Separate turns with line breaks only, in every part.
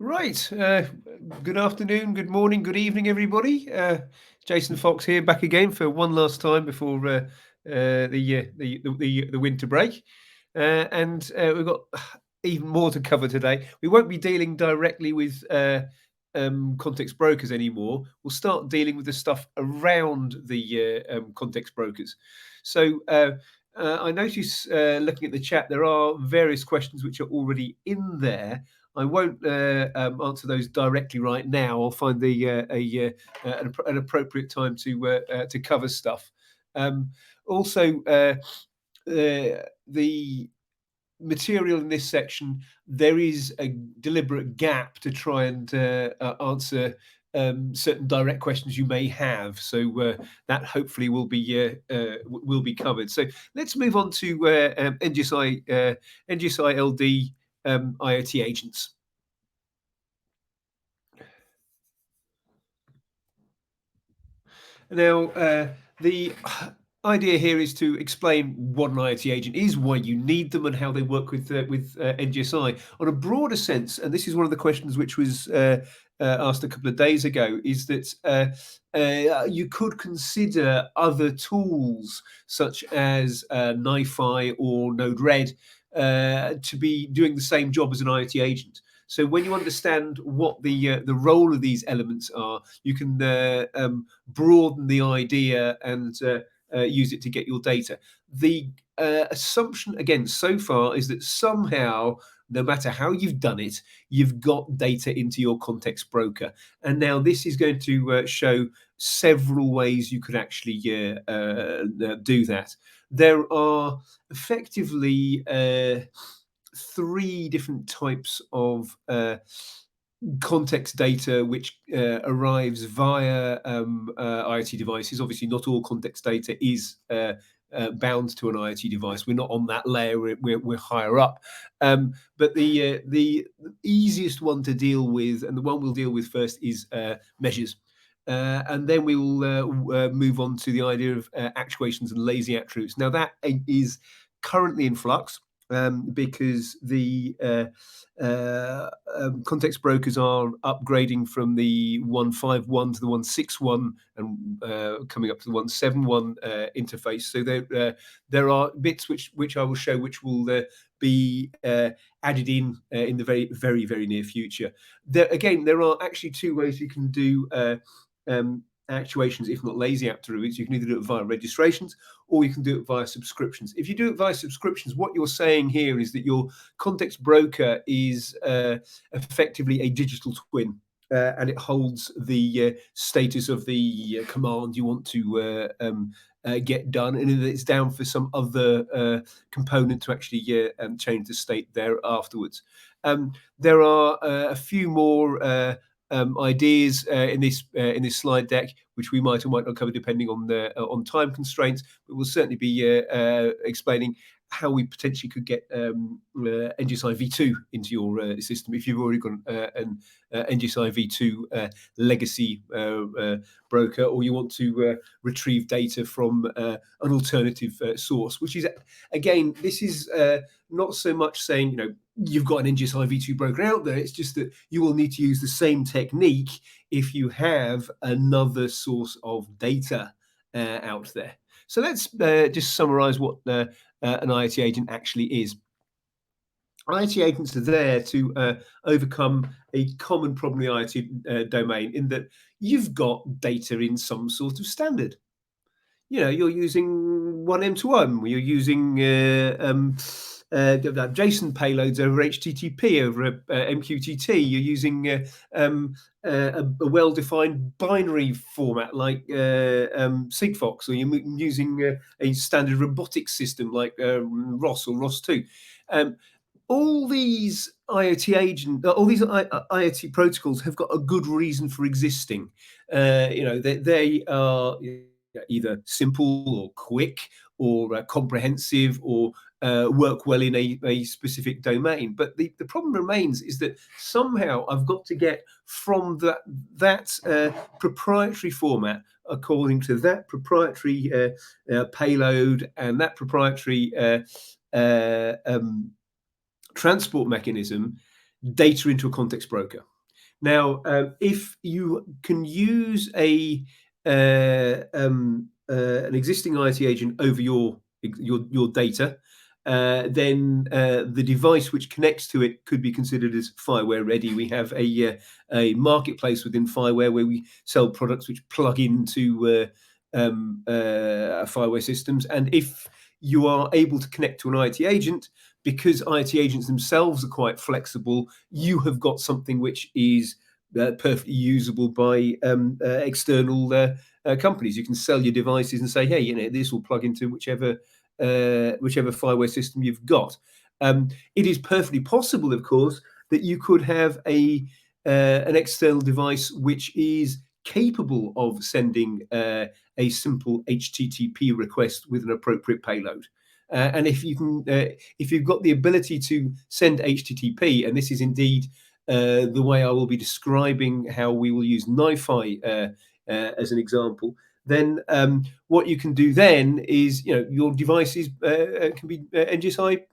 Right. Good afternoon, good morning, good evening, everybody. Jason Fox here, back again for one last time before the winter break, and we've got even more to cover today. We won't be dealing directly with context brokers anymore. We'll start dealing with the stuff around the context brokers. So. I notice looking at the chat, there are various questions which are already in there. I won't answer those directly right now. I'll find an appropriate time to cover stuff. Also, the material in this section, there is a deliberate gap to try and answer certain direct questions you may have. So that hopefully will be covered. So let's move on to NGSI-LD IoT agents. Now, the idea here is to explain what an IoT agent is, why you need them, and how they work with NGSI on a broader sense. And this is one of the questions which was asked a couple of days ago: is that you could consider other tools such as NiFi or Node-RED to be doing the same job as an IoT agent. So when you understand what the role of these elements are, you can broaden the idea and use it to get your data. The assumption, again, so far is that somehow, no matter how you've done it, you've got data into your context broker. And now this is going to show several ways you could actually do that. There are effectively three different types of context data which arrives via IoT devices. Obviously, not all context data is bound to an IoT device. We're not on that layer. We're higher up. But the easiest one to deal with, and the one we'll deal with first, is measures. And then we will move on to the idea of actuations and lazy attributes. Now, that is currently in flux. Because the context brokers are upgrading from the 151 to the 161 and coming up to the 171 interface. So there are bits which I will show which will be added in the very, very near future. There are actually two ways you can do actuations, if not lazy attributes. You can either do it via registrations or you can do it via subscriptions. If you do it via subscriptions, what you're saying here is that your context broker is effectively a digital twin. And it holds the status of the command you want to get done, and then it's down for some other component to actually change the state there afterwards. There are a few more ideas in this slide deck, which we might or might not cover depending on time constraints. But we'll certainly be explaining how we potentially could get NGSI v2 into your system if you've already got an NGSI v2 legacy broker, or you want to retrieve data from an alternative source. Which is, again, this is not so much saying you've got an NGSI v2 broker out there. It's just that you will need to use the same technique if you have another source of data out there. So let's just summarize what an IoT agent actually is. IoT agents are there to overcome a common problem in the IoT domain, in that you've got data in some sort of standard. You're using 1M to 1, you're using JSON payloads over HTTP, over MQTT, you're using a well-defined binary format like Sigfox, or you're using a standard robotics system like ROS or ROS2. All these IoT protocols have got a good reason for existing. They are either simple or quick or comprehensive, or work well in a specific domain. But the problem remains is that somehow I've got to get from that proprietary format, according to that proprietary payload and that proprietary transport mechanism, data into a context broker. Now, if you can use an existing IoT agent over your data, then the device which connects to it could be considered as FIWARE ready. We have a marketplace within FIWARE where we sell products which plug into FIWARE systems, and if you are able to connect to an IoT agent, because IoT agents themselves are quite flexible, you have got something which is perfectly usable by external companies. You can sell your devices and say, hey, you know, this will plug into whichever FIWARE system you've got. It is perfectly possible, of course, that you could have an external device which is capable of sending a simple HTTP request with an appropriate payload. And if you've got the ability to send HTTP, and this is indeed the way I will be describing how we will use NiFi as an example, then what you can do then is, you know, your devices can be NGSI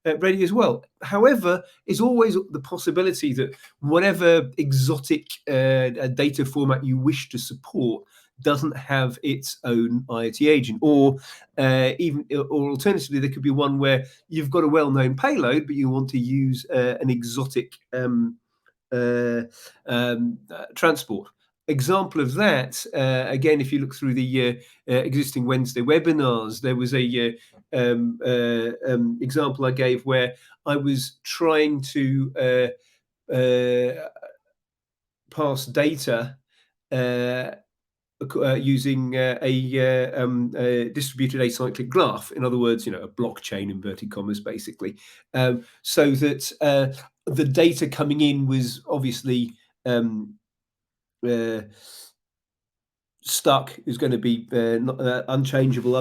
ready as well. However, there's always the possibility that whatever exotic data format you wish to support doesn't have its own IoT agent, or alternatively, there could be one where you've got a well-known payload, but you want to use an exotic transport. Example of that, again, if you look through the existing Wednesday webinars, there was a example I gave where I was trying to pass data using a distributed acyclic graph. In other words, you know, a blockchain, inverted commas, basically, so that the data coming in was obviously stuck, is going to be unchangeable,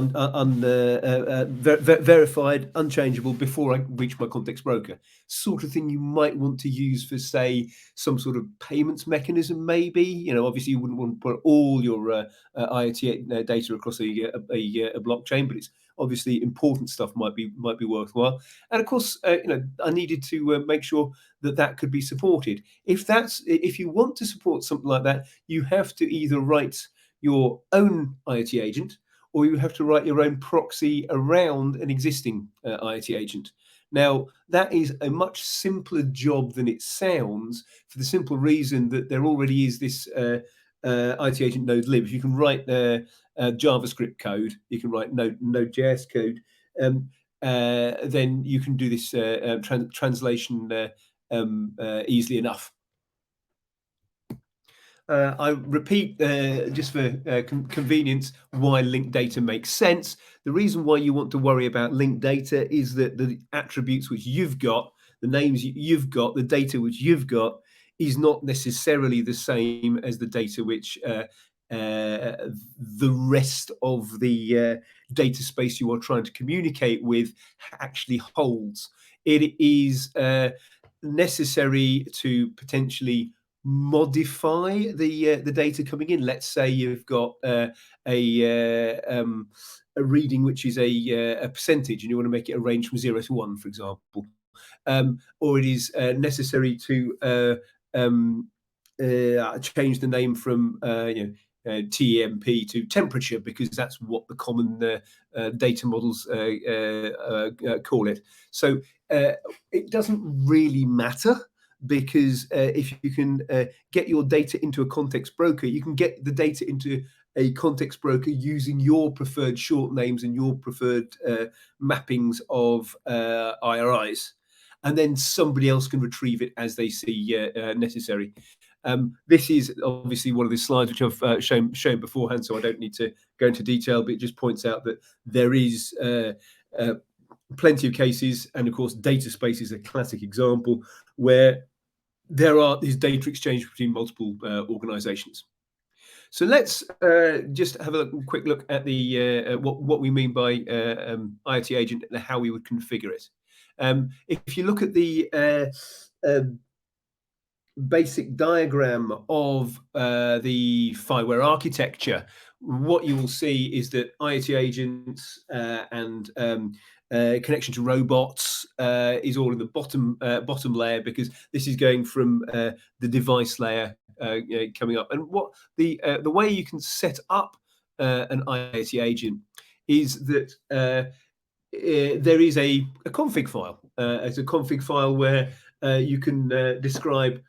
verified, unchangeable before I reach my context broker. Sort of thing you might want to use for, say, some sort of payments mechanism, maybe. You know, obviously you wouldn't want to put all your IoT data across a blockchain, but it's obviously important stuff might be worthwhile. And of course, you know, I needed to make sure that could be supported. If you want to support something like that, you have to either write your own IoT agent, or you have to write your own proxy around an existing IoT agent. Now, that is a much simpler job than it sounds, for the simple reason that there already is this IoT agent node lib. You can write JavaScript code, you can write Node.js code, then you can do this translation easily enough. I repeat, just for convenience, why linked data makes sense. The reason why you want to worry about linked data is that the attributes which you've got, the names you've got, the data which you've got, is not necessarily the same as the data which the rest of the data space you are trying to communicate with actually holds. It is necessary to potentially modify the data coming in. Let's say you've got a reading which is a percentage, and you want to make it a range from 0 to 1, for example, or it is necessary to change the name from TEMP to temperature, because that's what the common data models call it. So it doesn't really matter, because if you can get your data into a context broker, you can get the data into a context broker using your preferred short names and your preferred mappings of IRIs, and then somebody else can retrieve it as they see necessary. This is obviously one of the slides which I've shown beforehand, so I don't need to go into detail, but it just points out that there is plenty of cases, and of course data space is a classic example, where there are these data exchange between multiple organizations. So let's just have a quick look at the what we mean by IoT agent and how we would configure it. If you look at the basic diagram of the FIWARE architecture, what you will see is that IoT agents and connection to robots is all in the bottom layer, because this is going from the device layer coming up. And what the way you can set up an IoT agent is that there is a config file. It's a config file where you can describe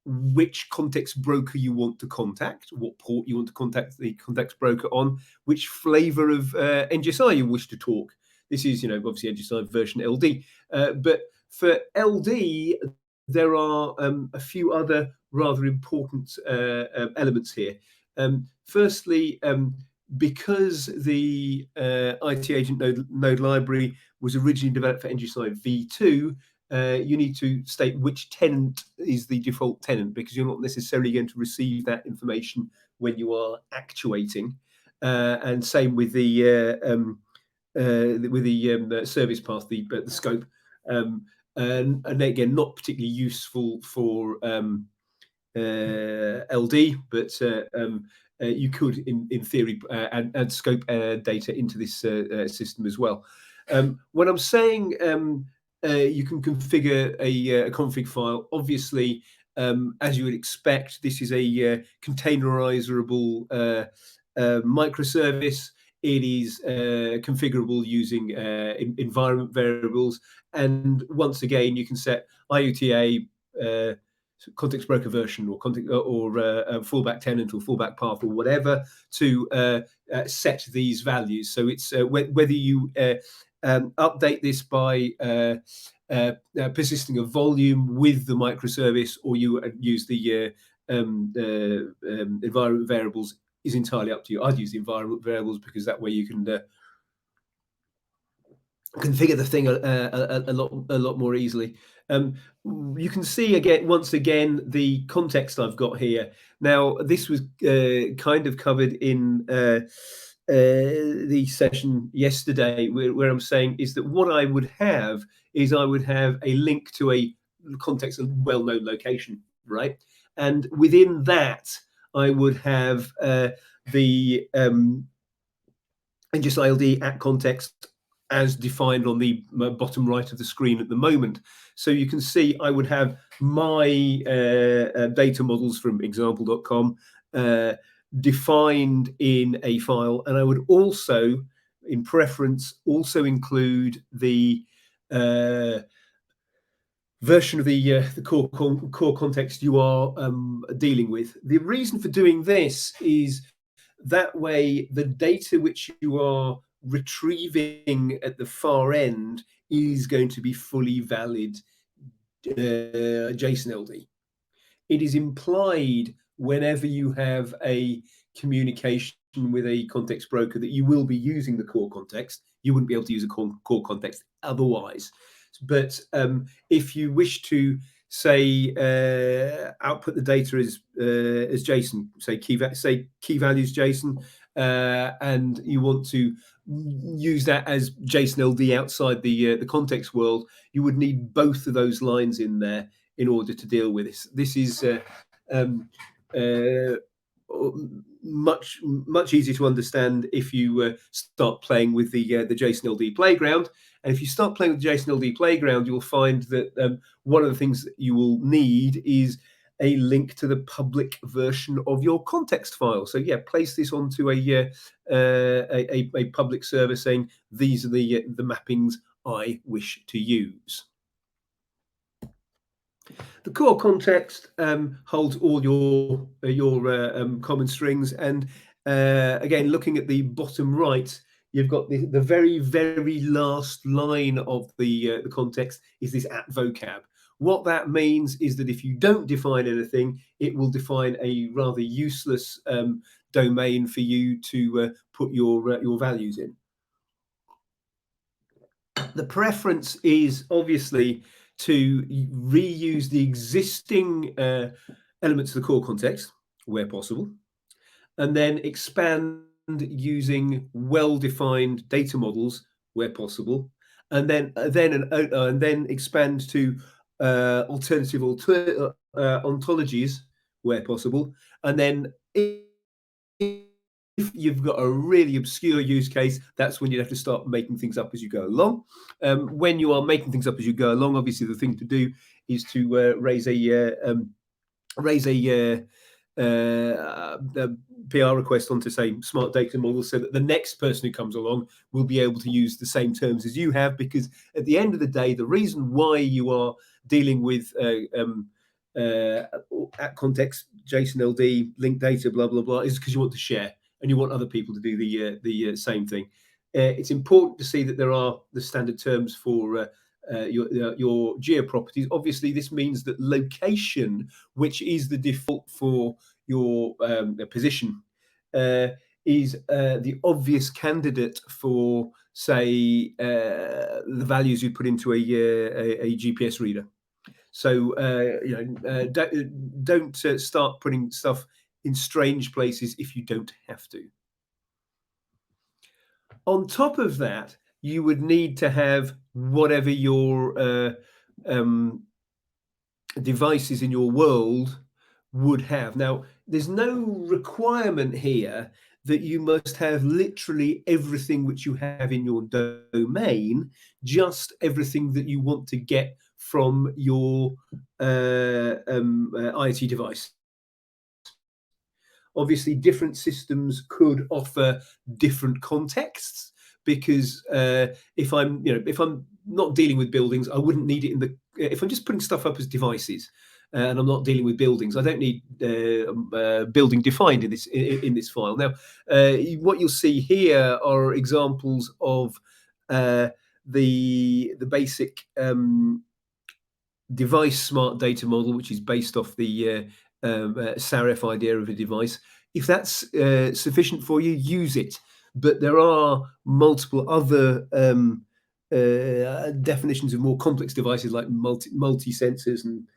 which context broker you want to contact, what port you want to contact the context broker on, which flavor of NGSI you wish to talk. This is, obviously NGSI version LD. But for LD, there are a few other rather important elements here. Firstly, because the IT agent node library was originally developed for NGSI v2, you need to state which tenant is the default tenant, because you're not necessarily going to receive that information when you are actuating. And same with the service path, the scope, and again, not particularly useful for LD, but you could, in theory, add scope data into this system as well. When I'm saying you can configure a config file, obviously, as you would expect, this is a containerizable microservice. It is configurable using environment variables, and once again, you can set IOTA, context broker version, or fallback tenant, or fallback path, or whatever, to set these values. So it's whether you update this by persisting a volume with the microservice, or you use the environment variables, is entirely up to you. I'd use the environment variables, because that way you can configure the thing a lot more easily. You can see once again the context I've got here. Now, this was kind of covered in the session yesterday, where I'm saying is that what I would have is I would have a link to a context, a well-known location, right? And within that, I would have the NGSI-LD at context as defined on the bottom right of the screen at the moment. So you can see I would have my data models from example.com defined in a file, and I would also, in preference, also include the version of the core context you are dealing with. The reason for doing this is that way the data which you are retrieving at the far end is going to be fully valid JSON LD. It is implied whenever you have a communication with a context broker that you will be using the core context. You wouldn't be able to use a core context otherwise. But if you wish to, say, output the data as JSON, say key values JSON, and you want to use that as JSON LD outside the context world, you would need both of those lines in there in order to deal with this. This is much easier to understand if you start playing with the JSON LD playground. And if you start playing with the JSON LD playground, you'll find that one of the things that you will need is a link to the public version of your context file. So yeah, place this onto a public server saying these are the mappings I wish to use. The core context holds all your common strings, and again, looking at the bottom right, you've got the very, very last line of the context is this at vocab. What that means is that if you don't define anything, it will define a rather useless domain for you to put your values in. The preference is obviously to reuse the existing elements of the core context where possible, and then expand using well-defined data models where possible, and then expand to alternative ontologies where possible, and then you've got a really obscure use case, that's when you'd have to start making things up as you go along. When you are making things up as you go along, obviously the thing to do is to raise a PR request onto, say, smart data models, so that the next person who comes along will be able to use the same terms as you have. Because at the end of the day, the reason why you are dealing with at context, JSON-LD, linked data, blah blah blah, is because you want to share and you want other people to do the same thing. It's important to see that there are the standard terms for your geo properties. Obviously, this means that location, which is the default for your position, is the obvious candidate for, say, the values you put into a GPS reader. So don't start putting stuff in strange places if you don't have to. On top of that, you would need to have whatever your devices in your world would have. Now, there's no requirement here that you must have literally everything which you have in your domain, just everything that you want to get from your IoT device. Obviously, different systems could offer different contexts, because if I'm not dealing with buildings, I wouldn't need it in the. If I'm just putting stuff up as devices, and I'm not dealing with buildings, I don't need building defined in this file. Now, what you'll see here are examples of the basic device smart data model, which is based off the SARF idea of a device. If that's sufficient for you, use it. But there are multiple other definitions of more complex devices, like multi sensors and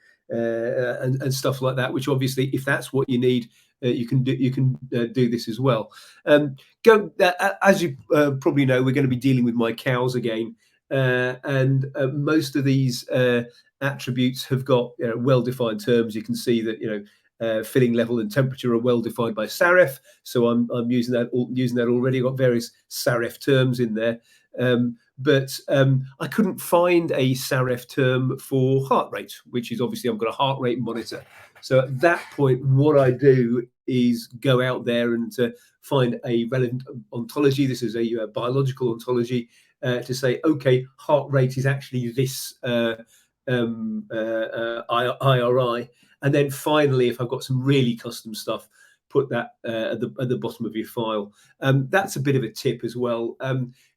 stuff like that. Which obviously, if that's what you need, you can do this as well. As you probably know, we're going to be dealing with my cows again, and most of these attributes have got well-defined terms. You can see that filling level and temperature are well defined by SARF. So I'm using that already. I've got various SARF terms in there, but I couldn't find a SARF term for heart rate, which is obviously I've got a heart rate monitor. So at that point, what I do is go out there and find a relevant ontology. This is a biological ontology to say, okay, heart rate is actually this IRI. And then finally, if I've got some really custom stuff, put that at the bottom of your file. That's a bit of a tip as well.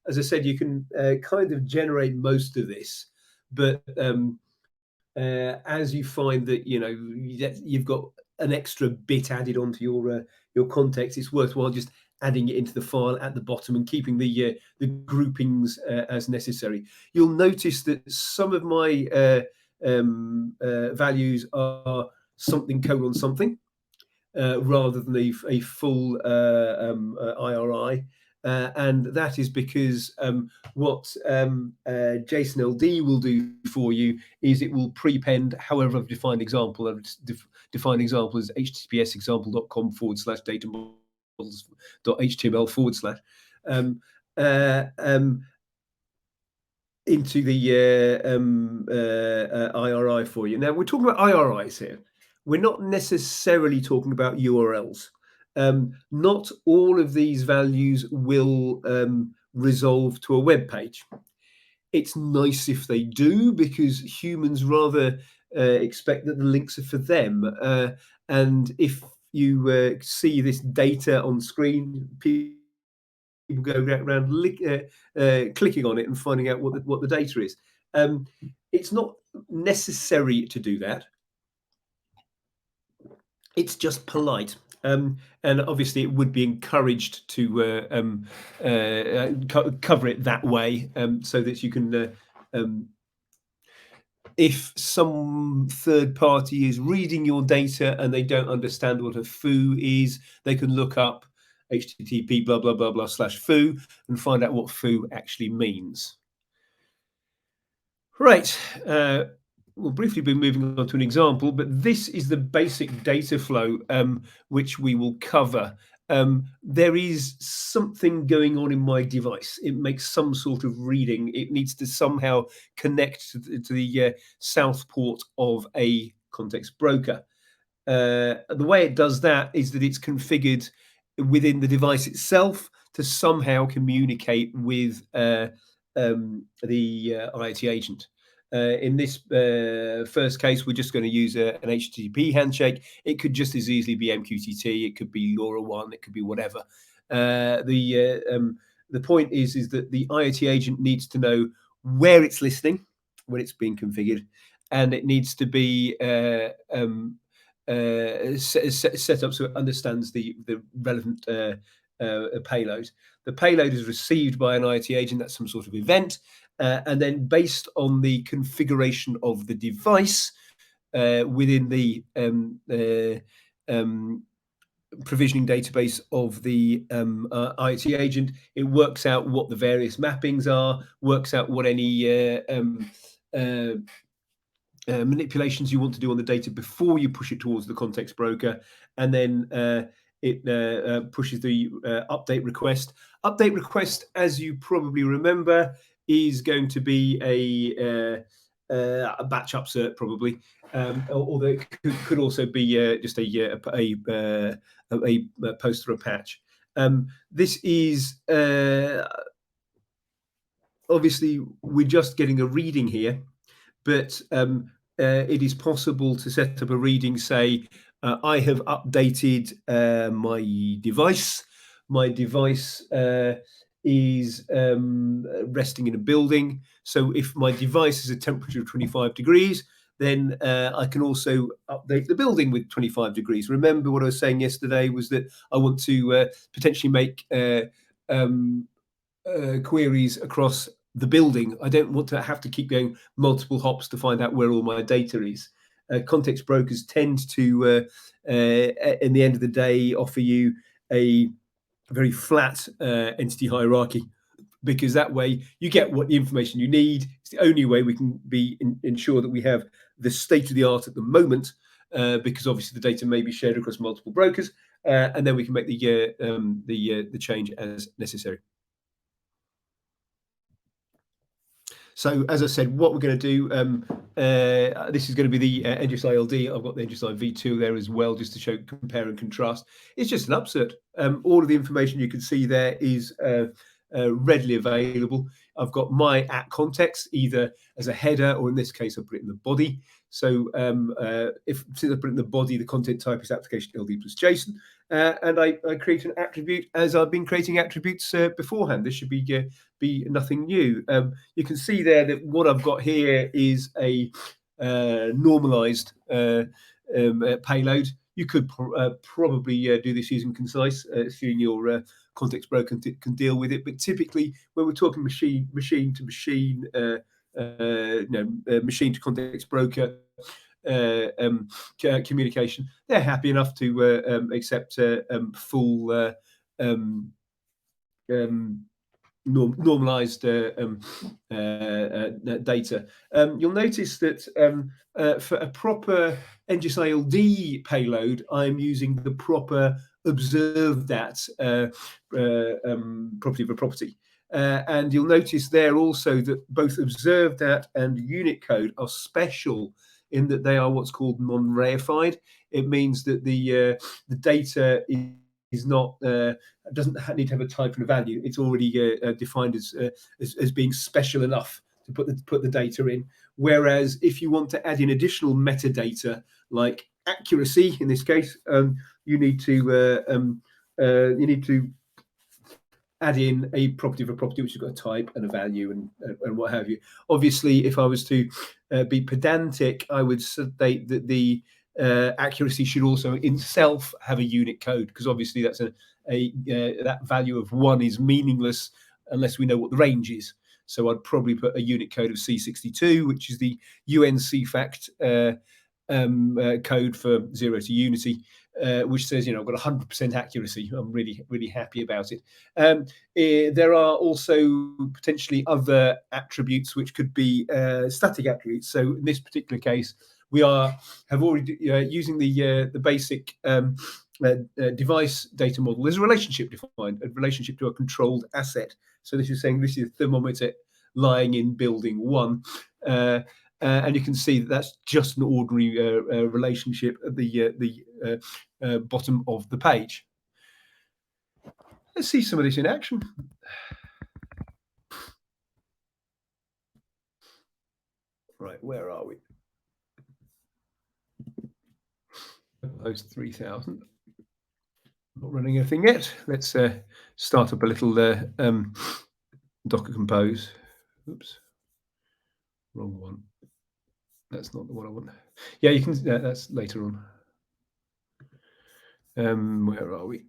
As I said, you can kind of generate most of this, but as you find that you've got an extra bit added onto your context, it's worthwhile just adding it into the file at the bottom and keeping the groupings as necessary. You'll notice that some of my values are something colon something rather than a full IRI. And that is because what JSON-LD will do for you is it will prepend however I've defined example. I've defined example as https example.com/data models.html/ into the IRI for you. Now, we're talking about IRIs here. We're not necessarily talking about URLs. Not all of these values will resolve to a web page. It's nice if they do, because humans rather expect that the links are for them. And if you see this data on screen, people go around clicking on it and finding out what the data is. It's not necessary to do that. It's just polite. And obviously, it would be encouraged to cover it that way, so that you can, if some third party is reading your data and they don't understand what a foo is, they can look up http blah blah blah blah /foo and find out what foo actually means. Right. We'll briefly be moving on to an example, but this is the basic data flow which we will cover. there is something going on in my device. It makes some sort of reading. It needs to somehow connect to the south port of a context broker. The way it does that is that it's configured within the device itself to somehow communicate with the IoT agent. In this first case, we're just going to use an HTTP handshake. It could just as easily be MQTT. It could be LoRaWAN. It could be whatever. The point is that the IoT agent needs to know where it's listening when it's being configured, and it needs to be set up so it understands the relevant payload. The payload is received by an IoT agent. That's some sort of event. And then based on the configuration of the device within the provisioning database of the IoT agent, it works out what the various mappings are, works out what any manipulations you want to do on the data before you push it towards the context broker, and then it pushes the update request. Update request, as you probably remember, is going to be a batch upsert probably, although it could also be just a post or a patch. This is obviously we're just getting a reading here, but it is possible to set up a reading, say, I have updated my device. My device is resting in a building. So if my device is a temperature of 25 degrees, then I can also update the building with 25 degrees. Remember what I was saying yesterday was that I want to potentially make queries across the building. I don't want to have to keep going multiple hops to find out where all my data is. Context brokers tend to, in the end of the day, offer you a very flat entity hierarchy, because that way you get what the information you need. It's the only way we can ensure that we have the state of the art at the moment, because obviously the data may be shared across multiple brokers, and then we can make the change as necessary. So as I said, what we're going to do, this is going to be the NGSI-LD. I've got the NGSI V2 there as well, just to show compare and contrast. It's just an upsert. All of the information you can see there is readily available. I've got my at context either as a header, or in this case, I put it in the body. So since I put it in the body, the content type is application LD plus JSON, and I create an attribute as I've been creating attributes beforehand. This should be nothing new. You can see there that what I've got here is a normalized payload. You could probably do this using concise, assuming your context broker can deal with it. But typically, when we're talking machine to machine, machine to context broker communication, they're happy enough to accept full normalized data. You'll notice that for a proper NGSI-LD payload, I'm using the proper observed at property of a property. And you'll notice there also that both observed at and unit code are special in that they are what's called non-reified. It means that the data is not doesn't need to have a type and a value. It's already defined as being special enough to put the data in. Whereas if you want to add in additional metadata like accuracy, in this case, you need to add in a property of a property which has got a type and a value and what have you. Obviously, if I was to be pedantic, I would state that the accuracy should also in itself have a unit code, because obviously that's that value of 1 is meaningless unless we know what the range is. So I'd probably put a unit code of C62, which is the UNCFACT code for 0 to unity, which says, I've got 100% accuracy. I'm really, really happy about it. There are also potentially other attributes which could be static attributes. So in this particular case, we have already using the basic device data model. There's a relationship defined, a relationship to a controlled asset. So this is saying this is a thermometer lying in building 1. And you can see that that's just an ordinary relationship at the bottom of the page. Let's see some of this in action. Right, where are we? Those 3,000. Not running anything yet. Let's start up a little Docker Compose. Oops, wrong one. That's not the one I want. Yeah, you can. That's later on. Where are we?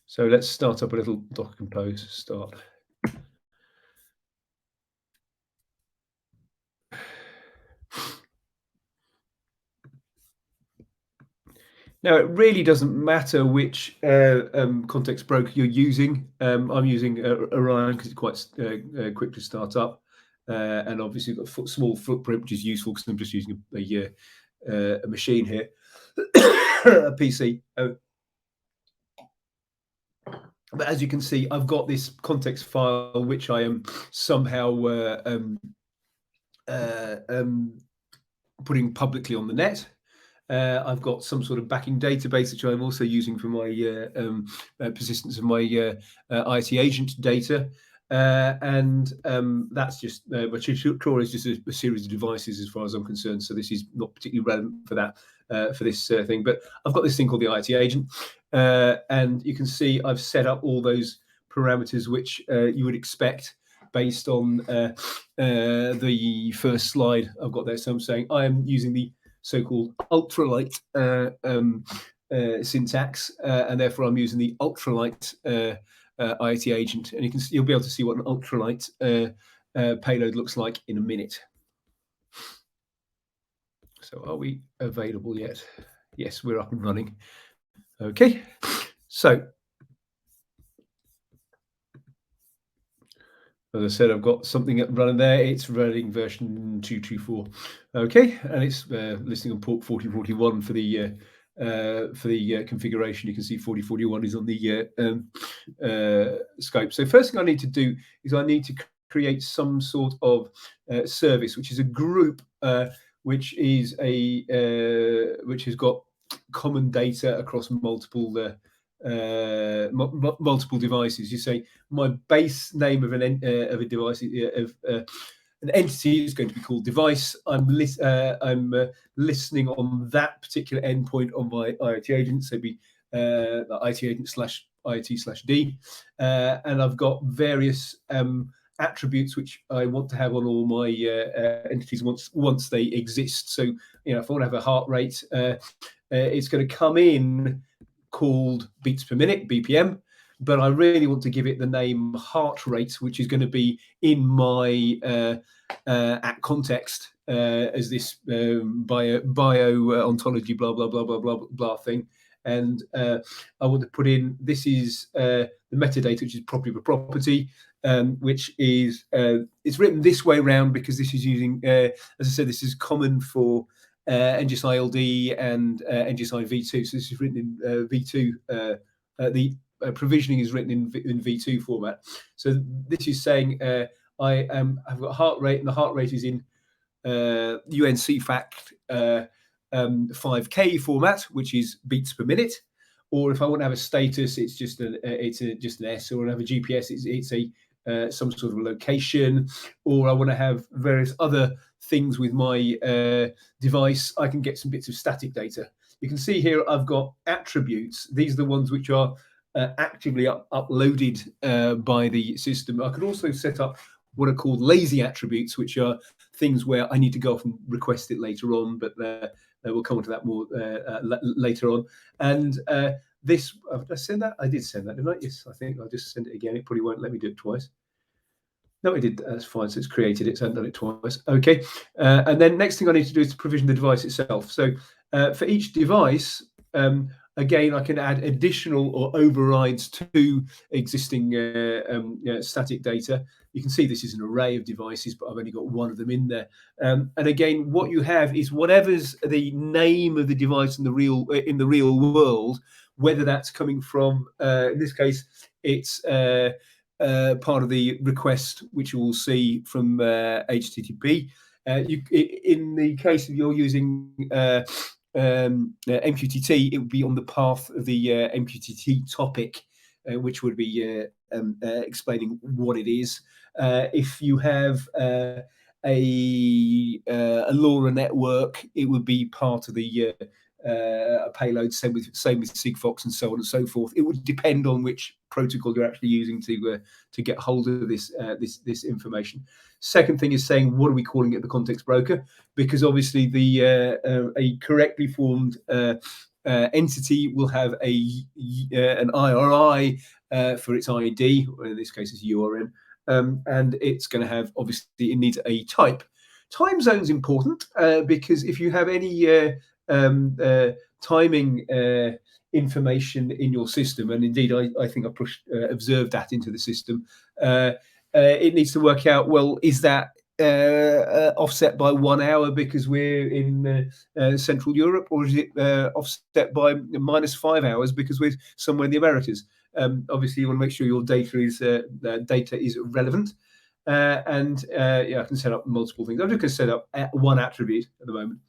So let's start up a little Docker Compose. Start. Now, it really doesn't matter which context broker you're using. I'm using Orion because it's quite quick to start up. And obviously, got a small footprint, which is useful because I'm just using a machine here, a PC. But as you can see, I've got this context file, which I am somehow putting publicly on the net. I've got some sort of backing database, which I'm also using for my persistence of my IT agent data. And that's just, my tutorial is just a series of devices as far as I'm concerned. So this is not particularly relevant for that, for this thing. But I've got this thing called the IT agent. And you can see I've set up all those parameters which you would expect based on the first slide I've got there. So I'm saying I am using the so-called ultralight syntax, and therefore I'm using the ultralight IoT agent, and you'll be able to see what an ultralight payload looks like in a minute. So are we available yet? Yes, we're up and running. Okay, so as I said, I've got something running there. It's running version 224. Okay, and it's listing on port 4041 for the configuration. You can see 4041 is on the scope. So first thing I need to do is I need to create some sort of service, which is a group which is which has got common data across multiple multiple devices. You say my base name of a device an entity is going to be called device. I'm listening on that particular endpoint on my IoT agent. So it'd be the IoT agent / IoT / D, and I've got various attributes which I want to have on all my entities once they exist. So if I want to have a heart rate, it's going to come in called beats per minute, BPM, but I really want to give it the name heart rate, which is going to be in my at context as this bio ontology blah blah blah blah blah blah thing. And I want to put in, this is the metadata, which is property of a property, which is it's written this way around because this is using, as I said, this is common for NGSI-LD and NGSI V2. So this is written in V2. The provisioning is written in V2 format. So this is saying I've got heart rate, and the heart rate is in UNCFACT 5K format, which is beats per minute. Or if I want to have a status, it's just an S. Or I have a GPS, it's a some sort of a location. Or I want to have various other things with my device. I can get some bits of static data. You can see here I've got attributes. These are the ones which are actively uploaded by the system. I could also set up what are called lazy attributes, which are things where I need to go off and request it later on, but we'll come on to that more later on. And this, did I send that? I did send that, didn't I? Yes, I think I'll just send it again. It probably won't let me do it twice. No, it did. That's fine. So it's created it. So I haven't done it twice. Okay. And then next thing I need to do is to provision the device itself. So for each device, again, I can add additional or overrides to existing static data. You can see this is an array of devices, but I've only got one of them in there. And again, what you have is whatever's the name of the device in the real world, whether that's coming from, in this case, it's part of the request, which you will see from HTTP. In the case of you're using MQTT, it would be on the path of the MQTT topic, which would be explaining what it is. If you have a LoRa network, it would be part of the payload. Same with Sigfox and so on and so forth. It would depend on which protocol you're actually using to get hold of this information. Second thing is saying, what are we calling it, the context broker? Because obviously a correctly formed entity will have an IRI for its ID, or in this case it's URN, and it's going to have, obviously it needs a type. Time zone is important because if you have any timing information in your system, and indeed I think I pushed observed that into the system, it needs to work out, well, is that offset by 1 hour because we're in Central Europe, or is it offset by -5 hours because we're somewhere in the Americas? Obviously, you want to make sure your data is relevant, and yeah, I can set up multiple things. I'm just going to set up one attribute at the moment.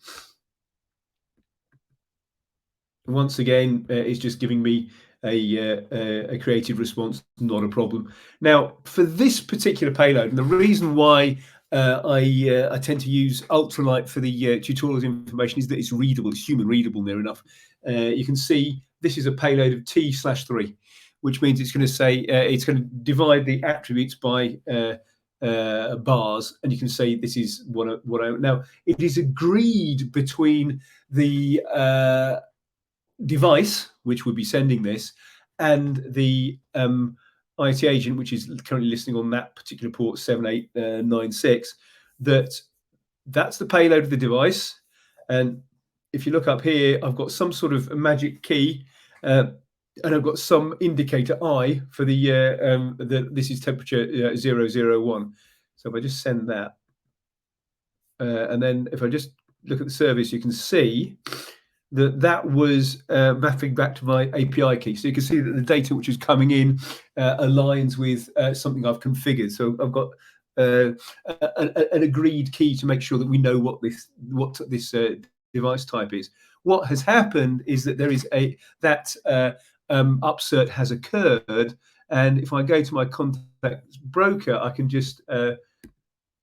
Once again, it's just giving me a creative response, not a problem. Now, for this particular payload, and the reason why I tend to use ultralight for the tutorials information is that it's readable, it's human readable near enough. You can see this is a payload of T/3, which means it's going to say it's going to divide the attributes by bars, and you can say this is what I now. It is agreed between the device, which would be sending this, and the IoT agent, which is currently listening on that particular port 7896, that's the payload of the device. And if you look up here, I've got some sort of magic key, and I've got some indicator I for the this is temperature 001. So if I just send that, and then if I just look at the service, you can see that was mapping back to my API key. So you can see that the data which is coming in aligns with something I've configured. So I've got an agreed key to make sure that we know what this device type is. What has happened is that there is upsert has occurred, and if I go to my context broker, I can just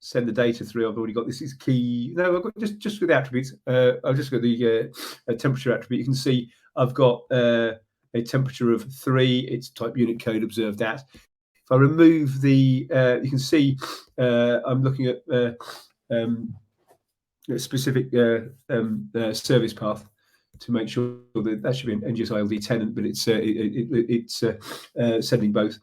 send the data through. I've already got this is key. No, I've got just with the attributes. I've just got the temperature attribute. You can see I've got a temperature of 3. It's type unit code observed at. If I remove the, you can see I'm looking at a specific service path to make sure that should be an NGSI-LD tenant, but it's sending both.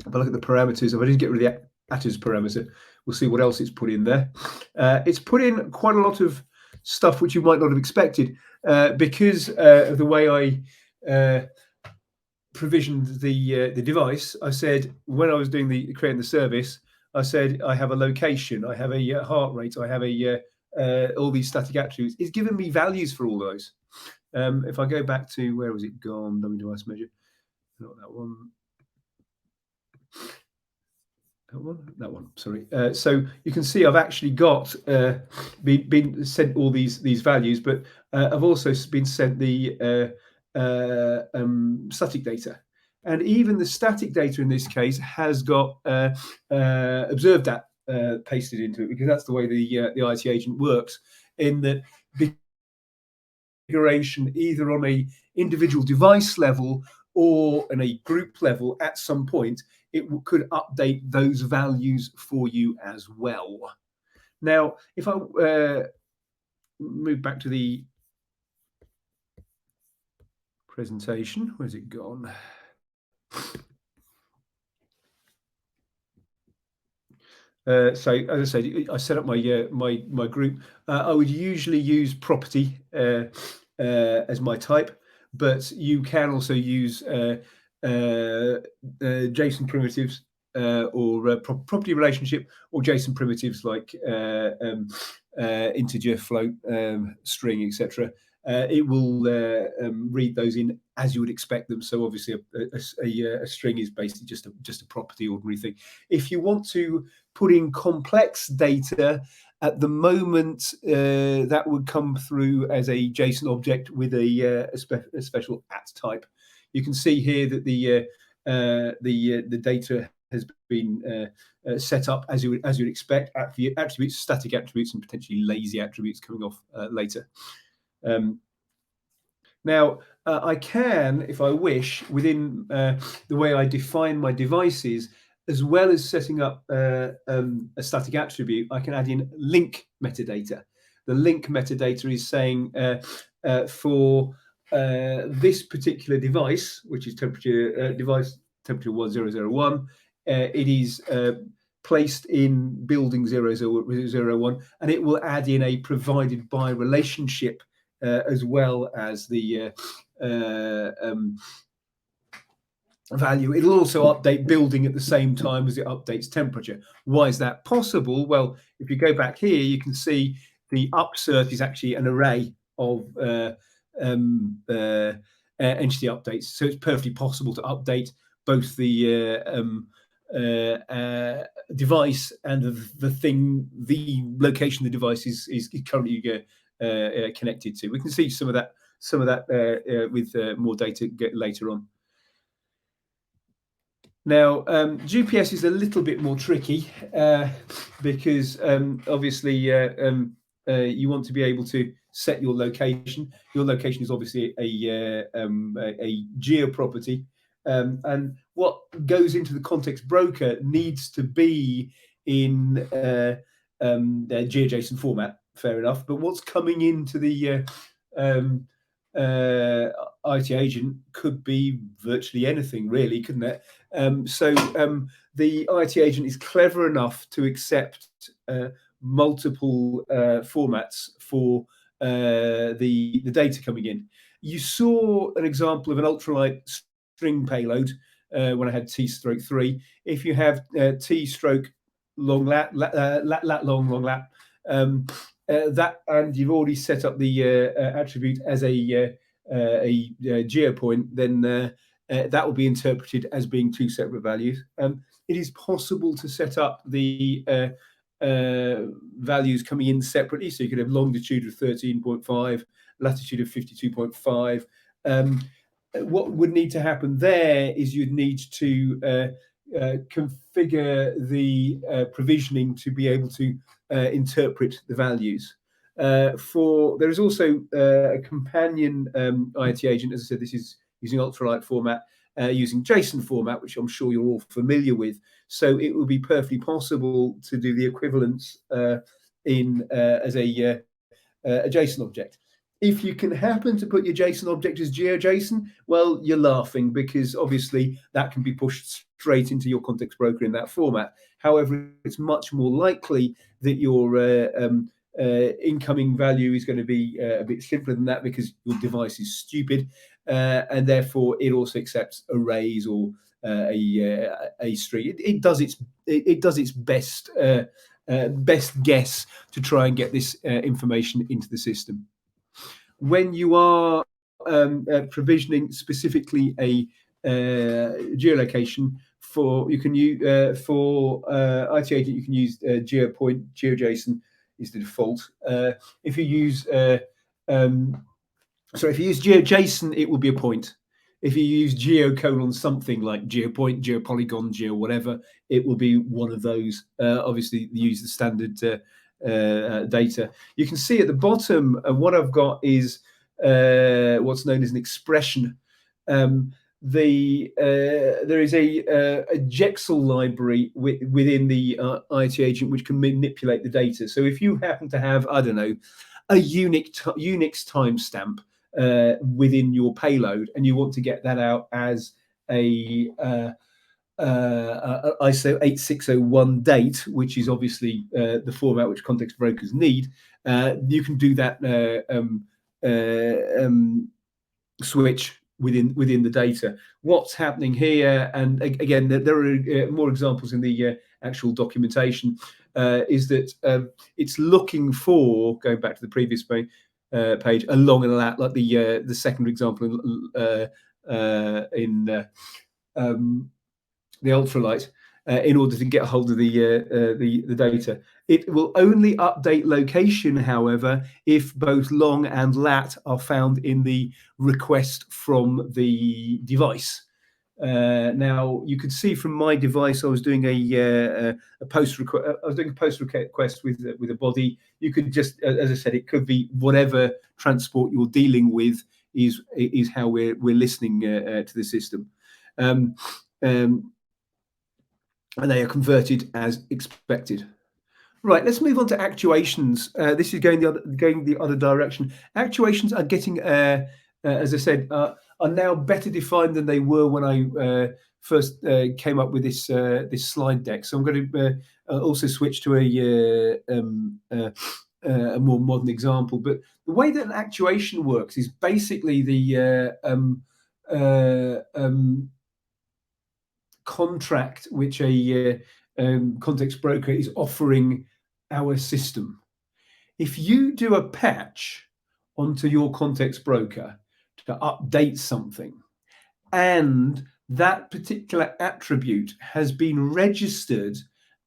If I look at the parameters, if I didn't get rid of the attrs parameter, we'll see what else it's put in there. It's put in quite a lot of stuff which you might not have expected because of the way I provisioned the device. I said when I was doing creating the service, I said I have a location, I have a heart rate, I have all these static attributes. It's given me values for all those. If I go back to where was it gone? Dummy device measure, not that one. That one, sorry. So you can see I've actually got been sent all these values, but I've also been sent the static data, and even the static data in this case has got observed that pasted into it, because that's the way the IoT agent works, in that configuration either on a individual device level or in a group level at some point, it could update those values for you as well. Now, if I move back to the presentation, where's it gone? So as I said, I set up my my group. I would usually use property as my type, but you can also use JSON primitives or property relationship, or JSON primitives like integer, float, string, etc. It will read those in as you would expect them. So obviously, a string is basically just a property, ordinary thing. If you want to put in complex data, at the moment that would come through as a JSON object with a special at type. You can see here that the data has been set up as you would expect. Attributes, static attributes, and potentially lazy attributes coming off later. Now, I can, if I wish, within the way I define my devices, as well as setting up a static attribute, I can add in link metadata. The link metadata is saying for this particular device, which is device temperature 1001, it is placed in building 0001, and it will add in a provided by relationship as well as the value. It'll also update building at the same time as it updates temperature. Why is that possible? Well, if you go back here, you can see the upsert is actually an array of entity updates. So it's perfectly possible to update both the device and the location the device is currently connected to. We can see some of that with more data later on. Now, GPS is a little bit more tricky because obviously you want to be able to set your location. Your location is obviously a geo property, and what goes into the context broker needs to be in their GeoJSON format. Fair enough, but what's coming into the IT agent could be virtually anything, really, couldn't it? So the IT agent is clever enough to accept multiple formats for the data coming in. You saw an example of an ultralight string payload when I had T/3. If you have T/ long lat long lat, that, and you've already set up the attribute as a geopoint, then that will be interpreted as being two separate values. It is possible to set up the values coming in separately, so you could have longitude of 13.5, latitude of 52.5. What would need to happen there is you'd need to configure the provisioning to be able to interpret the values. There is also a companion IoT agent. As I said, this is using ultralight format, using JSON format, which I'm sure you're all familiar with. So it will be perfectly possible to do the equivalence as a JSON object. If you can happen to put your JSON object as GeoJSON, well, you're laughing, because obviously that can be pushed straight into your context broker in that format. However, it's much more likely that your incoming value is going to be a bit simpler than that, because your device is stupid, and therefore it also accepts arrays or a string. It does its best guess to try and get this information into the system. When you are provisioning specifically a geolocation, you can use for IT agent, you can use geopoint. GeoJSON is the default. If you use GeoJSON, it will be a point. If you use geocolon something like geopoint, geopolygon, geo whatever, it will be one of those. Obviously, use the standard data. You can see at the bottom what I've got is what's known as an expression. There is a JEXL library within the IT agent which can manipulate the data. So if you happen to have, I don't know, a Unix timestamp within your payload, and you want to get that out as a ISO 8601 date, which is obviously the format which context brokers need, you can do that switch within the data. What's happening here, and again, there are more examples in the actual documentation, is that it's looking for, going back to the previous page, along and lat, like the second example in the ultralight, in order to get a hold of the data. It will only update location, however, if both long and lat are found in the request from the device. Now you could see from my device, I was doing a post request. I was doing a post request with a body. You could just, as I said, it could be whatever transport you're dealing with is how we're listening to the system. And they are converted as expected. Right, let's move on to actuations. This is going the other direction. Actuations are getting, as I said, are now better defined than they were when I first came up with this slide deck. So I'm going to also switch to a more modern example. But the way that an actuation works is basically the contract which a context broker is offering our system. If you do a patch onto your context broker to update something, and that particular attribute has been registered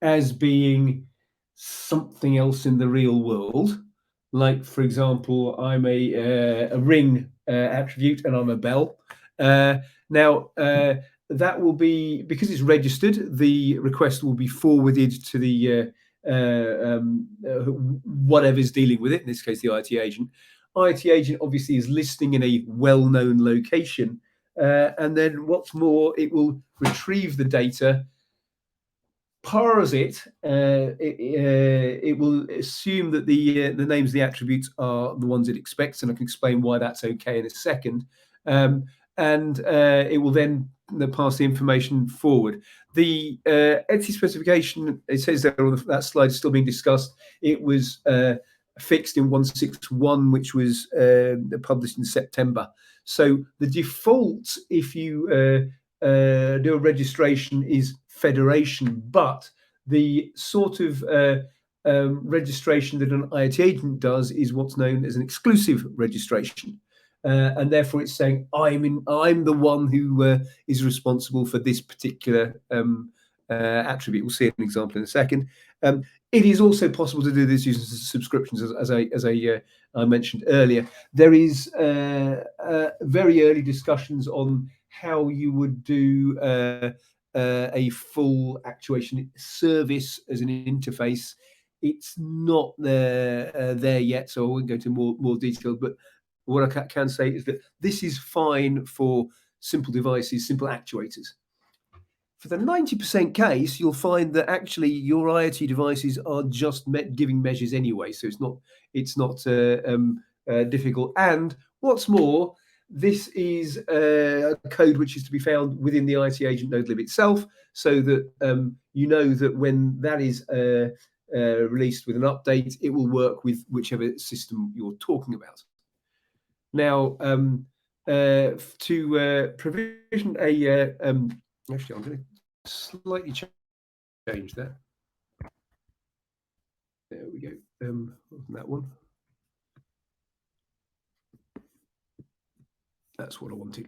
as being something else in the real world, like for example, I'm a ring attribute and I'm a bell. Now that will be, because it's registered, the request will be forwarded to the whatever's dealing with it, in this case the IT agent. IT agent obviously is listening in a well-known location, and then what's more, it will retrieve the data, parse it. It will assume that the names of the attributes are the ones it expects, and I can explain why that's okay in a second. And it will then pass the information forward. The ETSI specification, it says there on that slide, is still being discussed. It was fixed in 161, which was published in September. So the default, if you do a registration, is federation, but the sort of registration that an IoT agent does is what's known as an exclusive registration. And therefore it's saying I'm the one who is responsible for this particular attribute. We'll see an example in a second. It is also possible to do this using subscriptions, as I mentioned earlier. There is very early discussions on how you would do a full actuation service as an interface. It's not there yet, so I won't go into more detail, but what I can say is that this is fine for simple devices, simple actuators. For the 90% case, you'll find that actually your IoT devices are just giving measures anyway, so it's not difficult. And what's more, this is a code which is to be found within the IoT agent node lib itself, so that you know that when that is released with an update, it will work with whichever system you're talking about. Now, to provision a actually, I'm going to slightly change that. There we go. That one. That's what I wanted.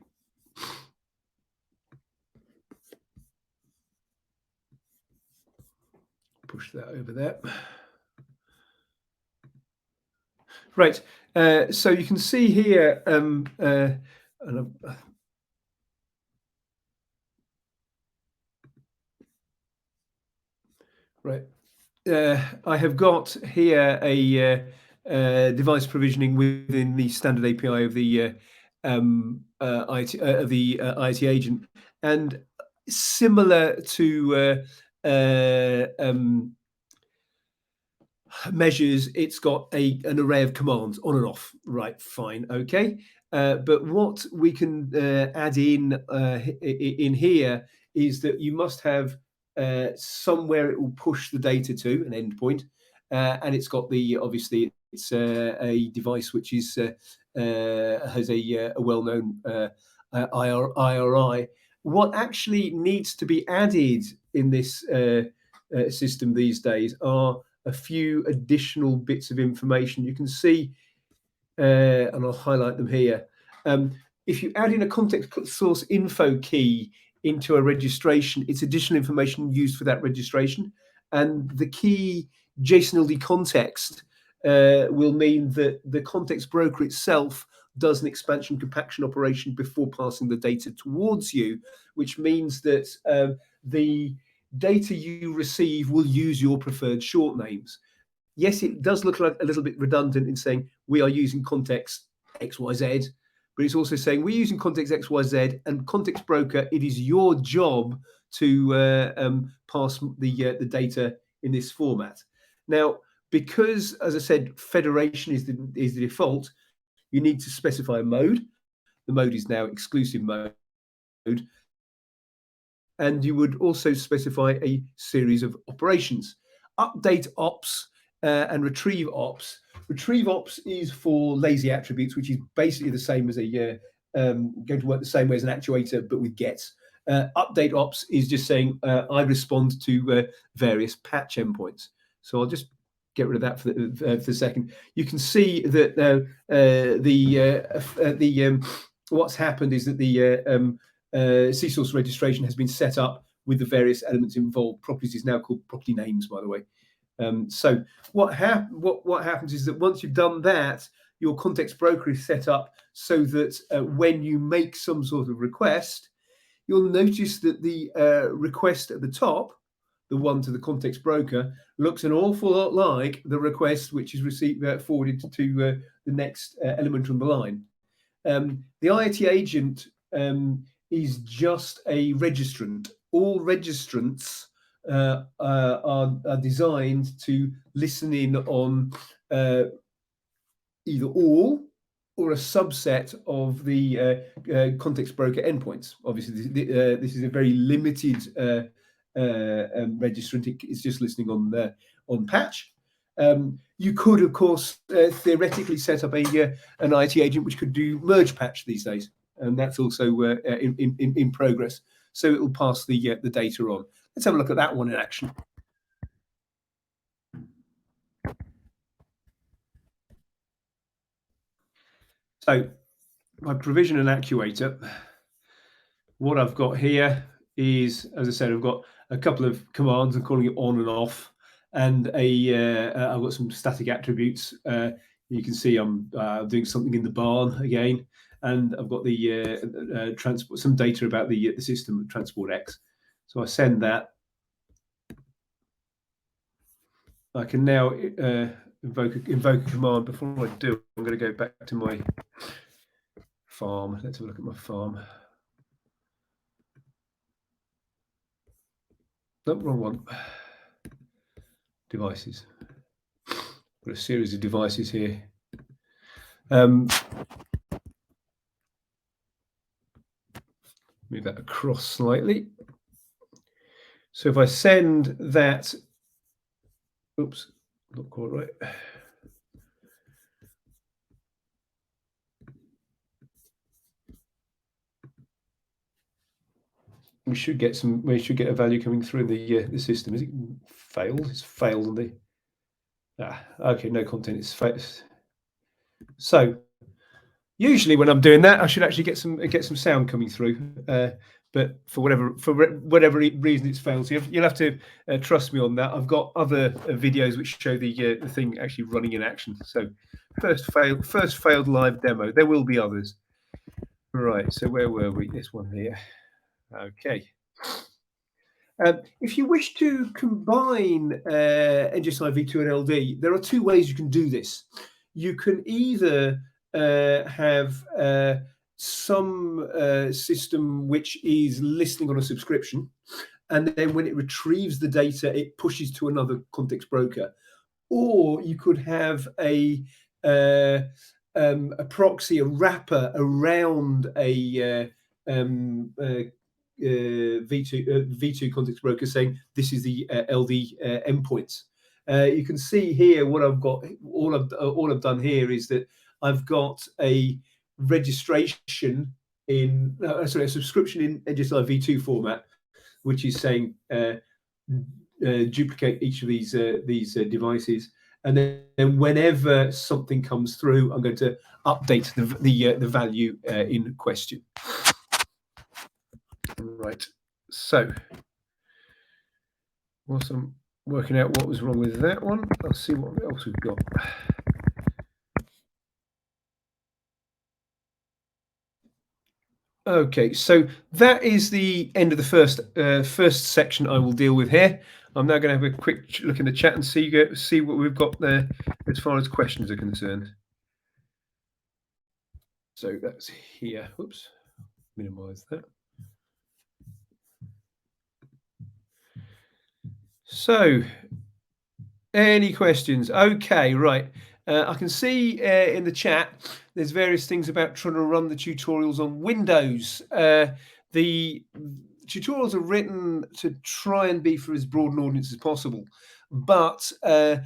Push that over there. Right. So you can see here, right. I have got here a device provisioning within the standard API of the IoT agent, and similar to measures, it's got an array of commands on and off. Right, fine, okay. But what we can add in here is that you must have somewhere it will push the data to an endpoint, and it's got obviously it's a device which is has a well-known IRI. What actually needs to be added in this system these days are a few additional bits of information. You can see, and I'll highlight them here. If you add in a context source info key into a registration, it's additional information used for that registration. And the key JSON-LD context will mean that the context broker itself does an expansion compaction operation before passing the data towards you, which means that the data you receive will use your preferred short names. Yes, it does look like a little bit redundant in saying we are using context XYZ, but it's also saying we're using context XYZ and context broker. It is your job to pass the data in this format. Now, because, as I said, federation is the default, you need to specify a mode. The mode is now exclusive mode. And you would also specify a series of operations. Update ops and retrieve ops. Retrieve ops is for lazy attributes, which is basically the same as going to work the same way as an actuator, but with gets. Update ops is just saying I respond to various patch endpoints. So I'll just get rid of that for the second. You can see that what's happened is that the CSource registration has been set up with the various elements involved. Properties is now called property names, by the way. So what happens is that once you've done that, your context broker is set up so that when you make some sort of request, you'll notice that the request at the top, the one to the context broker, looks an awful lot like the request which is received forwarded to the next element on the line. The IoT agent is just a registrant. All registrants are designed to listen in on either all or a subset of the context broker endpoints. Obviously, this is a very limited registrant. It's just listening on patch. You could, of course, theoretically set up an IoT agent which could do merge patch these days, and that's also in progress. So it will pass the data on. Let's have a look at that one in action. So my provision and actuator, what I've got here is, as I said, I've got a couple of commands. I'm calling it on and off, and I've got some static attributes. You can see I'm doing something in the barn again, and I've got the transport, some data about the system of transport X. So I send that. I can now invoke a command. Before I do, I'm going to go back to my farm. Let's have a look at my farm. Nope, wrong one. Devices. Got a series of devices here. Move that across slightly. So if I send that, oops, not quite right. We should get a value coming through in the system. Is it failed? It's failed on the. Okay, no content. It's failed. So usually when I'm doing that, I should actually get some sound coming through. But for whatever reason, it's failed. So you'll have to trust me on that. I've got other videos which show the thing actually running in action. So first failed live demo. There will be others. Right. So where were we? This one here. Okay. If you wish to combine NGSI V2 and LD, there are two ways you can do this. You can either have some system which is listening on a subscription, and then when it retrieves the data, it pushes to another context broker. Or you could have a proxy, a wrapper around a V2 context broker saying this is the LD endpoints. You can see here what I've got. All I've done here is that I've got a registration in a subscription in NGSI V2 format, which is saying duplicate each of these devices, and then whenever something comes through, I'm going to update the value in question. Right. So, whilst I'm working out what was wrong with that one, I'll see what else we've got. Okay, so that is the end of the first section I will deal with here. I'm now going to have a quick look in the chat and see what we've got there as far as questions are concerned. So that's here. Oops, minimize that. So, any questions? Okay, right. I can see in the chat there's various things about trying to run the tutorials on Windows. The tutorials are written to try and be for as broad an audience as possible, but I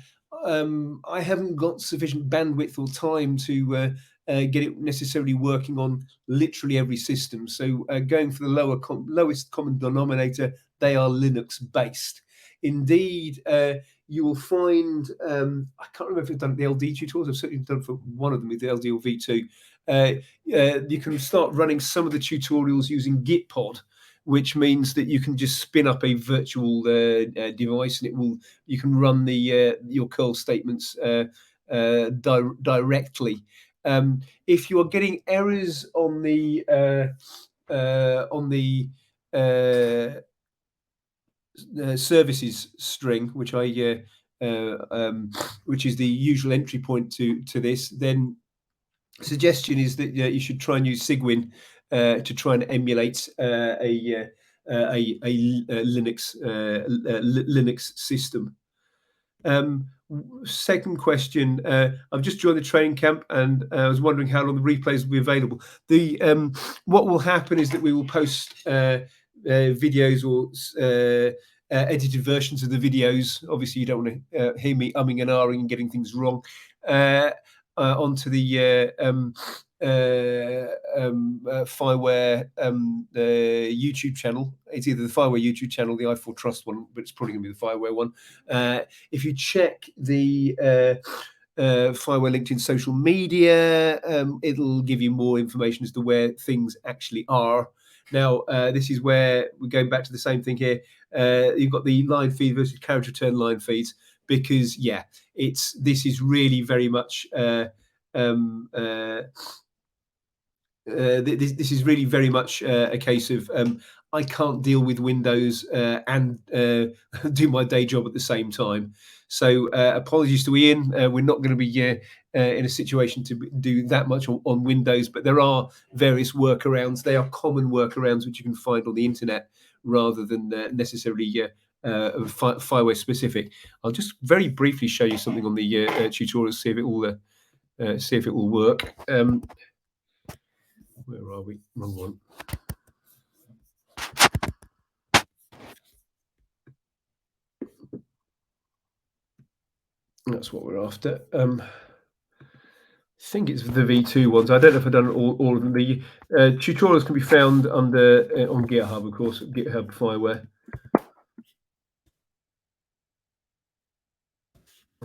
haven't got sufficient bandwidth or time to get it necessarily working on literally every system. So going for the lowest common denominator, they are Linux based. Indeed, you will find, I can't remember if I've done the LD tutorials, I've certainly done for one of them with the LD or V2. You can start running some of the tutorials using Gitpod, which means that you can just spin up a virtual device, and you can run your curl statements directly. If you are getting errors on the services string, which is the usual entry point to this, then suggestion is that you should try and use Cygwin to try and emulate a Linux system. Second question, I've just joined the training camp and I was wondering how long the replays will be available. What will happen is that we will post videos or edited versions of the videos. Obviously, you don't want to hear me umming and ahhing and getting things wrong, onto the FIWARE YouTube channel. It's either the FIWARE YouTube channel, the i4 Trust one, but it's probably going to be the FIWARE one. If you check the FIWARE LinkedIn social media, it'll give you more information as to where things actually are. Now, this is where we're going back to the same thing here. You've got the line feed versus carriage return line feeds, because this is really very much this is really very much a case of I can't deal with Windows and do my day job at the same time. So apologies to Ian, we're not going to be in a situation to do that much on Windows, but there are various workarounds. They are common workarounds which you can find on the internet rather than necessarily FIWARE specific. I'll just very briefly show you something on the tutorial, see if it will work. Where are we? Wrong one. That's what we're after. I think it's the V2 ones. I don't know if I've done all of them. The tutorials can be found under on GitHub, of course, GitHub FIWARE.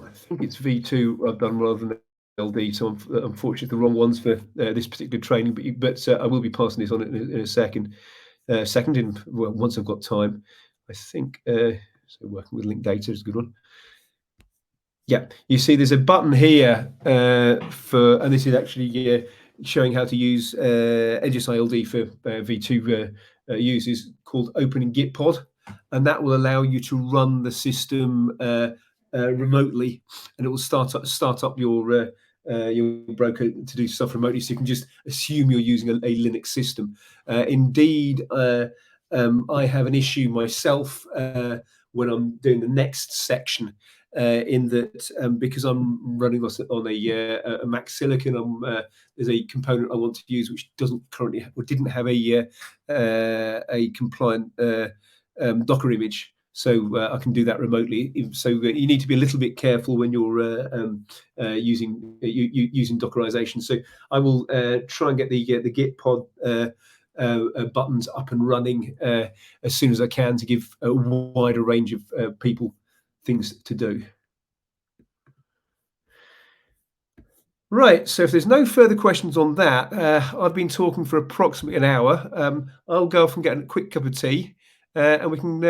I think it's V2 I've done rather than LD, so unfortunately the wrong ones for this particular training. But I will be passing this on in a second. Once I've got time, I think. So working with linked data is a good one. Yeah, you see there's a button here and this is actually showing how to use NGSI-LD for V2 users, called Opening Gitpod, and that will allow you to run the system remotely, and it will start up your broker to do stuff remotely, so you can just assume you're using a Linux system. Indeed, I have an issue myself when I'm doing the next section. in that because I'm running this on a Mac Silicon, there's a component I want to use which doesn't currently or didn't have a compliant Docker image. So I can do that remotely. So you need to be a little bit careful when you're using Dockerization. So I will try and get the Git pod buttons up and running as soon as I can to give a wider range of people things to do. Right, so if there's no further questions on that, I've been talking for approximately an hour. I'll go off and get a quick cup of tea, and we can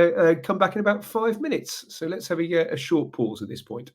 come back in about 5 minutes. So let's have a short pause at this point.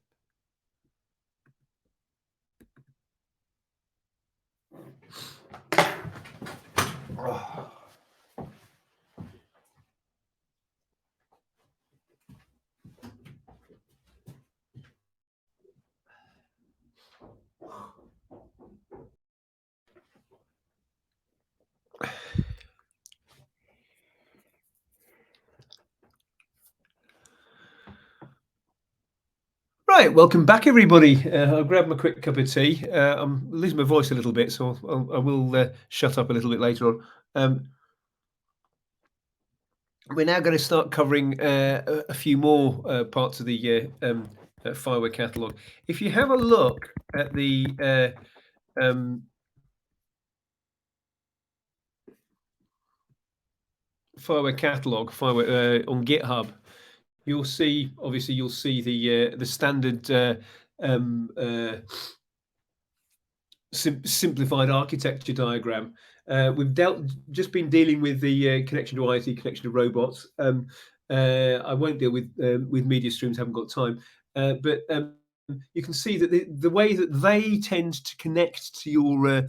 Right, welcome back, everybody. I'll grab my quick cup of tea. I'm losing my voice a little bit, so I will shut up a little bit later on. We're now going to start covering a few more parts of the FIWARE catalog. If you have a look at the FIWARE catalog, FIWARE on GitHub, you'll see the standard simplified architecture diagram. We've just been dealing with the connection to IoT, connection to robots. I won't deal with media streams, haven't got time. But you can see that the way that they tend to connect to your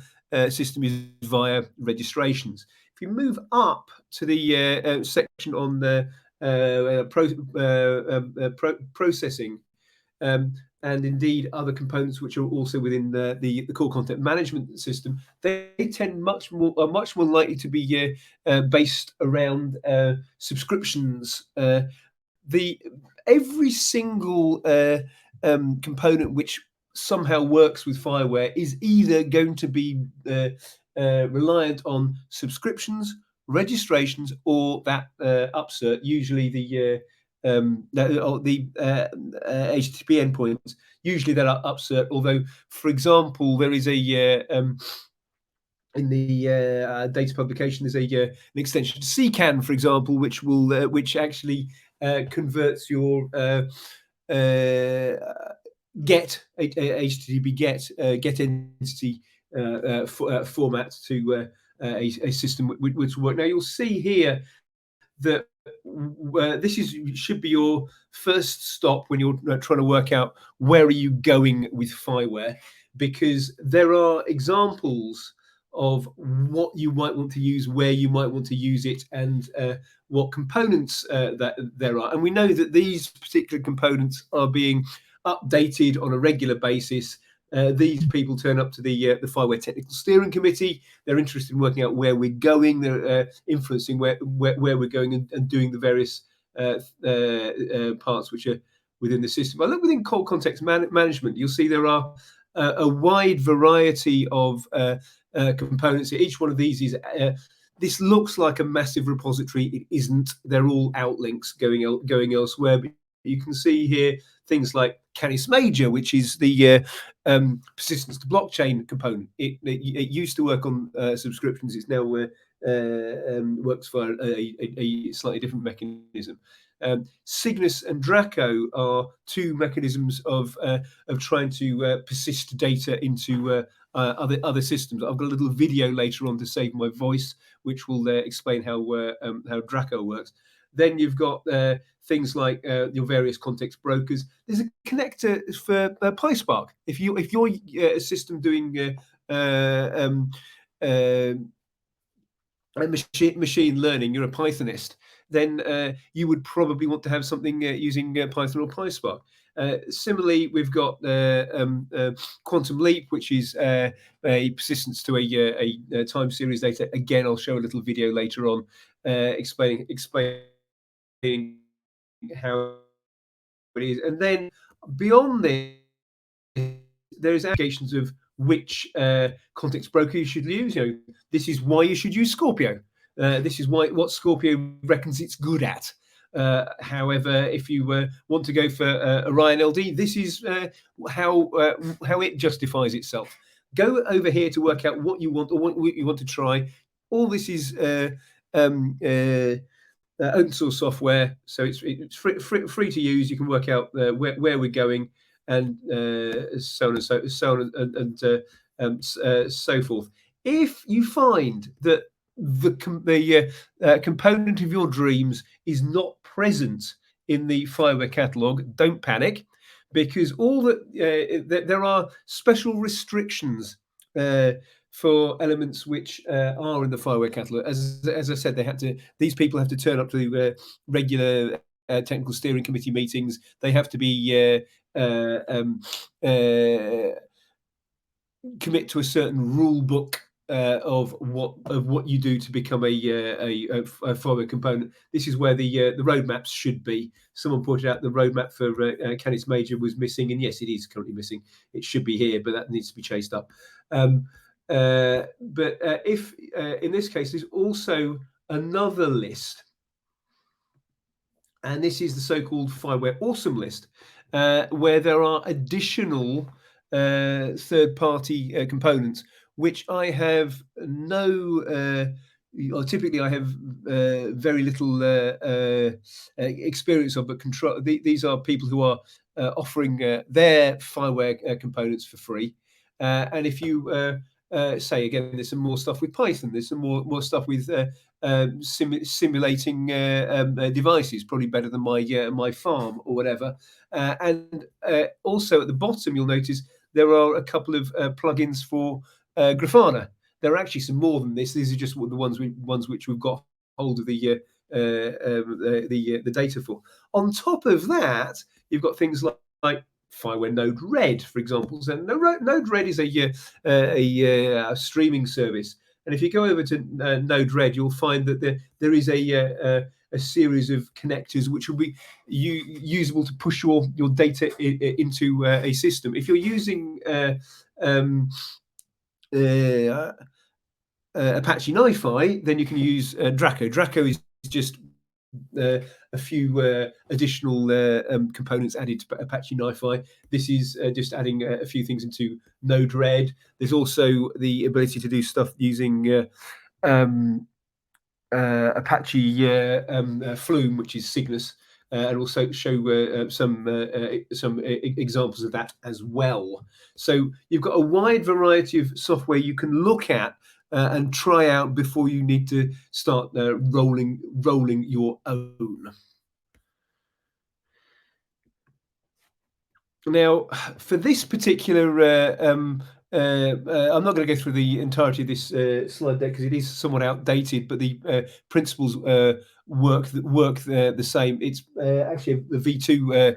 system is via registrations. If you move up to the section on the processing, and indeed other components which are also within the core content management system, they are much more likely to be based around subscriptions. Every single component which somehow works with FIWARE is either going to be reliant on subscriptions, registrations, or that upsert, usually the HTTP endpoints, usually that are upsert. Although, for example, there is in the data publication, there's an extension to CCAN, for example, which actually converts your get HTTP get entity format to a system which will work. Now you'll see here that should be your first stop when you're trying to work out where are you going with FIWARE, because there are examples of what you might want to use, where you might want to use it, and what components that there are. And we know that these particular components are being updated on a regular basis. These people turn up to the FIWARE Technical Steering Committee. They're interested in working out where we're going. They're influencing where we're going and doing the various parts which are within the system. I look within core context management. You'll see there are a wide variety of components. Each one of these is this looks like a massive repository. It isn't. They're all outlinks going elsewhere. But you can see here things like Canis Major, which is the persistence to blockchain component. It used to work on subscriptions. It's now works for a slightly different mechanism. Cygnus and Draco are two mechanisms of trying to persist data into other systems. I've got a little video later on to save my voice, which will explain how Draco works. Then you've got things like your various context brokers. There's a connector for PySpark. If you're a system doing machine learning, you're a Pythonist, then you would probably want to have something using Python or PySpark. Similarly, we've got Quantum Leap, which is a persistence to a time series data. Again, I'll show a little video later on explaining how it is. And then Beyond this, there is applications of which context broker you should use. This is why you should use Scorpio. This is what Scorpio reckons it's good at. However, if you want to go for Orion LD, this is how it justifies itself. Go over here to work out what you want or what you want to try. All this is open source software, so it's free to use. You can work out where we're going, and so on and so forth. If you find that the component of your dreams is not present in the FIWARE catalog, don't panic, because all that there are special restrictions for elements which are in the FIWARE catalog. As I said, these people have to turn up to regular technical steering committee meetings. They have to be commit to a certain rule book of what you do to become a FIWARE component. This is where the roadmaps should be. Someone pointed out the roadmap for Canis Major was missing, and yes, it is currently missing. It should be here, but that needs to be chased up. But if in this case, there's also another list, and this is the so-called FIWARE Awesome list, where there are additional third-party components which I have typically I have very little experience of, but control. These are people who are offering their FIWARE components for free, and if you say again, there's some more stuff with Python. There's some more stuff with simulating devices, probably better than my farm or whatever. And also at the bottom, you'll notice there are a couple of plugins for Grafana. There are actually some more than this. These are just the ones which we've got hold of the data for. On top of that, you've got things like FIWARE Node-RED, for example. So Node-RED is a streaming service, and if you go over to Node-RED, you'll find that there is a series of connectors which will be usable to push your data into a system. If you're using Apache NiFi, then you can use Draco. Draco is just a few additional components added to Apache NiFi. This is just adding a few things into Node-RED. There's also the ability to do stuff using Apache Flume, which is Cygnus, and also show some examples of that as well. So you've got a wide variety of software you can look at and try out before you need to start rolling your own. Now, for this particular, I'm not going to go through the entirety of this slide deck because it is somewhat outdated, but the principles work the same. It's actually a V2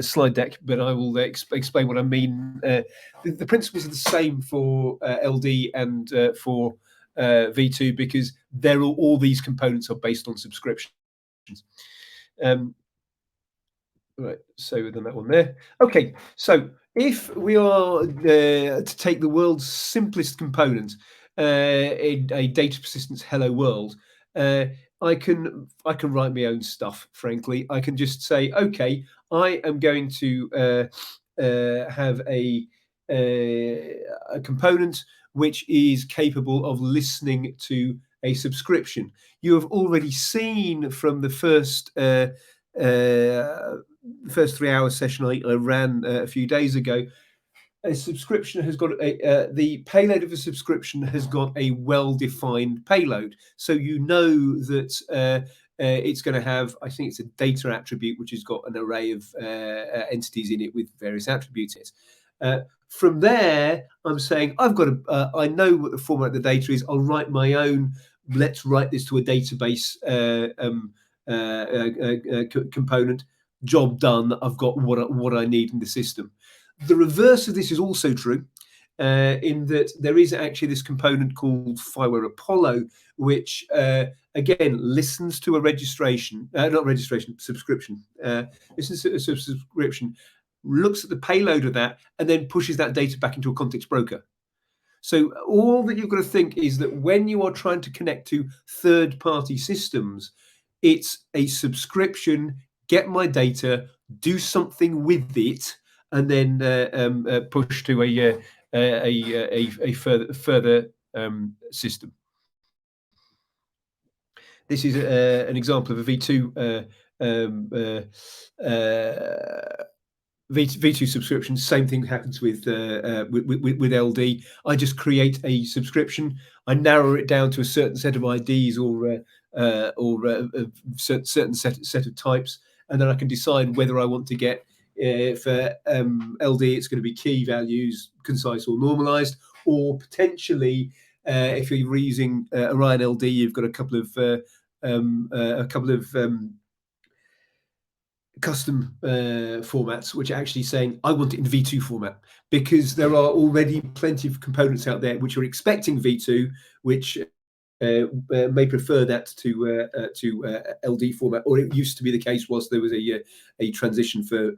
slide deck, but I will explain what I mean. The principles are the same for LD and for V2 because all these components are based on subscriptions. Right, so then that one there. Okay, so if we are to take the world's simplest component, a data persistence hello world, I can write my own stuff. Frankly, I can just say, okay, I am going to have a component which is capable of listening to a subscription. You have already seen from the first 3-hour session I ran a few days ago, a subscription has got the payload of a subscription has got a well-defined payload. So you know that it's going to have, I think it's a data attribute, which has got an array of entities in it with various attributes. From there, I'm saying I know what the format of the data is. I'll write my own. Let's write this to a database component. Job done. I've got what I need in the system. The reverse of this is also true. in that there is actually this component called FIWARE Apollo, which again listens to a registration, not registration, subscription. Listens to a subscription, looks at the payload of that, and then pushes that data back into a context broker. So all that you've got to think is that when you are trying to connect to third-party systems, it's a subscription, get my data, do something with it, and then push to a further system. This is an example of a V2 V2 subscription. Same thing happens with LD. I just create a subscription. I narrow it down to a certain set of IDs or a certain set of types, and then I can decide whether I want to get for LD it's going to be key values, concise or normalized, or potentially if you're using Orion LD, you've got a couple of custom formats which are actually saying I want it in V2 format, because there are already plenty of components out there which are expecting V2, which may prefer that to LD format, or it used to be the case whilst there was a transition for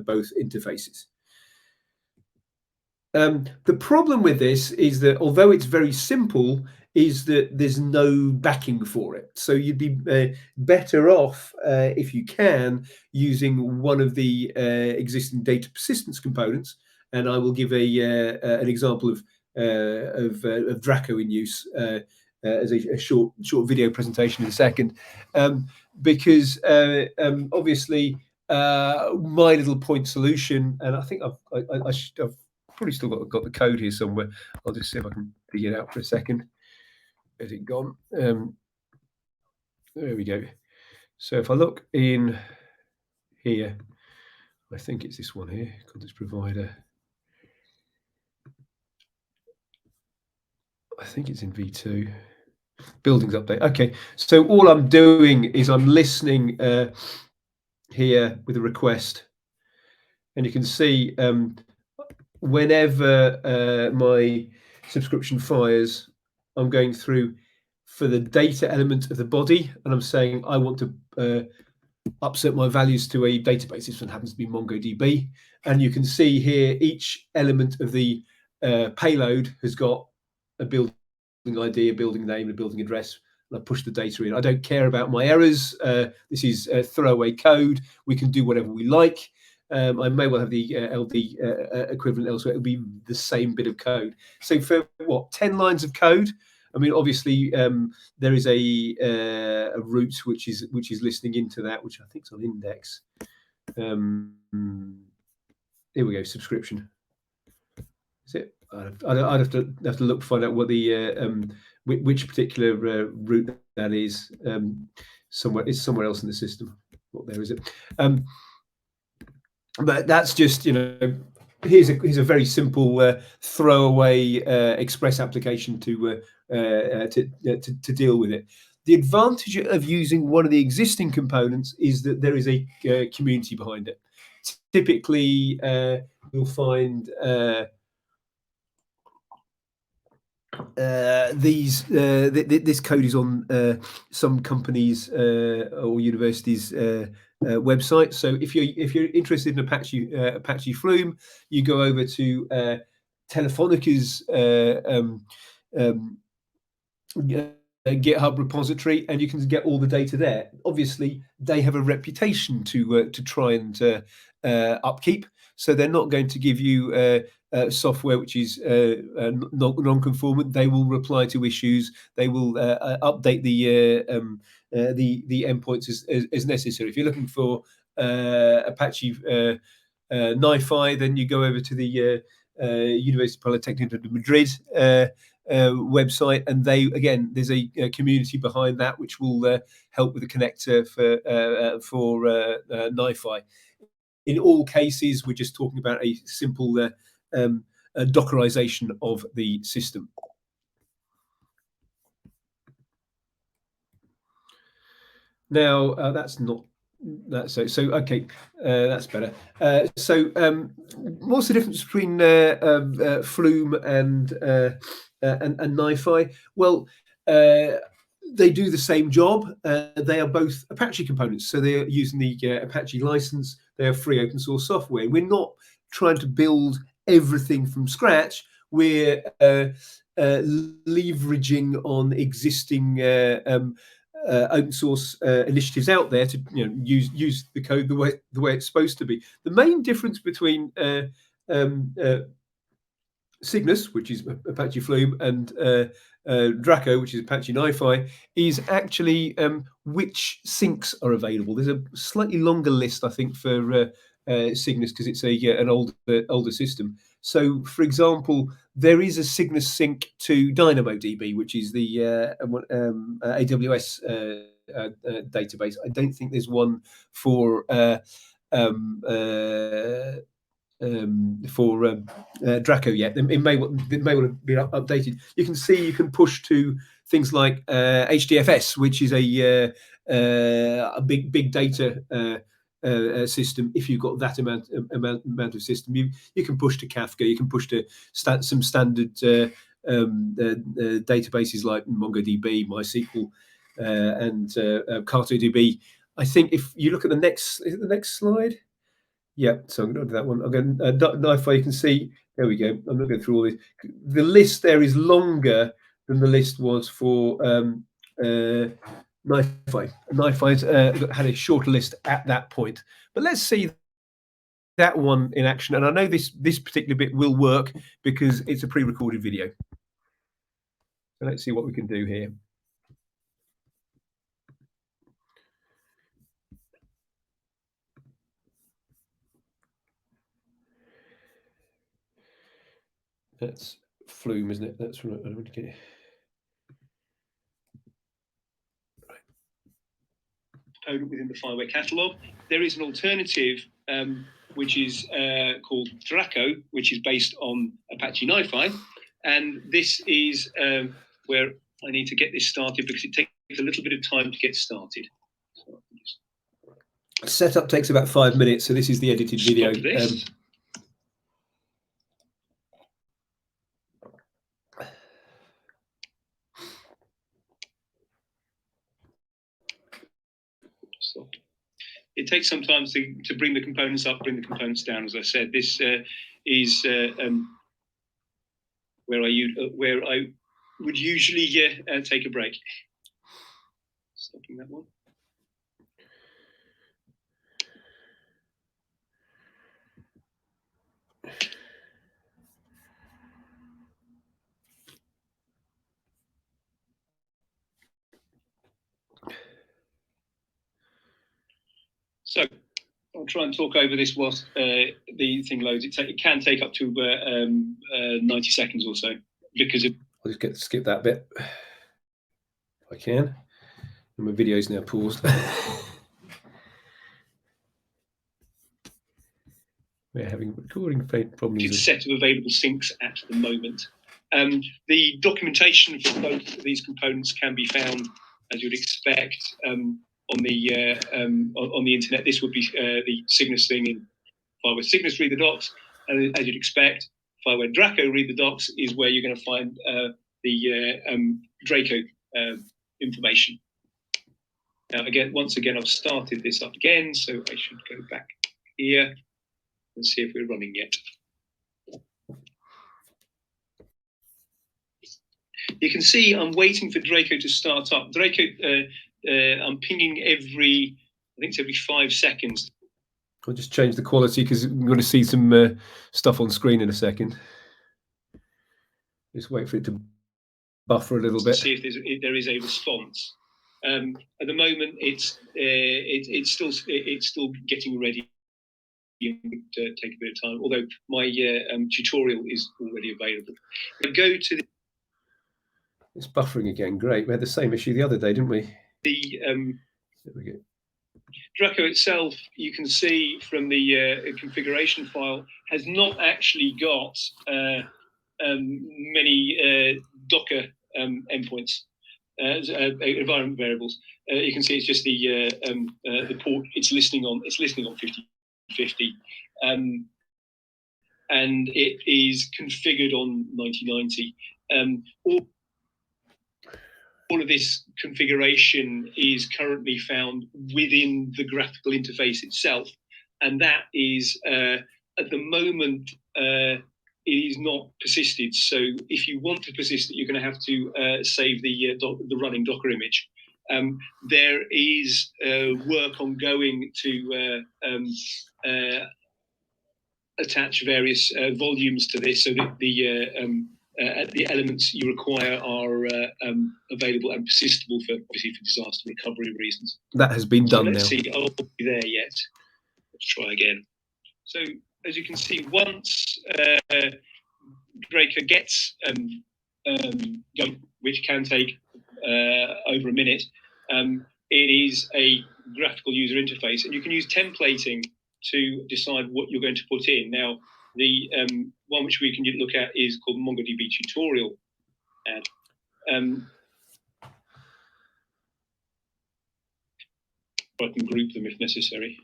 both interfaces. The problem with this is that although it's very simple, is that there's no backing for it. So you'd be better off, if you can, using one of the existing data persistence components. And I will give an example of Draco in use as a short video presentation in a second, because obviously my little point solution, and I think I've probably still got the code here somewhere. I'll just see if I can dig it out for a second. Has it gone? There we go. So if I look in here, I think it's this one here, context provider. I think it's in V2. Buildings update. Okay, so all I'm doing is I'm listening here with a request, and you can see whenever my subscription fires, I'm going through for the data element of the body, and I'm saying I want to upset my values to a database. This one happens to be MongoDB, and you can see here each element of the payload has got a building ID, a building name, a building address, and I push the data in. I don't care about my errors. This is throwaway code. We can do whatever we like. I may well have the LD equivalent elsewhere. It'll be the same bit of code. So for 10 lines of code, I mean, obviously there is a route which is listening into that, which I think is on index. Here we go. Subscription. Is it? I'd have to look to find out what the which particular route that is. It's somewhere else in the system. What there is it? But that's just, here's a very simple throwaway Express application to deal with it. The advantage of using one of the existing components is that there is a community behind it. Typically, you'll find this code is on some companies or universities' website. So if you're interested in Apache Flume, you go over to Telefonica's GitHub repository, and you can get all the data there. Obviously, they have a reputation to try and upkeep, so they're not going to give you software which is non-conformant. They will reply to issues. They will update the endpoints as necessary. If you're looking for Apache NiFi, then you go over to the University Polytechnic de Madrid website, and there's a community behind that which will help with the connector for NiFi. In all cases, we're just talking about a simple Dockerization of the system. Now, that's not That's so okay. That's better. What's the difference between Flume and NiFi? Well, they do the same job. They are both Apache components, so they are using the Apache license. They are free open source software. We're not trying to build everything from scratch. We're leveraging on existing open source initiatives out there to use the code the way it's supposed to be. The main difference between Cygnus, which is Apache Flume, and Draco, which is Apache NiFi, is actually which syncs are available. There's a slightly longer list, I think, for Cygnus because it's an older system. So, for example, there is a Cygnus sync to DynamoDB, which is the AWS database. I don't think there's one for Draco yet. It may well have been updated. You can see you can push to things like HDFS, which is a big data system. If you've got that amount of system, you can push to Kafka. You can push to some standard databases like MongoDB, MySQL, and CartoDB. I think if you look at the next slide. Yeah, so I'm going to do that one. I'm going NiFi. You can see. There we go. I'm not going through all this. The list there is longer than the list was for NiFi. NiFi's had a shorter list at that point. But let's see that one in action. And I know this particular bit will work because it's a pre-recorded video. So let's see what we can do here. That's Flume, isn't it? That's right. I want to get it. Component within the FIWARE catalog. There is an alternative which is called Draco, which is based on Apache NiFi, and this is where I need to get this started because it takes a little bit of time to get started. So setup takes about 5 minutes, so this is the edited video. It takes some time to bring the components up, bring the components down. As I said, this is where I would usually take a break. Stopping that one. So I'll try and talk over this whilst the thing loads. It can take up to 90 seconds or so because I'll just skip that bit if I can. And my video's now paused. We're having recording problems. It's a set of available syncs at the moment. The documentation for both of these components can be found, as you'd expect, on the internet. This would be the Cygnus thing in FIWARE Cygnus read the docs, and as you'd expect, FIWARE Draco read the docs is where you're going to find the Draco information. Now, once again, I've started this up again, so I should go back here and see if we're running yet. You can see I'm waiting for Draco to start up. Draco, I'm pinging every 5 seconds. I'll just change the quality because I'm going to see some stuff on screen in a second. Just wait for it to buffer a little bit. See if there is a response. At the moment, it's still getting ready. It would take a bit of time, although my tutorial is already available. I go to the... It's buffering again. Great. We had the same issue the other day, didn't we? There we go. Draco itself, you can see from the configuration file, has not actually got many Docker endpoints. environment variables. You can see it's just the port it's listening on. It's listening on 50/50, and it is configured on 90/90. All of this configuration is currently found within the graphical interface itself, and that is at the moment it is not persisted. So if you want to persist it, you're going to have to save the running Docker image. There is work ongoing to attach various volumes to this so that the elements you require are available and persistable for disaster recovery reasons. That has been done now. Let's see, I'll not be there yet. Let's try again. So as you can see, once Draker gets going, which can take over a minute, it is a graphical user interface, and you can use templating to decide what you're going to put in. Now, the one which we can look at is called MongoDB tutorial add. I can group them if necessary.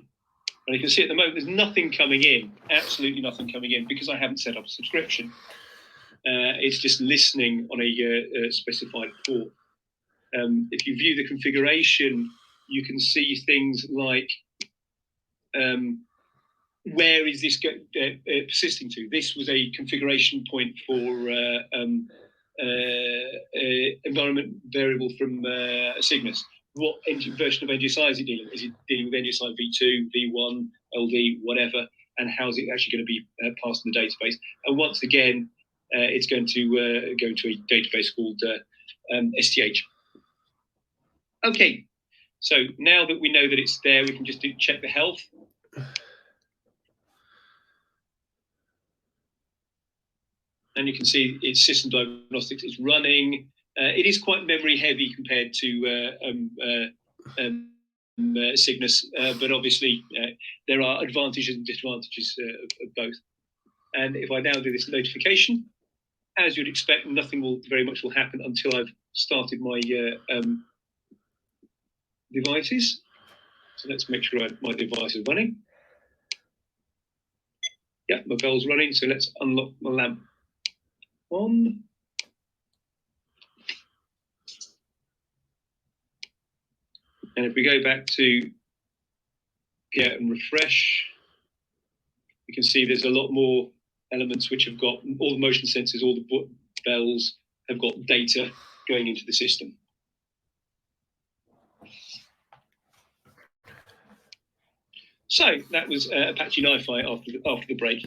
And you can see at the moment there's nothing coming in, absolutely nothing coming in, because I haven't set up a subscription. It's just listening on a specified port. If you view the configuration, you can see things like where is this persisting to? This was a configuration point for environment variable from Cygnus. What version of NGSI is it dealing with? Is it dealing with NGSI v2, v1, LD, whatever? And how is it actually going to be passed in the database? And once again, it's going to go to a database called STH. Okay, so now that we know that it's there, we can just check the health. And you can see its system diagnostics is running. It is quite memory heavy compared to Cygnus, but obviously there are advantages and disadvantages of both. And if I now do this notification, as you'd expect, nothing very much will happen until I've started my devices. So let's make sure my device is running. Yeah, my bell's running, so let's unlock my lamp on. And if we go back to and refresh, you can see there's a lot more elements which have got all the motion sensors, all the bells have got data going into the system. So that was Apache NiFi after the break.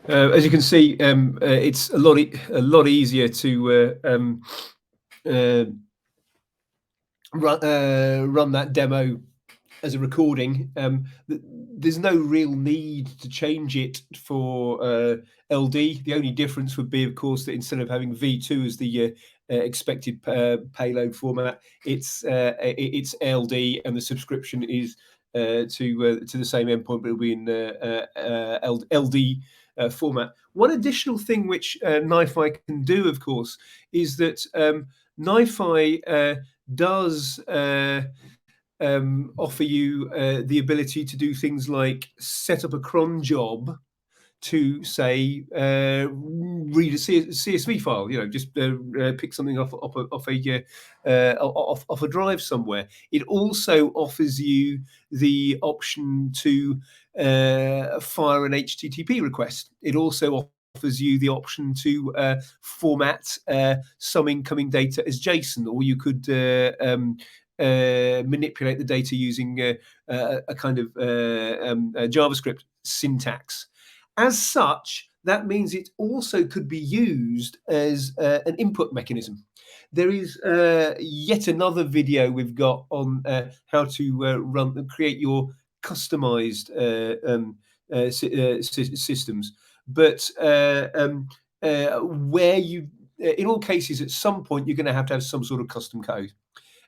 As you can see, it's a lot easier to run that demo as a recording. There's no real need to change it for LD. The only difference would be, of course, that instead of having V2 as the expected payload format, it's LD, and the subscription is to the same endpoint, but it'll be in LD format. One additional thing which NiFi can do, of course, is that NiFi does offer you the ability to do things like set up a cron job to say read a CSV file. Just pick something off a drive somewhere. It also offers you the option to fire an HTTP request. It also offers you the option to format some incoming data as JSON, or you could manipulate the data using a kind of JavaScript syntax. As such, that means it also could be used as an input mechanism. There is yet another video we've got on how to create your customized systems, but where you, in all cases, at some point, you're going to have some sort of custom code.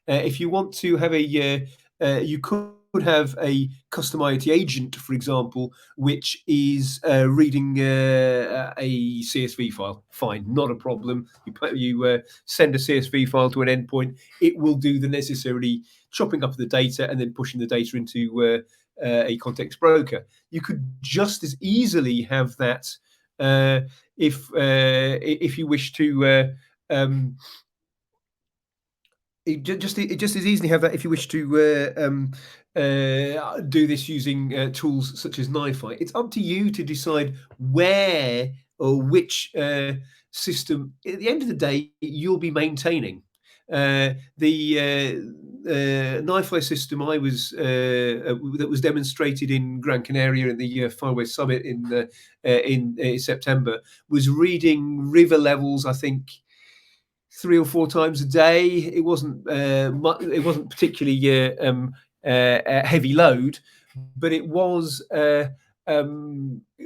If you want to have a you could have a custom IoT agent, for example, which is reading a CSV file. Fine, not a problem. You send a CSV file to an endpoint. It will do the necessary chopping up of the data and then pushing the data into a context broker. You could just as easily have that if you wish to. It just as easily have that if you wish to do this using tools such as NiFi. It's up to you to decide where or which system. At the end of the day, you'll be maintaining. The NiFi system that was demonstrated in Gran Canaria at the FIWARE Summit in September was reading river levels, I think, 3 or 4 times a day. It wasn't particularly a heavy load, but it was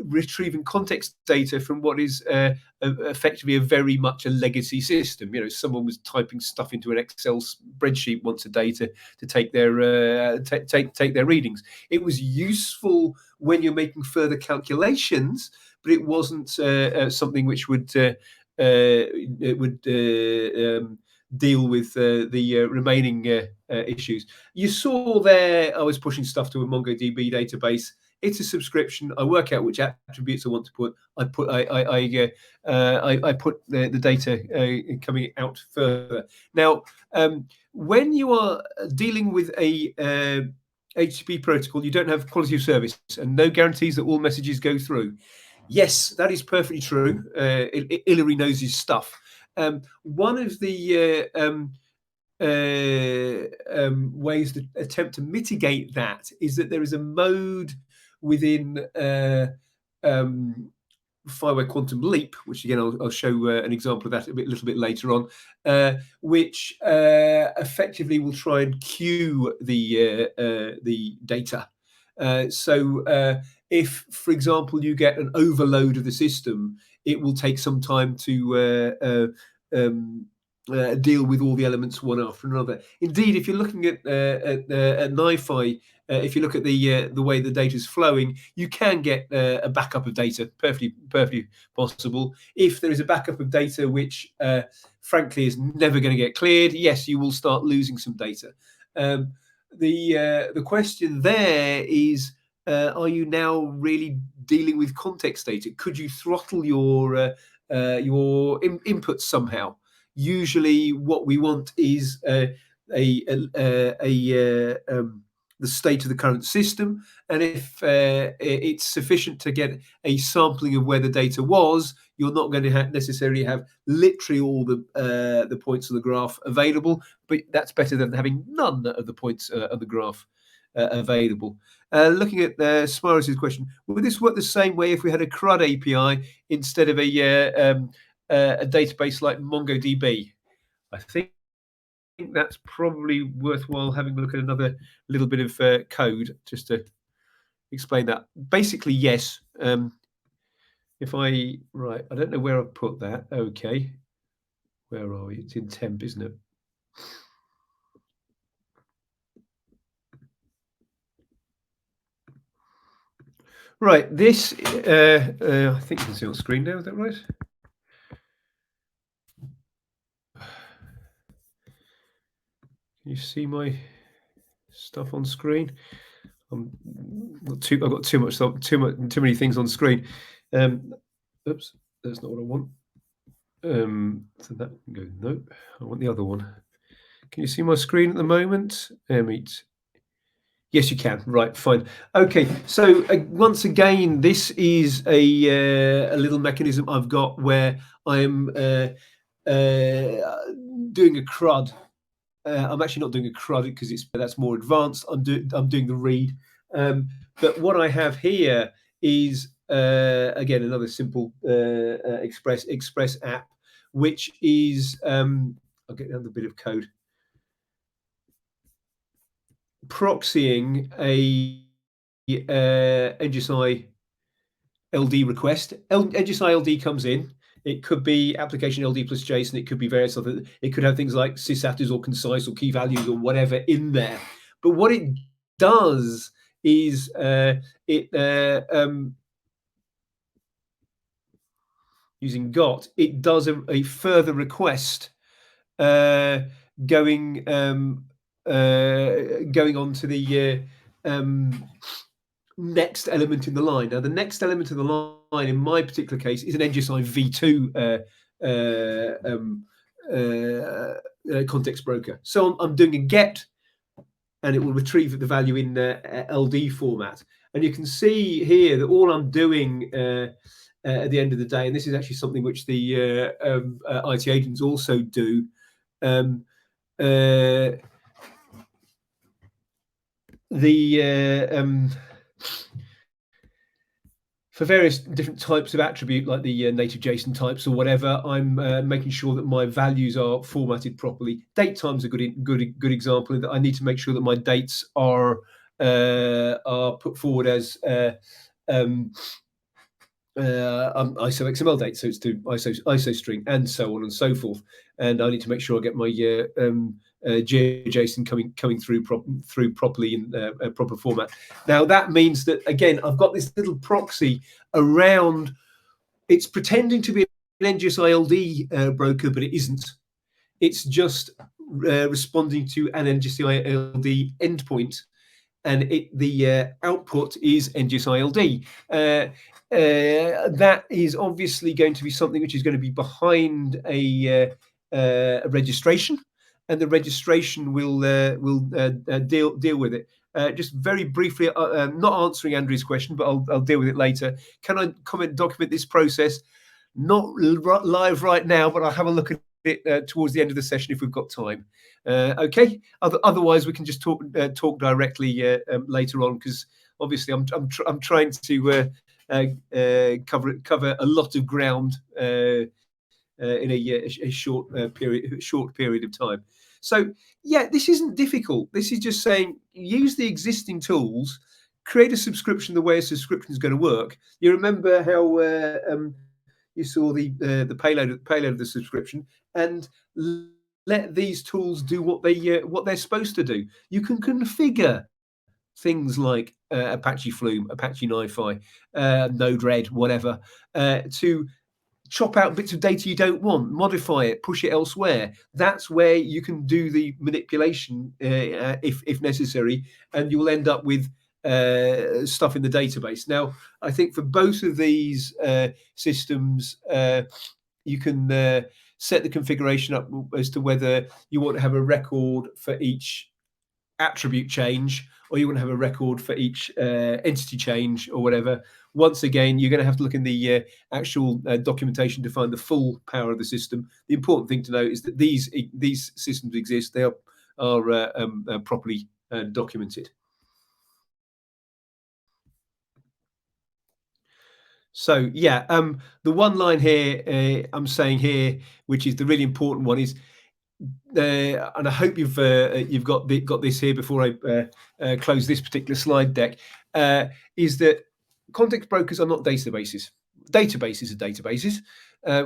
retrieving context data from what is effectively a very much a legacy system. Someone was typing stuff into an Excel spreadsheet once a day to take their take their readings. It was useful when you're making further calculations, but it wasn't something which would deal with the remaining issues. You saw there I was pushing stuff to a MongoDB database. It's a subscription. I work out which attributes I want to put. I put the data coming out further. Now, when you are dealing with a HTTP protocol, you don't have quality of service and no guarantees that all messages go through. Yes, that is perfectly true. Hillary knows his stuff. One of the ways to attempt to mitigate that is that there is a mode within FIWARE Quantum Leap, which again I'll show an example of that a little bit later on, which effectively will try and queue the data. So if, for example, you get an overload of the system, it will take some time to deal with all the elements one after another. Indeed, if you're looking at NiFi, if you look at the way the data is flowing, you can get a backup of data, perfectly possible. If there is a backup of data which, frankly, is never going to get cleared, yes, you will start losing some data. The question there is, are you now really dealing with context data? Could you throttle your inputs somehow? Usually, what we want is the state of the current system, and if it's sufficient to get a sampling of where the data was, you're not going to necessarily have literally all the points of the graph available, but that's better than having none of the points of the graph available. Looking at Smaris' question, would this work the same way if we had a CRUD API instead of a database like MongoDB? I think that's probably worthwhile having a look at another little bit of code just to explain that. Basically, yes. I don't know where I've put that. Okay, where are we? It's in temp, isn't it? Right, this, I think you can see on screen now, is that right? Can you see my stuff on screen? I've got too many things on screen. Oops, that's not what I want. So that can go, no, I want the other one. Can you see my screen at the moment? Yes, you can. Right, fine. Okay, so once again, this is a little mechanism I've got where I'm doing a CRUD. I'm actually not doing a CRUD because that's more advanced. I'm doing the read. But what I have here is again another simple Express app, which is I'll get another bit of code. Proxying a NGSI-LD request. NGSI-LD comes in. It could be application LD plus JSON. It could be various other. It could have things like sysattrs or concise or key values or whatever in there. But what it does is it using got, it does a further request uh, going going on to the next element in the line. Now, the next element of the line in my particular case is an NGSI v2 context broker. So I'm doing a get, and it will retrieve the value in LD format. And you can see here that all I'm doing at the end of the day, and this is actually something which the IT agents also do, um, uh, for various different types of attribute, like the native JSON types or whatever, I'm making sure that my values are formatted properly. Date time's a good example of that. I need to make sure that my dates are put forward as ISO XML date, so it's to ISO string, and so on and so forth. And I need to make sure I get my GeoJSON coming through properly in a proper format. Now that means that, again, I've got this little proxy around. It's pretending to be an NGSI-LD broker, but it isn't. It's just responding to an NGSI-LD endpoint, and the output is NGSI-LD. That is obviously going to be something which is going to be behind a registration, and the registration will deal with it. Just very briefly, not answering Andrew's question, but I'll deal with it later. Can I document this process? Not live right now, but I'll have a look at it towards the end of the session if we've got time. Okay. Otherwise, we can just talk directly later on, because obviously I'm trying to cover a lot of ground in a short period of time. So yeah, this isn't difficult. This is just saying use the existing tools, create a subscription the way a subscription is going to work. You remember how you saw the payload of the subscription, and let these tools do what they're supposed to do. You can configure things like Apache Flume, Apache NiFi, Node-RED, whatever, to chop out bits of data you don't want, modify it, push it elsewhere. That's where you can do the manipulation if necessary, and you'll end up with stuff in the database. Now, I think for both of these systems, you can set the configuration up as to whether you want to have a record for each attribute change, or you want to have a record for each entity change or whatever. Once again, you're going to have to look in the actual documentation to find the full power of the system. The important thing to note is that these systems exist. They are properly documented. So yeah, the one line here I'm saying here, which is the really important one, is and I hope you've got this here before I close this particular slide deck, is that context brokers are not databases. Databases are databases.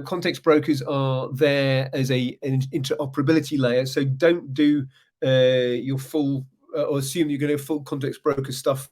Context brokers are there as an interoperability layer. So don't do your full or assume you're going to have full context broker stuff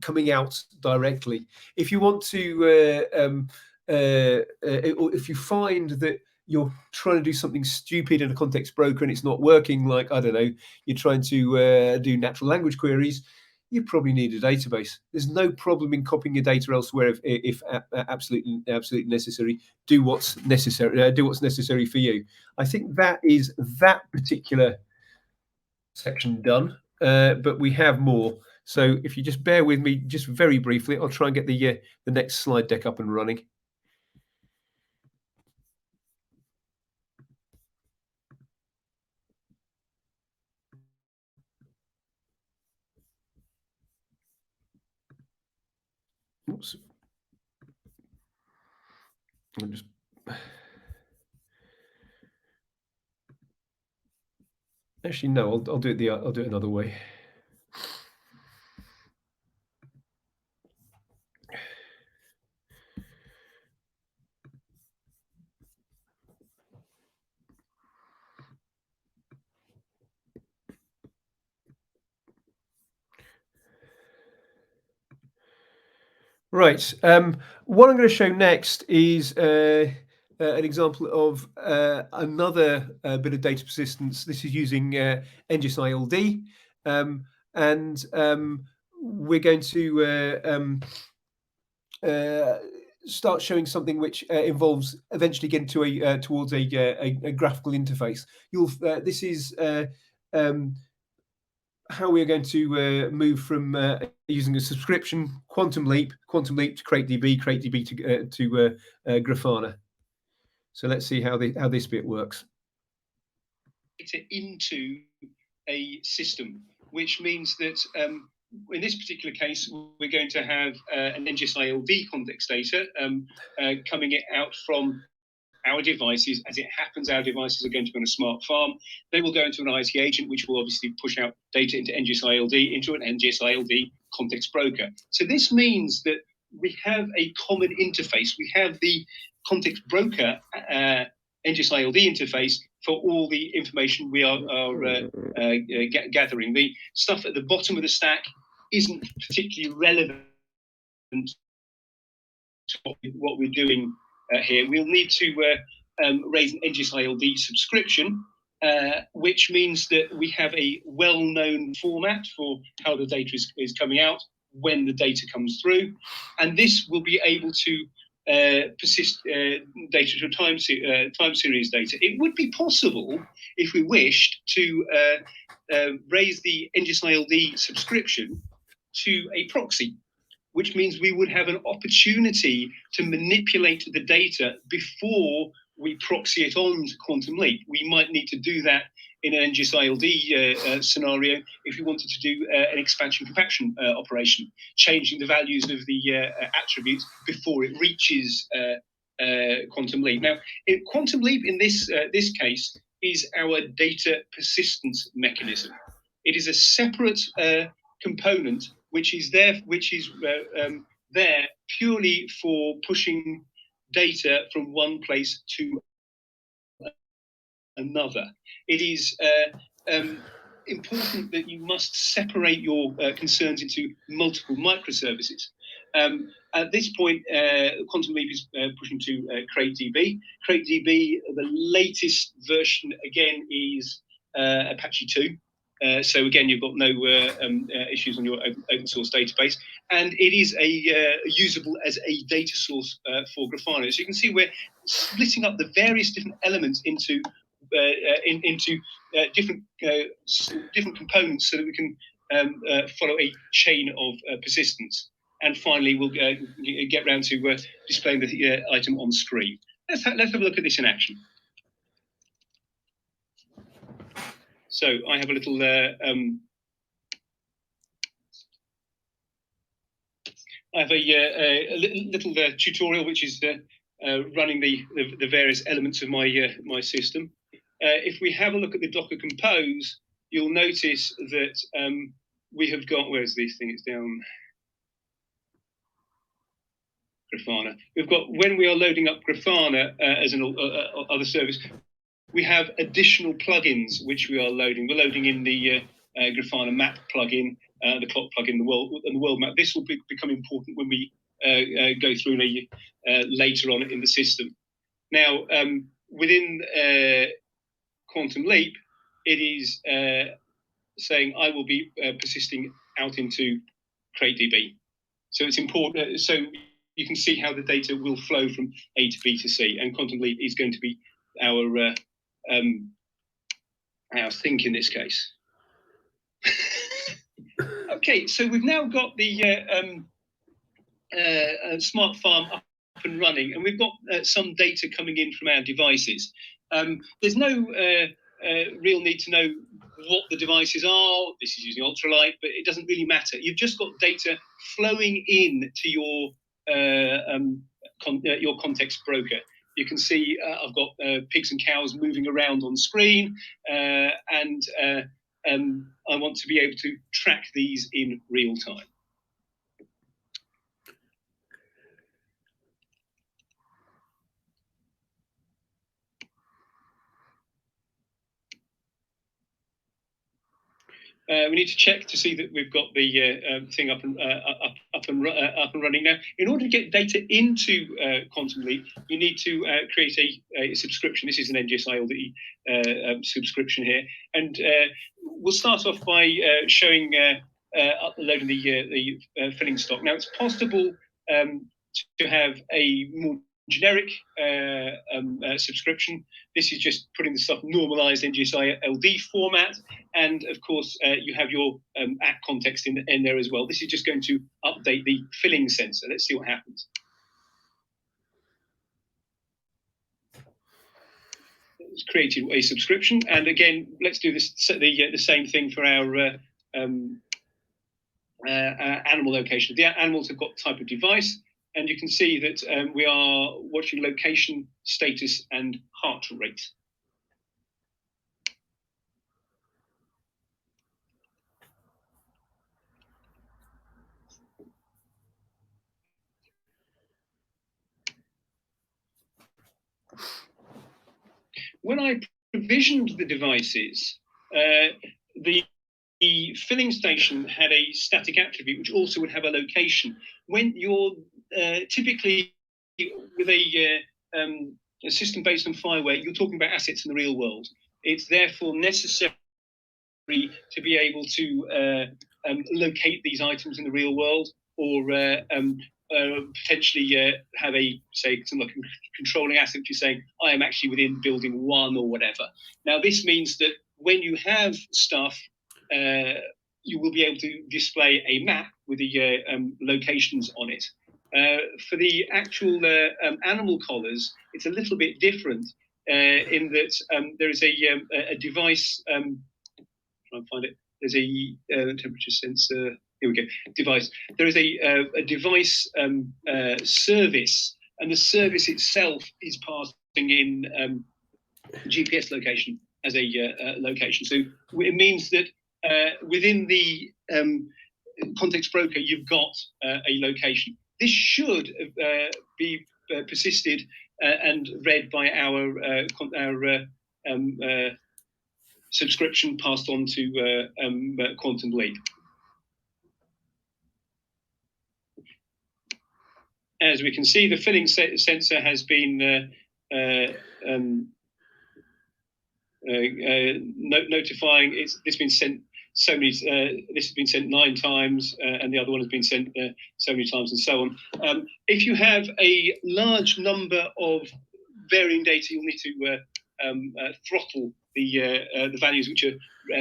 coming out directly. If you want to, if you find that you're trying to do something stupid in a context broker and it's not working, like, I don't know, you're trying to do natural language queries, you probably need a database. There's no problem in copying your data elsewhere if absolutely necessary. Do what's necessary. Do what's necessary for you. I think that is that particular section done, but we have more. So if you just bear with me, just very briefly, I'll try and get the next slide deck up and running. Oops. I'll just actually no, I'll do it I'll do it another way. Right. What I'm going to show next is an example of another bit of data persistence. This is using NGSI-LD, and we're going to start showing something which involves eventually getting to towards a graphical interface. This is how we are going to move from using a subscription quantum leap to CrateDB to Grafana. So let's see how this bit works. Into a system, which means that in this particular case, we're going to have an NGSI-LD context data coming out from our devices. As it happens, our devices are going to be on a smart farm. They will go into an IoT agent, which will obviously push out data into NGSI-LD, into an NGSI-LD context broker. So this means that we have a common interface. We have the context broker NGSI-LD interface for all the information we are gathering. The stuff at the bottom of the stack isn't particularly relevant to what we're doing here. We'll need to raise an NGSI-LD subscription, which means that we have a well-known format for how the data is coming out when the data comes through, and this will be able to persist data to time series data. It would be possible, if we wished, to raise the NGSI-LD subscription to a proxy, which means we would have an opportunity to manipulate the data before we proxy it on to Quantum Leap. We might need to do that in an NGSI-LD scenario if we wanted to do an expansion compaction operation, changing the values of the attributes before it reaches Quantum Leap. Now, Quantum Leap in this case is our data persistence mechanism. It is a separate component which is there purely for pushing data from one place to another. It is important that you must separate your concerns into multiple microservices. At this point, Quantum Leap is pushing to CrateDB. CrateDB, the latest version, again, is Apache 2. So again, you've got no issues on your open source database, and it is usable as a data source for Grafana. So you can see we're splitting up the various different elements into different components so that we can follow a chain of persistence. And finally, we'll get round to displaying the item on screen. Let's have a look at this in action. So I have a little little tutorial which is running the various elements of my system. If we have a look at the Docker Compose, you'll notice that we have got, where's this thing? It's down. Grafana. We've got, when we are loading up Grafana as an other service, we have additional plugins which we are loading. We're loading in the Grafana map plugin, the clock plugin, the world map. This will become important when we go through later on in the system. Now, within Quantum Leap, it is saying I will be persisting out into CrateDB. So it's important. So you can see how the data will flow from A to B to C, and Quantum Leap is going to be our think in this case. Okay, so we've now got the smart farm up and running, and we've got some data coming in from our devices. There's no real need to know what the devices are. This is using ultralight, but it doesn't really matter. You've just got data flowing in to your context broker. You can see I've got pigs and cows moving around on screen, and I want to be able to track these in real time.
We need to check to see that we've got the thing up and running now. In order to get data into Quantum Leap, you need to create a subscription. This is an NGSI-LD subscription here, and we'll start off by showing uploading the filling stock. Now, it's possible to have a more generic subscription. This is just putting the stuff normalized NGSI-LD format, and of course you have your app context in there as well. This is just going to update the filling sensor. Let's see what happens. It's created a subscription, and again, let's do this the same thing for our animal location. The animals have got type of device, and you can see that we are watching location, status, and heart rate. When I provisioned the devices, the filling station had a static attribute, which also would have a location. When you're typically with a system based on FIWARE, you're talking about assets in the real world. It's therefore necessary to be able to locate these items in the real world, or potentially have something like controlling asset, which is saying, I am actually within building 1 or whatever. Now, this means that when you have stuff, you will be able to display a map with the locations on it. For the actual animal collars, it's a little bit different in that there is a device, try and find it, there's a temperature sensor, here we go, device. There is a device service, and the service itself is passing in GPS location as a location. So it means that within the context broker, you've got a location. This should be persisted and read by our subscription passed on to Quantum Leap. As we can see, the filling sensor has been notifying. This has been sent so many. This has been sent 9 times, and the other one has been sent so many times, and so on. If you have a large number of varying data, you'll need to throttle the values which are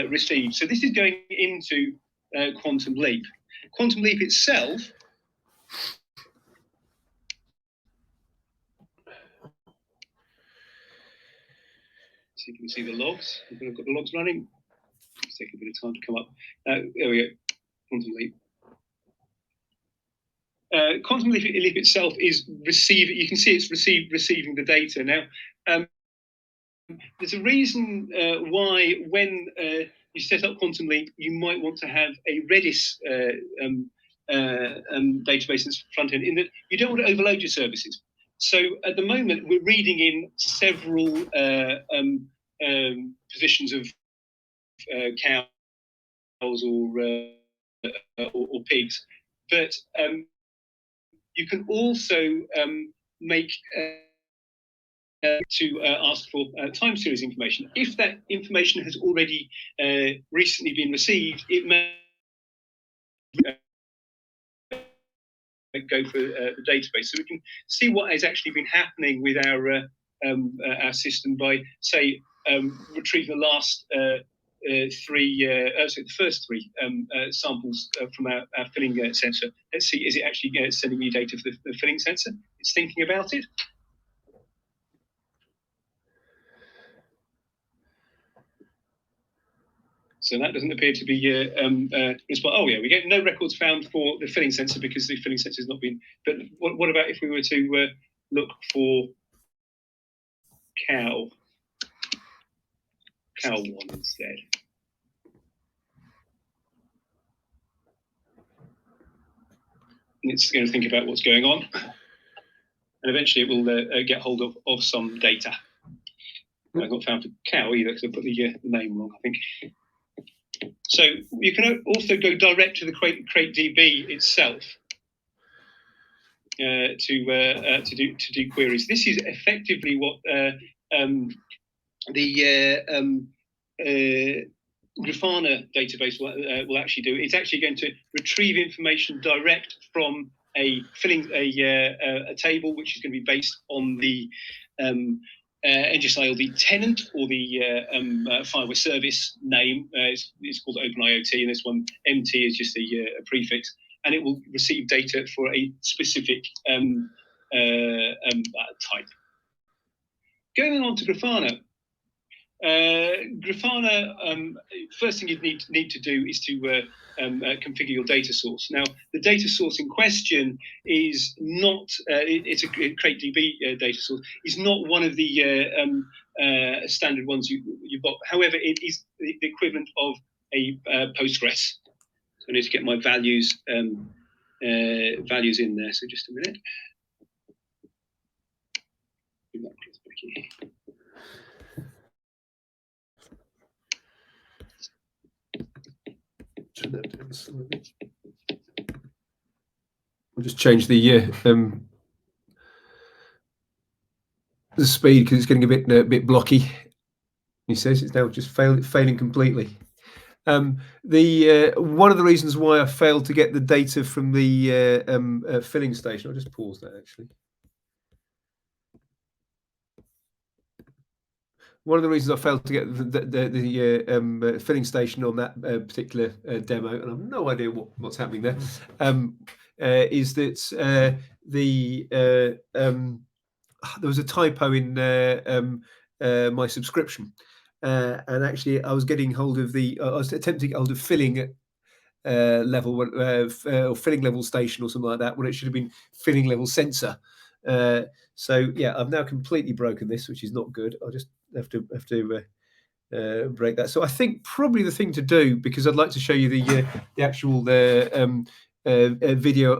received. So this is going into Quantum Leap. Quantum Leap itself. So you can see the logs. I've got the logs running. It's taking a bit of time to come up. There we go. Quantum Leap. Quantum Leap itself is receiving. You can see it's receiving the data now. There's a reason why when you set up Quantum Leap, you might want to have a Redis database as front end, in that you don't want to overload your services. So at the moment, we're reading in several positions of cows or pigs, but you can also make to ask for time series information. If that information has already recently been received, it may go for the database. So we can see what has actually been happening with our system by, say, retrieving the last the first 3 samples from our filling sensor. Let's see, is it actually sending me data for the filling sensor? It's thinking about it. So that doesn't appear to be oh yeah, we get no records found for the filling sensor because the filling sensor has not been. But what about if we were to look for cow 1 instead? And it's going to think about what's going on, and eventually it will get hold of some data. I've not found for cow either because I put the name wrong, I think. So you can also go direct to the CrateDB itself to do queries. This is effectively what the Grafana database will actually do. It's actually going to retrieve information direct from a table, which is going to be based on the NGSI-LD tenant or the FIWARE service name. It's called OpenIoT, and this one MT is just a prefix, and it will receive data for a specific type. Going on to Grafana. Grafana, first thing you need to do is to configure your data source. Now, the data source in question is not, it's a CrateDB data source, is not one of the standard ones you've got. However, it is the equivalent of a Postgres. So I need to get my values in there. So just a minute.
Turn that down slightly. I'll just change the speed because it's getting a bit blocky. He says it's now just failing completely. One of the reasons why I failed to get the data from the filling station. I'll just pause that actually. One of the reasons I failed to get the filling station on that particular demo, and I've no idea what's happening there, is that there was a typo in my subscription, and actually I was getting hold of I was attempting to get hold of filling level or filling level station or something like that when it should have been filling level sensor. So yeah, I've now completely broken this, which is not good. I'll just have to break that. So I think probably the thing to do, because I'd like to show you the actual video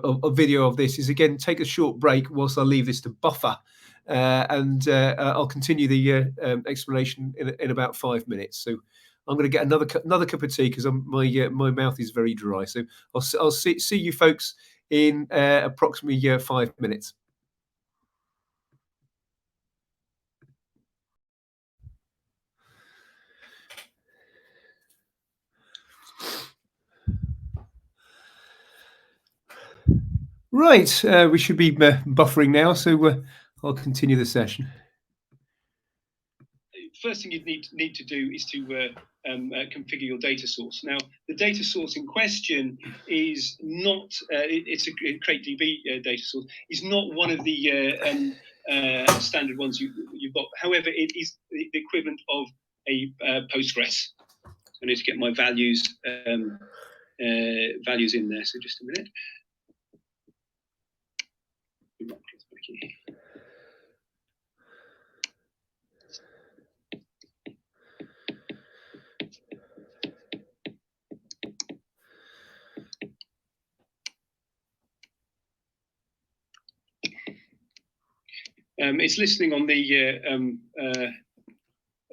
of this, is again take a short break whilst I leave this to buffer, and I'll continue the explanation in about 5 minutes. So I'm going to get another cup of tea because my mouth is very dry. So I'll see you folks in approximately 5 minutes. Right, we should be buffering now, so I'll continue the session.
First thing you need to do is to configure your data source. Now, the data source in question is not, it's a CrateDB data source, is not one of the standard ones you've got. However, it is the equivalent of a Postgres. So I need to get my values in there. So just a minute. It's listening on the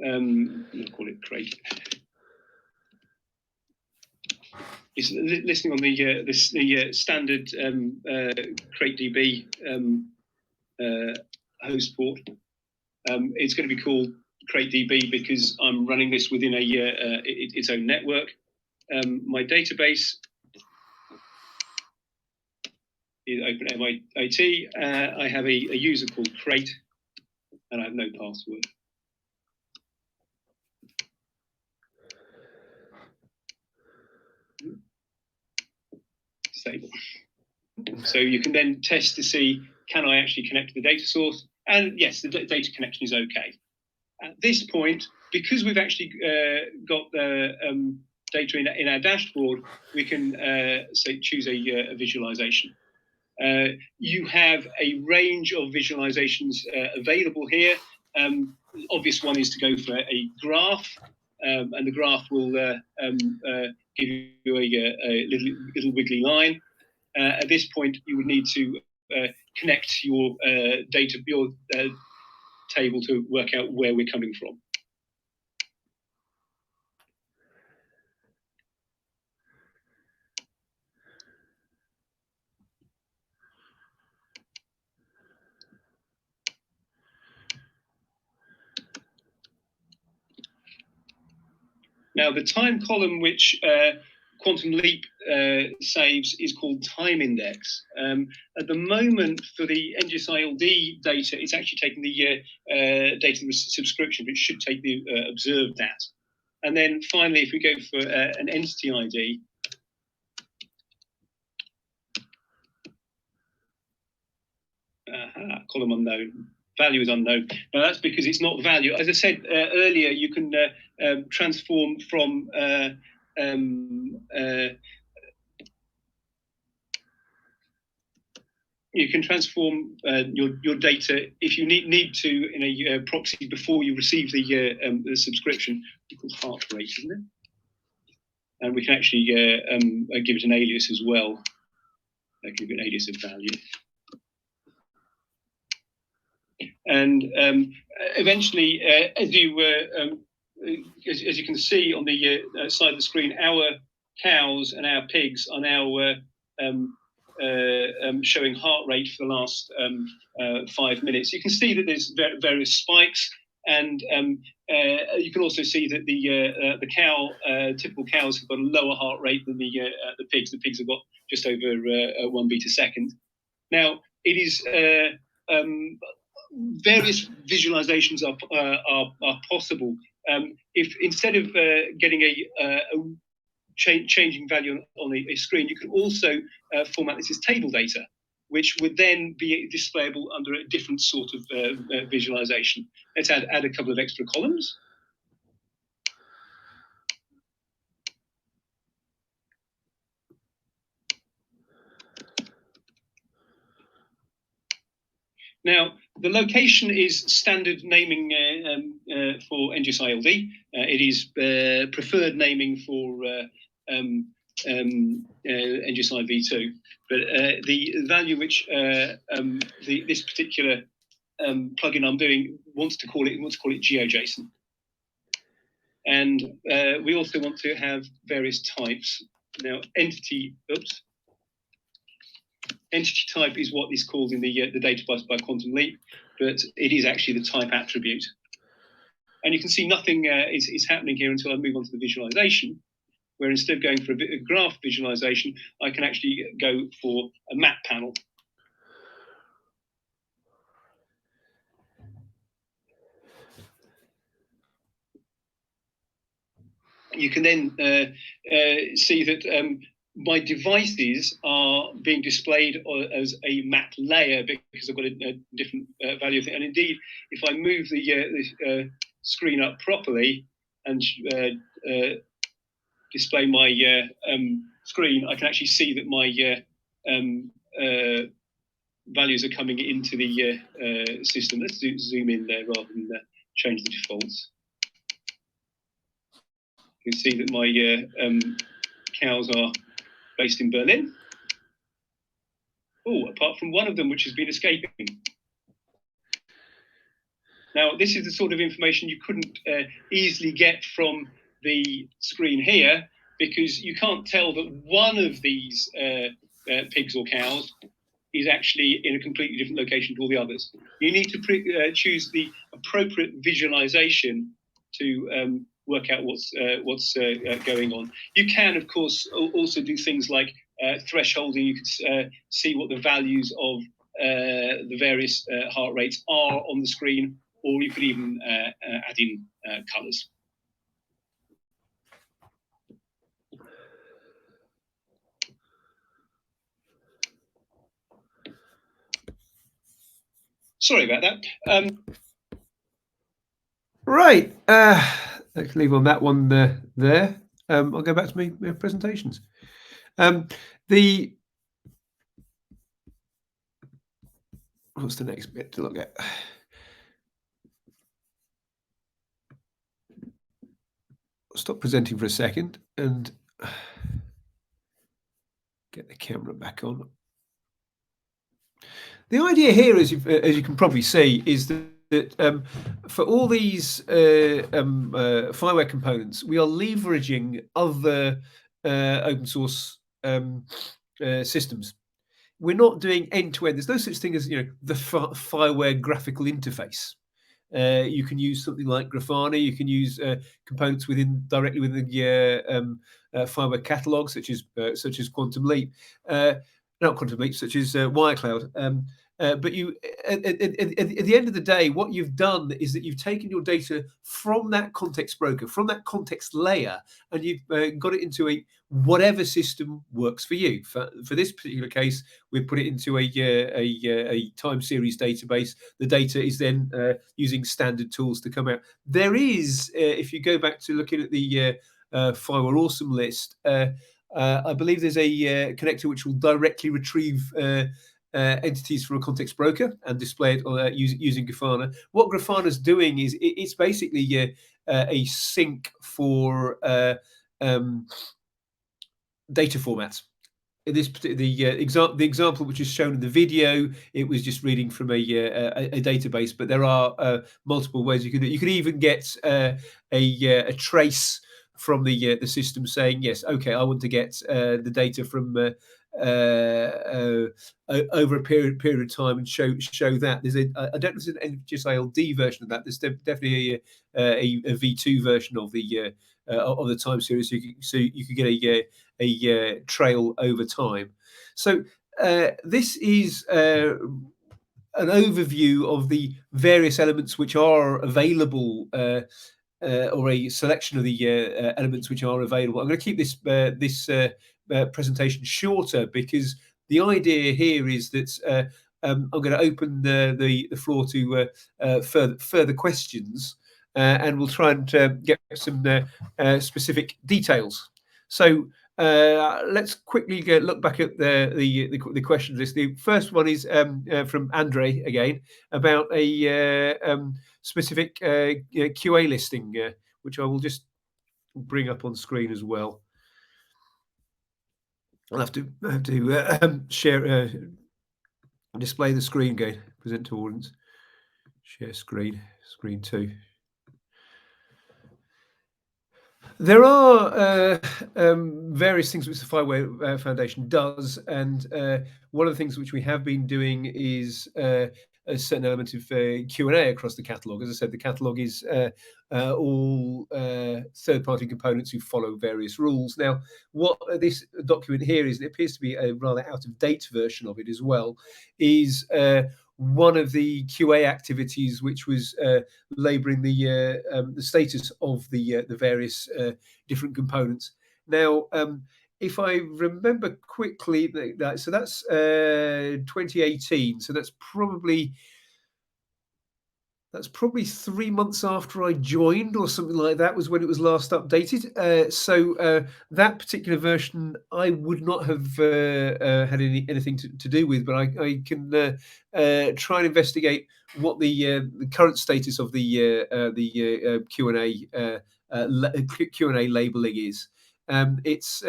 I'll call it Crate. It's listening on the standard CrateDB host port. It's going to be called CrateDB because I'm running this within its own network. My database is OpenIoT. I have a user called Crate, and I have no password. Disable. So you can then test to see, can I actually connect to the data source? And yes, the data connection is okay. At this point, because we've actually got the data in our dashboard, we can choose a visualization. You have a range of visualizations available here. Obvious one is to go for a graph, and the graph will give you a little wiggly line. At this point, you would need to connect your table to work out where we're coming from. Now, the time column which Quantum Leap saves is called time index. At the moment, for the NGSI-LD data, it's actually taking the data subscription, but it should take the observed dat. And then finally, if we go for an entity ID, column unknown, value is unknown. Now that's because it's not value. As I said earlier, you can transform from you can transform your data if you need to in a proxy before you receive the subscription. It's called heart rate, isn't it? And we can actually give it an alias as well. Give it an alias of value. And eventually, as you can see on the side of the screen, our cows and our pigs are now showing heart rate for the last 5 minutes. You can see that there's various spikes, and you can also see that the typical cows have got a lower heart rate than the pigs. The pigs have got just over 1 beat a second. Now, it is various visualizations are possible. If instead of getting a changing value on a screen, you can also format this as table data, which would then be displayable under a different sort of visualization. Let's add a couple of extra columns. Now, the location is standard naming for NGSI-LD. It is preferred naming for NGSI v2. But the value which this particular plugin I'm doing wants to call it GeoJSON. And we also want to have various types. Now, entity type is what is called in the data bus by Quantum Leap, but it is actually the type attribute. And you can see nothing is happening here until I move on to the visualization, where instead of going for a graph visualization, I can actually go for a map panel. You can then see that my devices are being displayed as a map layer because I've got a different value of it. And indeed, if I move the screen up properly and display my screen, I can actually see that my values are coming into the system. Let's zoom in there rather than change the defaults. You can see that my cows are based in Berlin. Oh, apart from one of them, which has been escaping. Now, this is the sort of information you couldn't easily get from the screen here, because you can't tell that one of these pigs or cows is actually in a completely different location to all the others. You need to choose the appropriate visualization to work out what's going on. You can, of course, also do things like thresholding. You can see what the values of the various heart rates are on the screen, or you could even add in colors. Sorry about that.
Right. Let's leave on that one there. I'll go back to my presentations. What's the next bit to look at? I'll stop presenting for a second and get the camera back on. The idea here, as you can probably see, is that for all these FIWARE components, we are leveraging other open source systems. We're not doing end-to-end. There's no such thing as the FIWARE graphical interface. You can use something like Grafana. You can use components directly within the FIWARE catalog, such as Quantum Leap, not Quantum Leap, such as Wirecloud. But you, at the end of the day, what you've done is that you've taken your data from that context broker, from that context layer, and you've got it into a whatever system works for you. For this particular case, we've put it into a time series database. The data is then using standard tools to come out. There is, if you go back to looking at the FIWARE Awesome list, I believe there's a connector which will directly retrieve entities from a context broker and display it using Grafana. What Grafana's doing is it's basically a sync for data formats. In this the example which is shown in the video, it was just reading from a database, but there are multiple ways you can do it. You could even get a trace from the system saying, yes, okay, I want to get the data from over a period of time and show that. There's I don't know if there's an NGSI-LD version of that. There's definitely a V2 version of the time series, so you could get a trail over time. So this is an overview of the various elements which are available, or a selection of the elements which are available. I'm going to keep this presentation shorter because the idea here is that I'm going to open the floor to further questions, and we'll try and get some specific details. So let's quickly look back at the questions list. The first one is from Andre again about a specific QA listing, which I will just bring up on screen as well. I'll have to share, display the screen again, present to audience, share screen 2. There are various things which the FIWARE Foundation does, and one of the things which we have been doing is a certain element of Q&A across the catalogue. As I said, the catalogue is all third-party components who follow various rules. Now, what this document here is, it appears to be a rather out-of-date version of it as well, is one of the QA activities which was labouring the status of the various different components. Now, if I remember quickly, so that's 2018. So that's probably 3 months after I joined, or something like that, was when it was last updated. So that particular version I would not have had anything to do with, but I can try and investigate what the current status of the Q&A labeling is. It's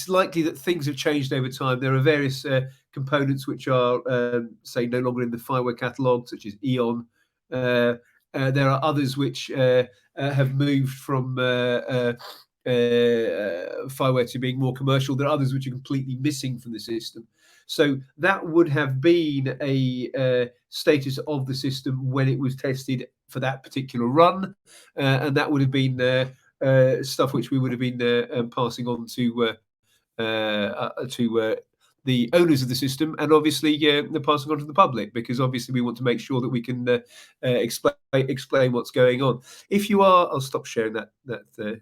likely that things have changed over time. There are various components which are, say, no longer in the FIWARE catalogue, such as Eon. There are others which have moved from FIWARE to being more commercial. There are others which are completely missing from the system. So that would have been a status of the system when it was tested for that particular run, and that would have been stuff which we would have been passing on to the owners of the system, and obviously they're passing on to the public, because obviously we want to make sure that we can explain what's going on. If you are, I'll stop sharing that thing.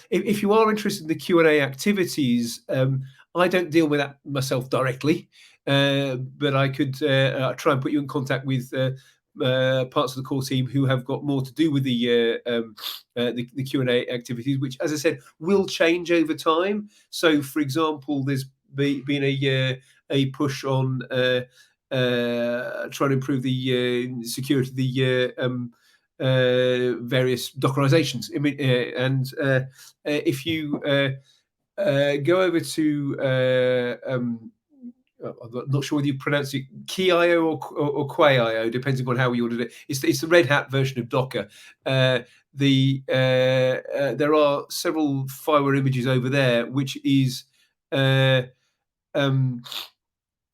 If you are interested in the Q&A activities, I don't deal with that myself directly, but I could try and put you in contact with parts of the core team who have got more to do with the Q&A activities, which, as I said, will change over time. So, for example, there's been a push on trying to improve the security of the various Dockerizations. I mean, and if you go over to I'm not sure whether you pronounce it Key.io or Quay.io, depending on how you ordered it. It's the Red Hat version of Docker. There are several FIWARE images over there, which is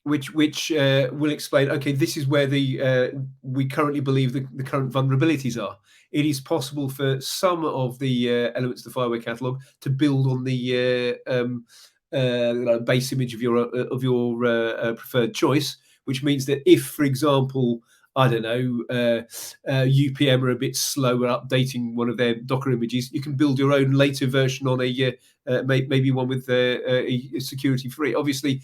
which will explain, okay, this is where we currently believe the current vulnerabilities are. It is possible for some of the elements of the FIWARE catalog to build on the base image of your preferred choice, which means that if, for example, I don't know, UPM are a bit slow at updating one of their Docker images, you can build your own later version on maybe one with a security free. Obviously,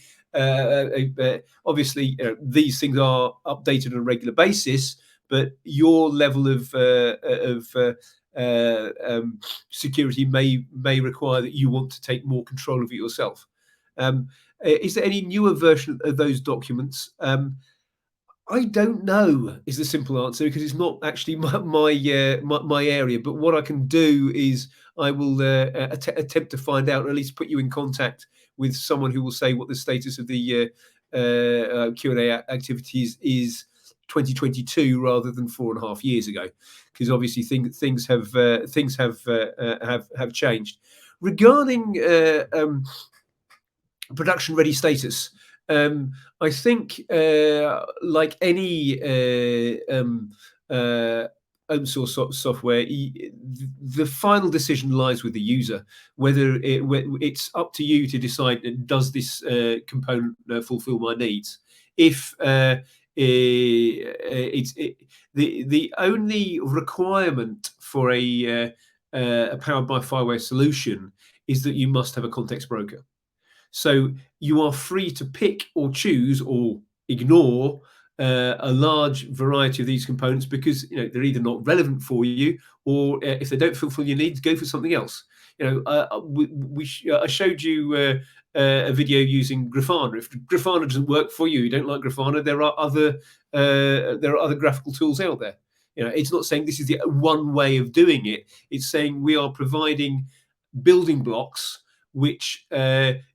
these things are updated on a regular basis, but your level of security may require that you want to take more control of it yourself. Is there any newer version of those documents? I don't know is the simple answer, because it's not actually my area. But what I can do is I will attempt to find out, or at least put you in contact with someone who will say what the status of the Q&A activities is 2022 rather than 4.5 years ago, because obviously things have changed regarding production ready status. I think, like any open source software, the final decision lies with the user. Whether it's up to you to decide, does this component fulfill my needs? If the only requirement for a powered by FIWARE solution is that you must have a context broker. So you are free to pick or choose or ignore a large variety of these components, because they're either not relevant for you, or if they don't fulfill your needs, go for something else. I showed you a video using Grafana. If Grafana doesn't work for you, you don't like Grafana, there are other graphical tools out there. It's not saying this is the one way of doing it. It's saying we are providing building blocks which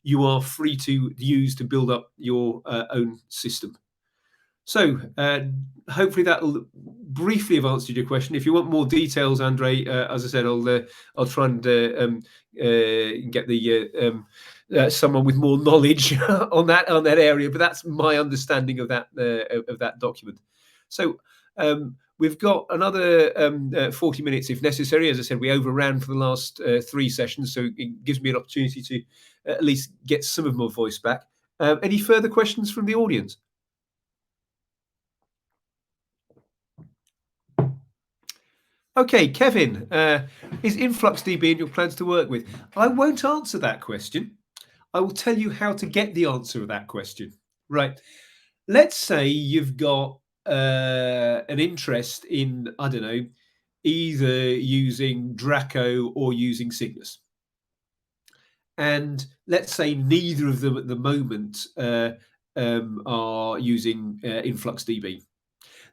you are free to use to build up your own system. So hopefully that will briefly have answered your question. If you want more details, Andre, as I said, I'll try and get the someone with more knowledge on that area. But that's my understanding of that document. So we've got another 40 minutes if necessary. As I said, we overran for the last 3 sessions, so it gives me an opportunity to at least get some of my voice back. Any further questions from the audience? Okay, Kevin, is InfluxDB in your plans to work with? I won't answer that question. I will tell you how to get the answer of that question. Right. Let's say you've got an interest in, I don't know, either using Draco or using Cygnus. And let's say neither of them at the moment are using InfluxDB.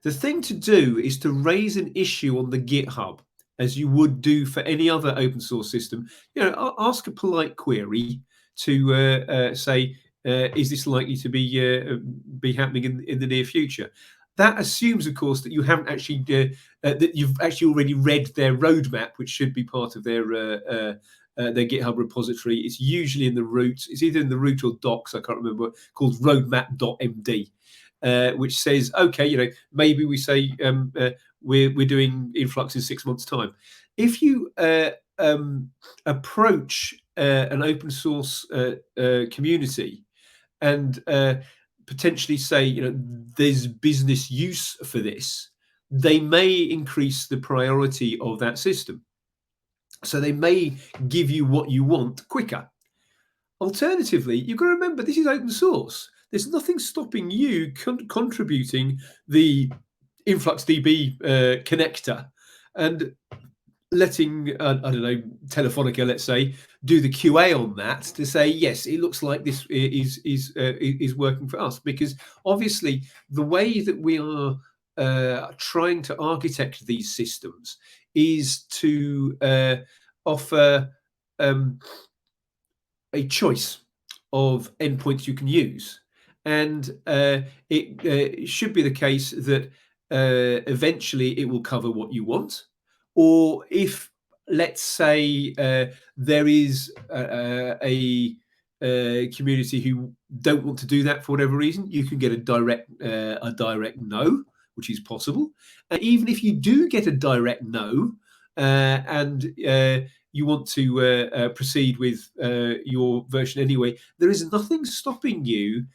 The thing to do is to raise an issue on the GitHub, as you would do for any other open source system. Ask a polite query to say, is this likely to be happening in the near future? That assumes, of course, that you haven't actually that you've actually already read their roadmap, which should be part of their GitHub repository. It's usually in the root. It's either in the root or docs, I can't remember, called roadmap.md. Which says, okay, maybe we say we're doing Influx in 6 months' time. If you approach an open source community and potentially say, there's business use for this, they may increase the priority of that system. So they may give you what you want quicker. Alternatively, you've got to remember, this is open source. There's nothing stopping you contributing the InfluxDB connector and letting, I don't know, Telefonica, let's say, do the QA on that to say, yes, it looks like this is working for us. Because obviously, the way that we are trying to architect these systems is to offer a choice of endpoints you can use. And it should be the case that eventually it will cover what you want. Or if, let's say, there is a community who don't want to do that for whatever reason, you can get a direct no, which is possible. And even if you do get a direct no, and you want to proceed with your version anyway, there is nothing stopping you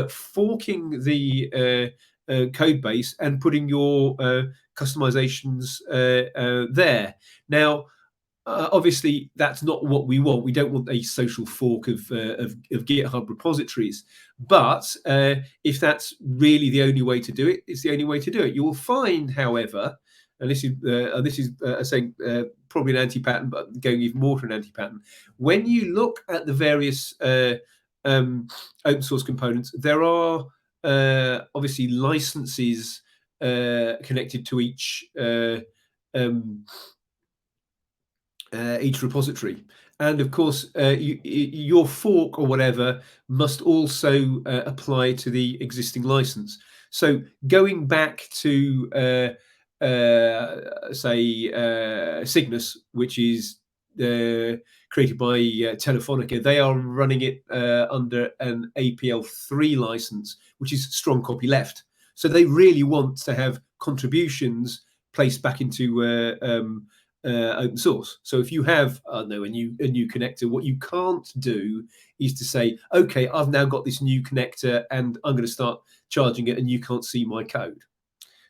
forking the code base and putting your customizations there. Now, obviously, that's not what we want. We don't want a social fork of GitHub repositories. But if that's really the only way to do it, it's the only way to do it. You will find, however, and this is saying probably an anti-pattern, but going even more to an anti-pattern. When you look at the various open source components, there are obviously licenses connected to each repository, and of course your fork or whatever must also apply to the existing license. So going back to say Cygnus, which is created by Telefonica, they are running it under an APL3 license, which is strong copyleft. So they really want to have contributions placed back into open source. So if you have a new connector, what you can't do is to say, okay, I've now got this new connector and I'm going to start charging it, and you can't see my code.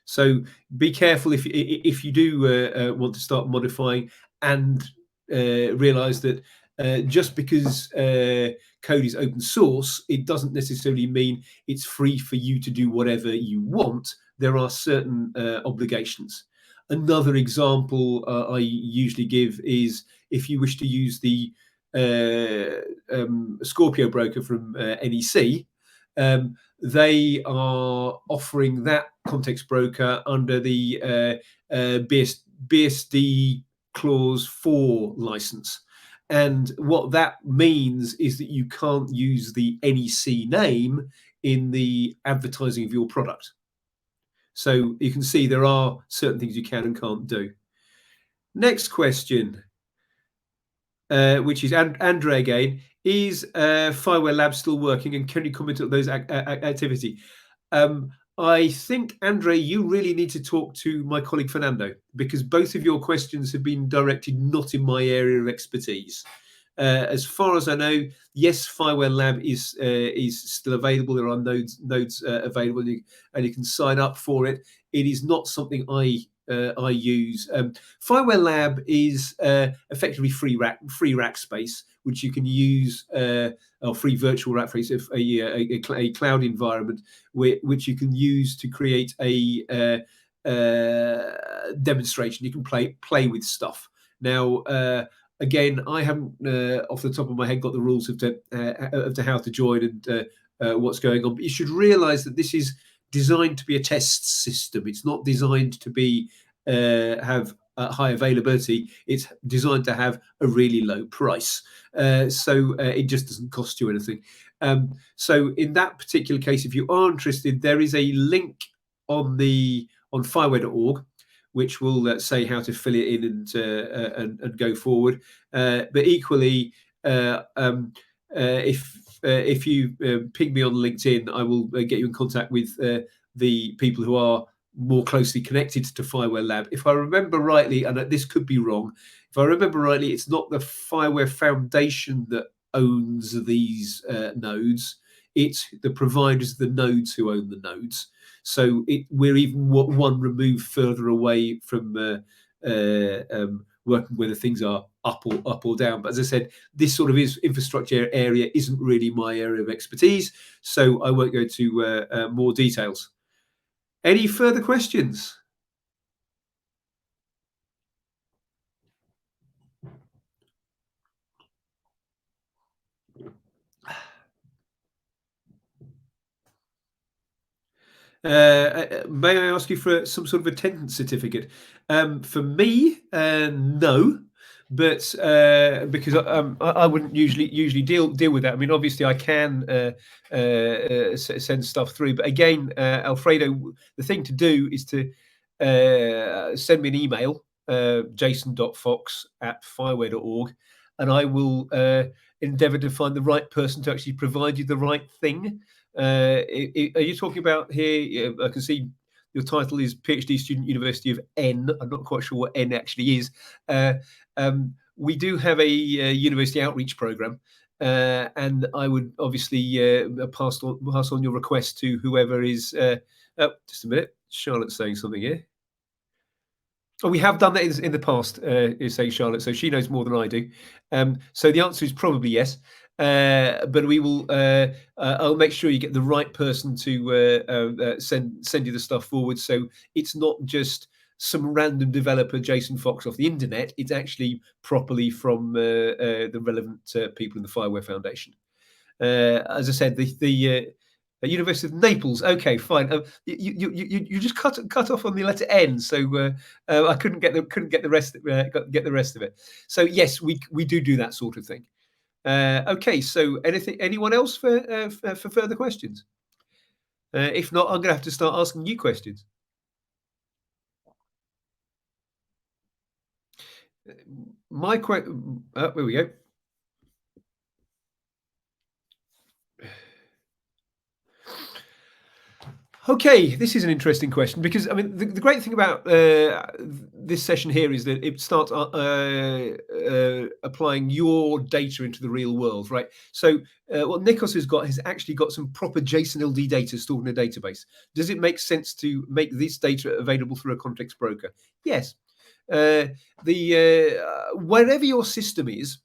So be careful if you do want to start modifying, and realize that just because code is open source, it doesn't necessarily mean it's free for you to do whatever you want. There are certain obligations. Another example I usually give is if you wish to use the Scorpio broker from NEC, they are offering that context broker under the BSD clause 4 license. And what that means is that you can't use the NEC name in the advertising of your product. So you can see there are certain things you can and can't do. Next question, which is Andre again. Is FIWARE Lab still working, and can you comment on those activity? I think, Andre, you really need to talk to my colleague Fernando, because both of your questions have been directed not in my area of expertise. As far as I know, yes, FIWARE Lab is still available. There are nodes available, and you can sign up for it. It is not something I use. FIWARE Lab is effectively free rack space, which you can use, or free virtual rack space, a cloud environment, which you can use to create a demonstration. You can play with stuff. Now, again, I haven't, off the top of my head, got the rules of how to join and what's going on. But you should realise that this is designed to be a test system. It's not designed to be have high availability. It's designed to have a really low price. So it just doesn't cost you anything. So in that particular case, if you are interested, there is a link on FIWARE.org, which will say how to fill it in and go forward. But equally, if you ping me on LinkedIn, I will get you in contact with the people who are more closely connected to FIWARE Lab. If I remember rightly, and this could be wrong, if I remember rightly, it's not the FIWARE Foundation that owns these nodes. It's the providers of the nodes who own the nodes. So we're even one remove further away from working whether things are up or down. But as I said, this sort of infrastructure area isn't really my area of expertise, so I won't go to more details. Any further questions? May I ask you for some sort of attendance certificate? For me, no, but because I wouldn't usually deal with that. I mean, obviously, I can send stuff through, but again, Alfredo, the thing to do is to send me an email, jason.fox@fireware.org, and I will endeavour to find the right person to actually provide you the right thing. Are you talking about here? I can see your title is PhD student, University of N. I'm not quite sure what N actually is. We do have a university outreach program, and I would obviously pass on your request to whoever is. Just a minute, Charlotte's saying something here. Oh, we have done that in the past, is saying Charlotte, so she knows more than I do. So the answer is probably yes. But we will. I'll make sure you get the right person to send you the stuff forward. So it's not just some random developer Jason Fox off the internet. It's actually properly from the relevant people in the FIWARE Foundation. As I said, the University of Naples. Okay, fine. You just cut off on the letter N, so I couldn't get the rest of it. So yes, we do that sort of thing. Okay, so anyone else for further questions? If not, I'm going to have to start asking you questions. Here we go. Okay, this is an interesting question because I mean the great thing about this session here is that it starts applying your data into the real world, right? So what Nikos has actually got some proper JSON-LD data stored in a database. Does it make sense to make this data available through a context broker? Yes. Wherever your system is,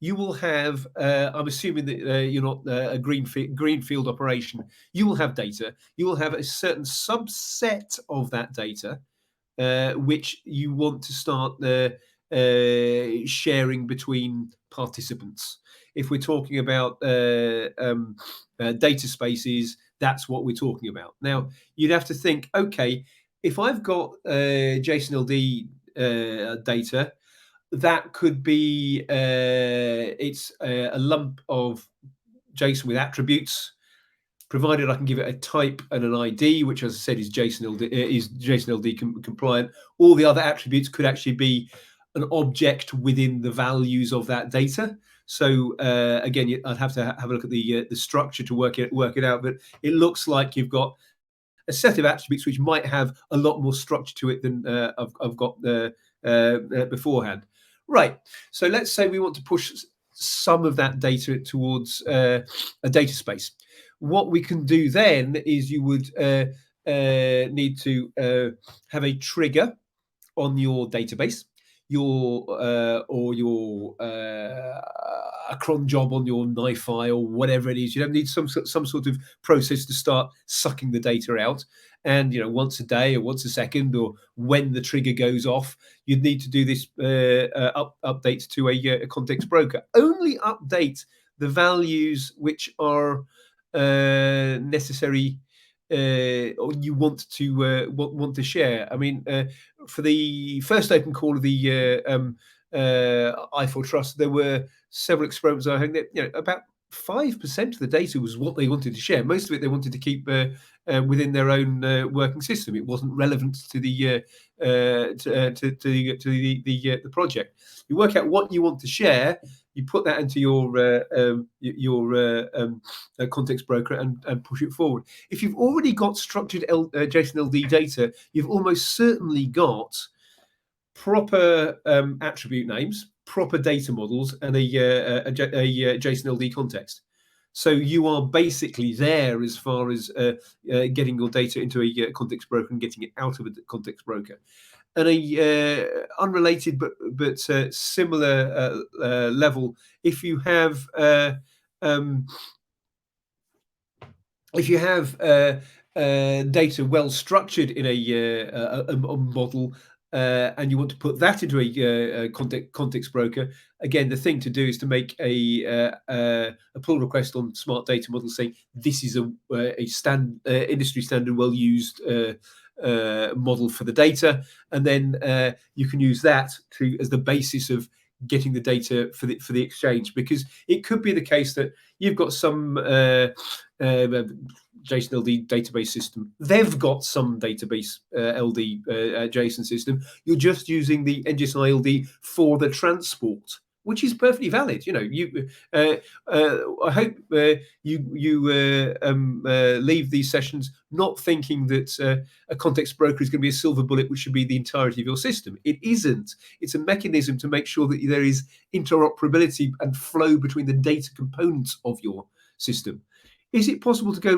you will have, I'm assuming that you're not a greenfield operation, you will have data. You will have a certain subset of that data, which you want to start sharing between participants. If we're talking about data spaces, that's what we're talking about. Now, you'd have to think, okay, if I've got JSON-LD data, that could be it's a lump of JSON with attributes, provided I can give it a type and an ID, which, as I said, is JSON-LD compliant. All the other attributes could actually be an object within the values of that data. So again, I'd have to have a look at the structure to work it out. But it looks like you've got a set of attributes which might have a lot more structure to it than I've got beforehand. Right. So let's say we want to push some of that data towards a data space. What we can do then is you would need to have a trigger on your database, a cron job on your NiFi or whatever it is. You don't need some sort of process to start sucking the data out. And once a day or once a second or when the trigger goes off, you'd need to do this update to a context broker. Only update the values which are necessary or you want to share. I mean, for the first open call of the I4 Trust, there were several experiments I think that about 5% of the data was what they wanted to share. Most of it they wanted to keep within their own working system. It wasn't relevant to the project. You work out what you want to share. You put that into your context broker and push it forward. If you've already got structured JSON-LD data, you've almost certainly got proper attribute names, proper data models, and a JSON-LD context. So you are basically there as far as getting your data into a context broker and getting it out of a context broker. And a unrelated but similar level, if you have data well structured in a model, and you want to put that into a context broker, again, the thing to do is to make a pull request on Smart Data Model saying this is a industry standard, well used model for the data, and then you can use that as the basis of getting the data for the exchange, because it could be the case that you've got some JSON-LD database system. They've got some database LD JSON system. You're just using the NGSI-LD for the transport, which is perfectly valid. I hope you leave these sessions not thinking that a context broker is going to be a silver bullet which should be the entirety of your system. It isn't. It's a mechanism to make sure that there is interoperability and flow between the data components of your system. Is it possible to go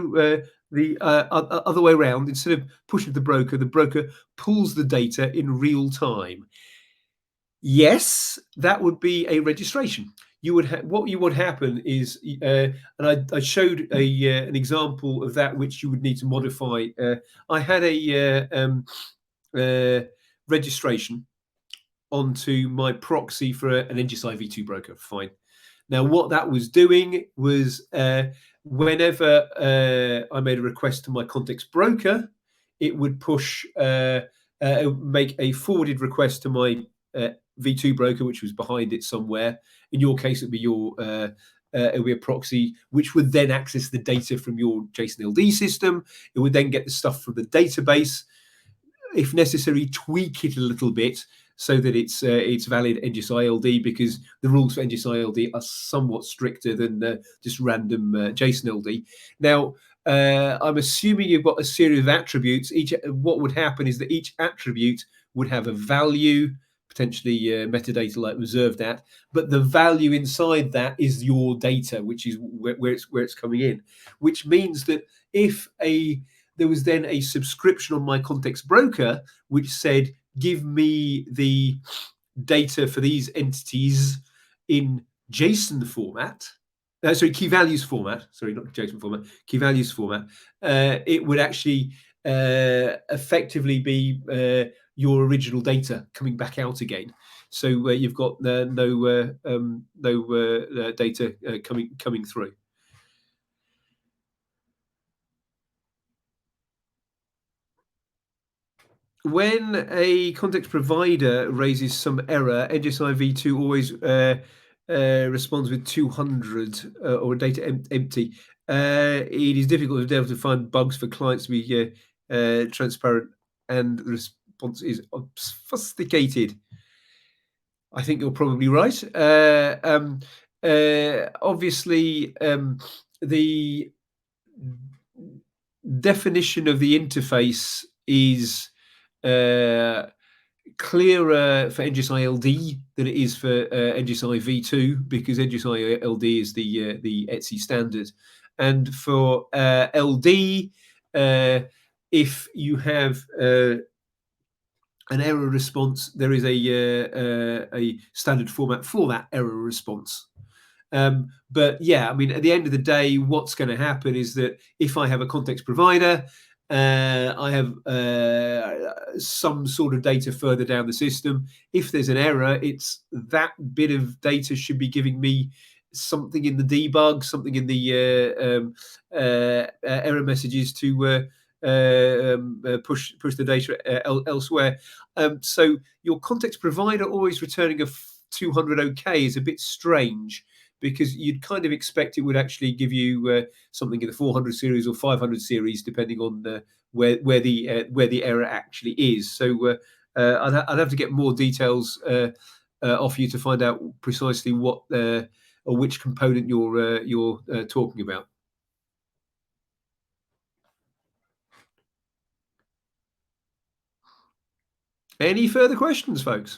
the other way around? Instead of pushing the broker pulls the data in real time? Yes, that would be a registration. What would happen is, and I showed an example of that which you would need to modify. I had a registration onto my proxy for an NGSI v2 broker. Fine. Now, what that was doing was whenever I made a request to my context broker, it would make a forwarded request to my v2 broker, which was behind it somewhere. In your case, it'd be a proxy, which would then access the data from your JSON-LD system. It would then get the stuff from the database, if necessary, tweak it a little bit so that it's valid NGSI-LD, because the rules for NGSI-LD are somewhat stricter than just random JSON-LD. Now, I'm assuming you've got a series of attributes. What would happen is that each attribute would have a value, potentially metadata like reserved at, but the value inside that is your data, which is where it's coming in, which means that if there was then a subscription on my context broker which said, give me the data for these entities in JSON format, key values format, not JSON format, key values format, it would actually effectively be your original data coming back out again. So you've got no data coming through. When a context provider raises some error, NGSI v2 always responds with 200 or data empty. It is difficult to find bugs for clients to be transparent, and the response is obfuscated. I think you're probably right. Obviously, the definition of the interface is clearer for NGSI-LD than it is for NGSI v2, because NGSI-LD is the ETSI standard, and for LD, if you have an error response, there is a standard format for that error response. But yeah, I mean, at the end of the day, what's going to happen is that if I have a context provider, I have some sort of data further down the system. If there's an error, it's that bit of data should be giving me something in the debug, something in the error messages to push the data elsewhere. So your context provider always returning a 200 OK is a bit strange, because you'd kind of expect it would actually give you something in the 400 series or 500 series, depending on where the error actually is. So I'd have to get more details off you to find out precisely what or which component you're talking about. Any further questions, folks?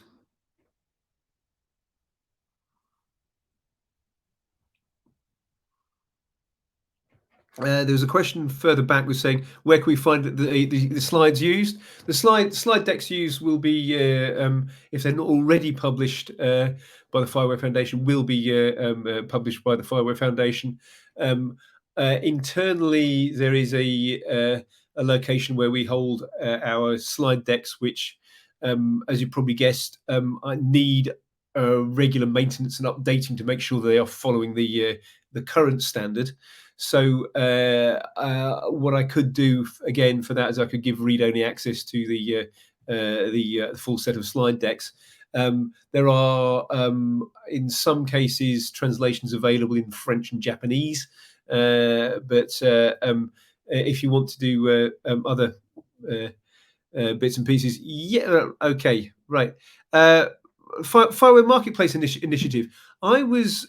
There was a question further back was saying, where can we find the slides used? The slide decks used will be, if they're not already published by the FIWARE Foundation, will be published by the FIWARE Foundation. Internally, there is a location where we hold our slide decks, which, as you probably guessed, I need regular maintenance and updating to make sure they are following the current standard. So what I could do again for that is I could give read-only access to the full set of slide decks. There are, in some cases, translations available in French and Japanese. But if you want to do other bits and pieces, yeah, okay, right. FIWARE Marketplace initiative. I was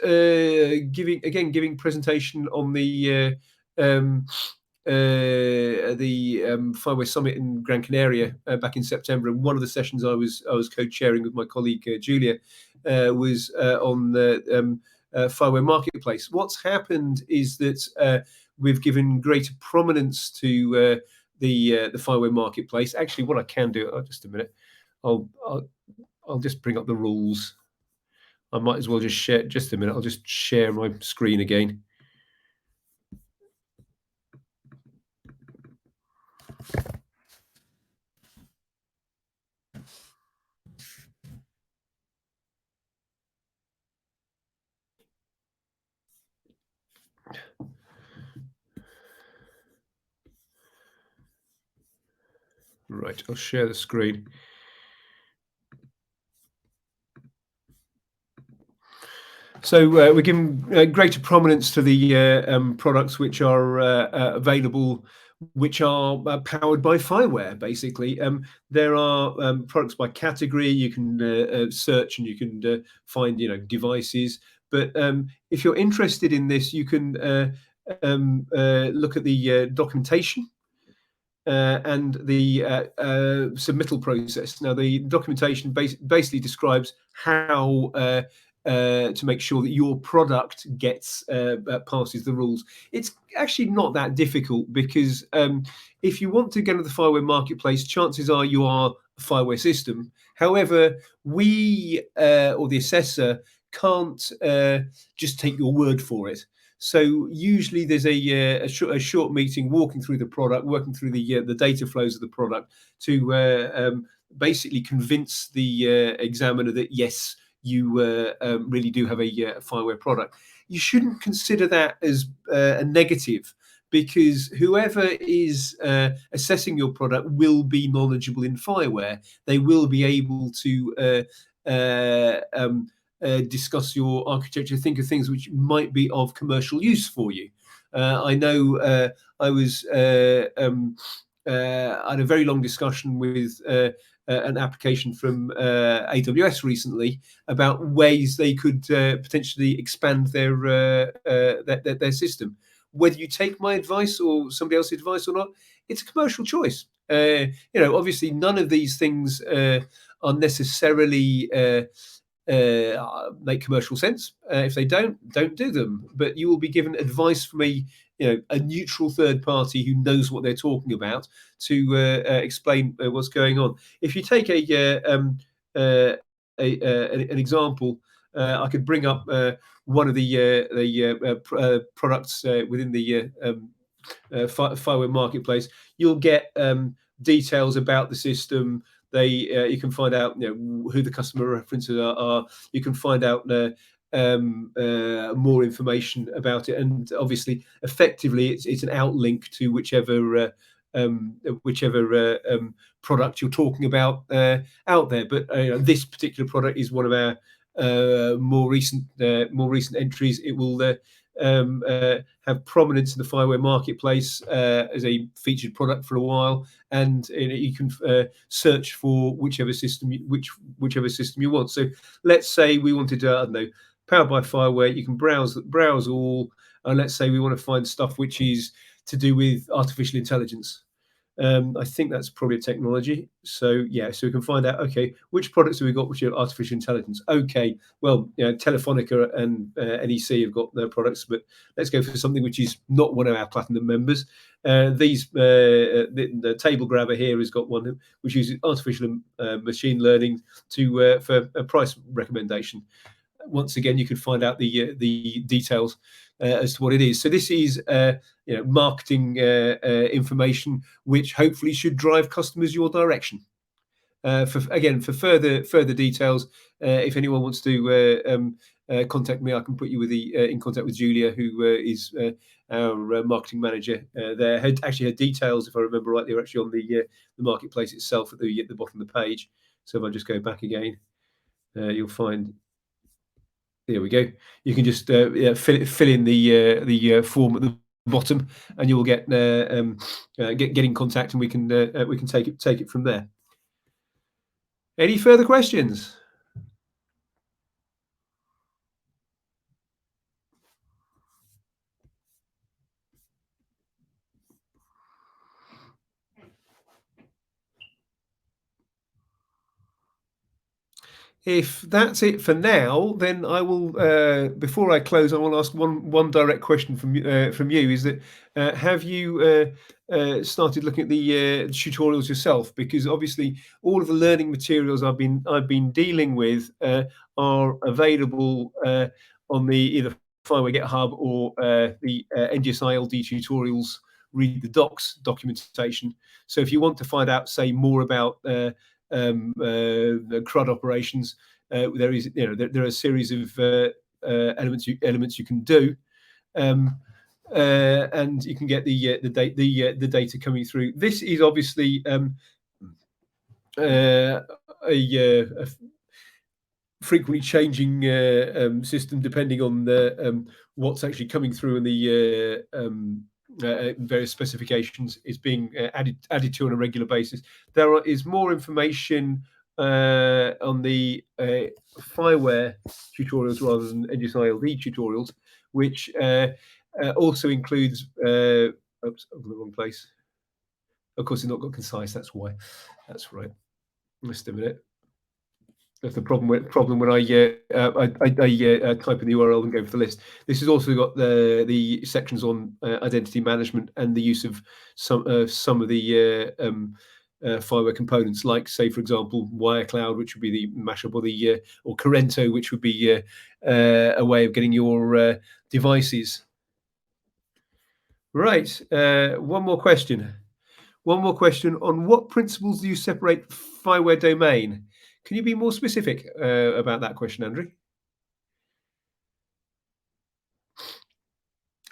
giving presentation on the FIWARE Summit in Gran Canaria back in September, and one of the sessions I was co-chairing with my colleague Julia was on the FIWARE Marketplace. What's happened is that we've given greater prominence to the FIWARE Marketplace. Actually, what I can do, just a minute, I'll just bring up the rules. I might as well just share. Just a minute, I'll just share my screen again. Right, I'll share the screen. So we're giving greater prominence to the products which are available, which are powered by FIWARE. Basically, there are products by category. You can search and you can find devices. But if you're interested in this, you can look at the documentation. And the submittal process. Now, the documentation basically describes how to make sure that your product gets passes the rules. It's actually not that difficult, because if you want to go to the FIWARE Marketplace, chances are you are a FIWARE system. However, we or the assessor can't just take your word for it. So usually there's a short meeting, walking through the product, working through the data flows of the product to basically convince the examiner that yes, you really do have a FIWARE product. You shouldn't consider that as a negative, because whoever is assessing your product will be knowledgeable in FIWARE. They will be able to discuss your architecture, think of things which might be of commercial use for you. I know I had a very long discussion with an application from AWS recently about ways they could potentially expand their system. Whether you take my advice or somebody else's advice or not, it's a commercial choice. Obviously, none of these things are necessarily make commercial sense. If they don't do them. But you will be given advice from a neutral third party who knows what they're talking about to explain what's going on. If you take an example, I could bring up one of the products within the FIWARE Marketplace. You'll get details about the system. You can find out who the customer references are. You can find out more information about it, and obviously, effectively, it's an outlink to whichever product you're talking about out there. But this particular product is one of our more recent entries. It will have prominence in the FIWARE Marketplace as a featured product for a while, and you can search for whichever system you want. So let's say we wanted to, I don't know, powered by FIWARE. You can browse all, and let's say we want to find stuff which is to do with artificial intelligence. I think that's probably a technology. So yeah, so we can find out, okay, which products have we got which are artificial intelligence? Okay, well, Telefonica and NEC have got their products, but let's go for something which is not one of our platinum members. The table grabber here has got one which uses artificial machine learning for a price recommendation. Once again, you can find out the details as to what it is. So this is marketing information which hopefully should drive customers your direction. For further details, if anyone wants to contact me, I can put you in contact with Julia, who is our marketing manager there. Her details, if I remember right, they're actually on the marketplace itself at the bottom of the page. So if I just go back again. you'll find. There we go. You can just fill in the form at the bottom, and you will get get in contact, and we can take it from there. Any further questions? If that's it for now, then I will. Before I close, I will ask one direct question from you. Is that have you started looking at the tutorials yourself? Because obviously, all of the learning materials I've been dealing with are available on the either FIWARE GitHub or the NGSI-LD tutorials. Read the docs documentation. So if you want to find out, say, more about the CRUD operations, there is, there are a series of elements you can do, and you can get the data coming through. This is obviously a frequently changing system depending on what's actually coming through and the various specifications is being added to on a regular basis. There is more information on the FIWARE tutorials rather than NGSI-LD tutorials, which also includes. Oops, I'm in the wrong place. Of course, it's not got concise. That's why. That's right. Just a minute. That's the problem when I type in the URL and go for the list. This has also got the sections on identity management and the use of some of the FIWARE components, like, say, for example, WireCloud, which would be the mashup, or Corrento, which would be a way of getting your devices. Right. One more question. On what principles do you separate FIWARE domain? Can you be more specific about that question, Andrew?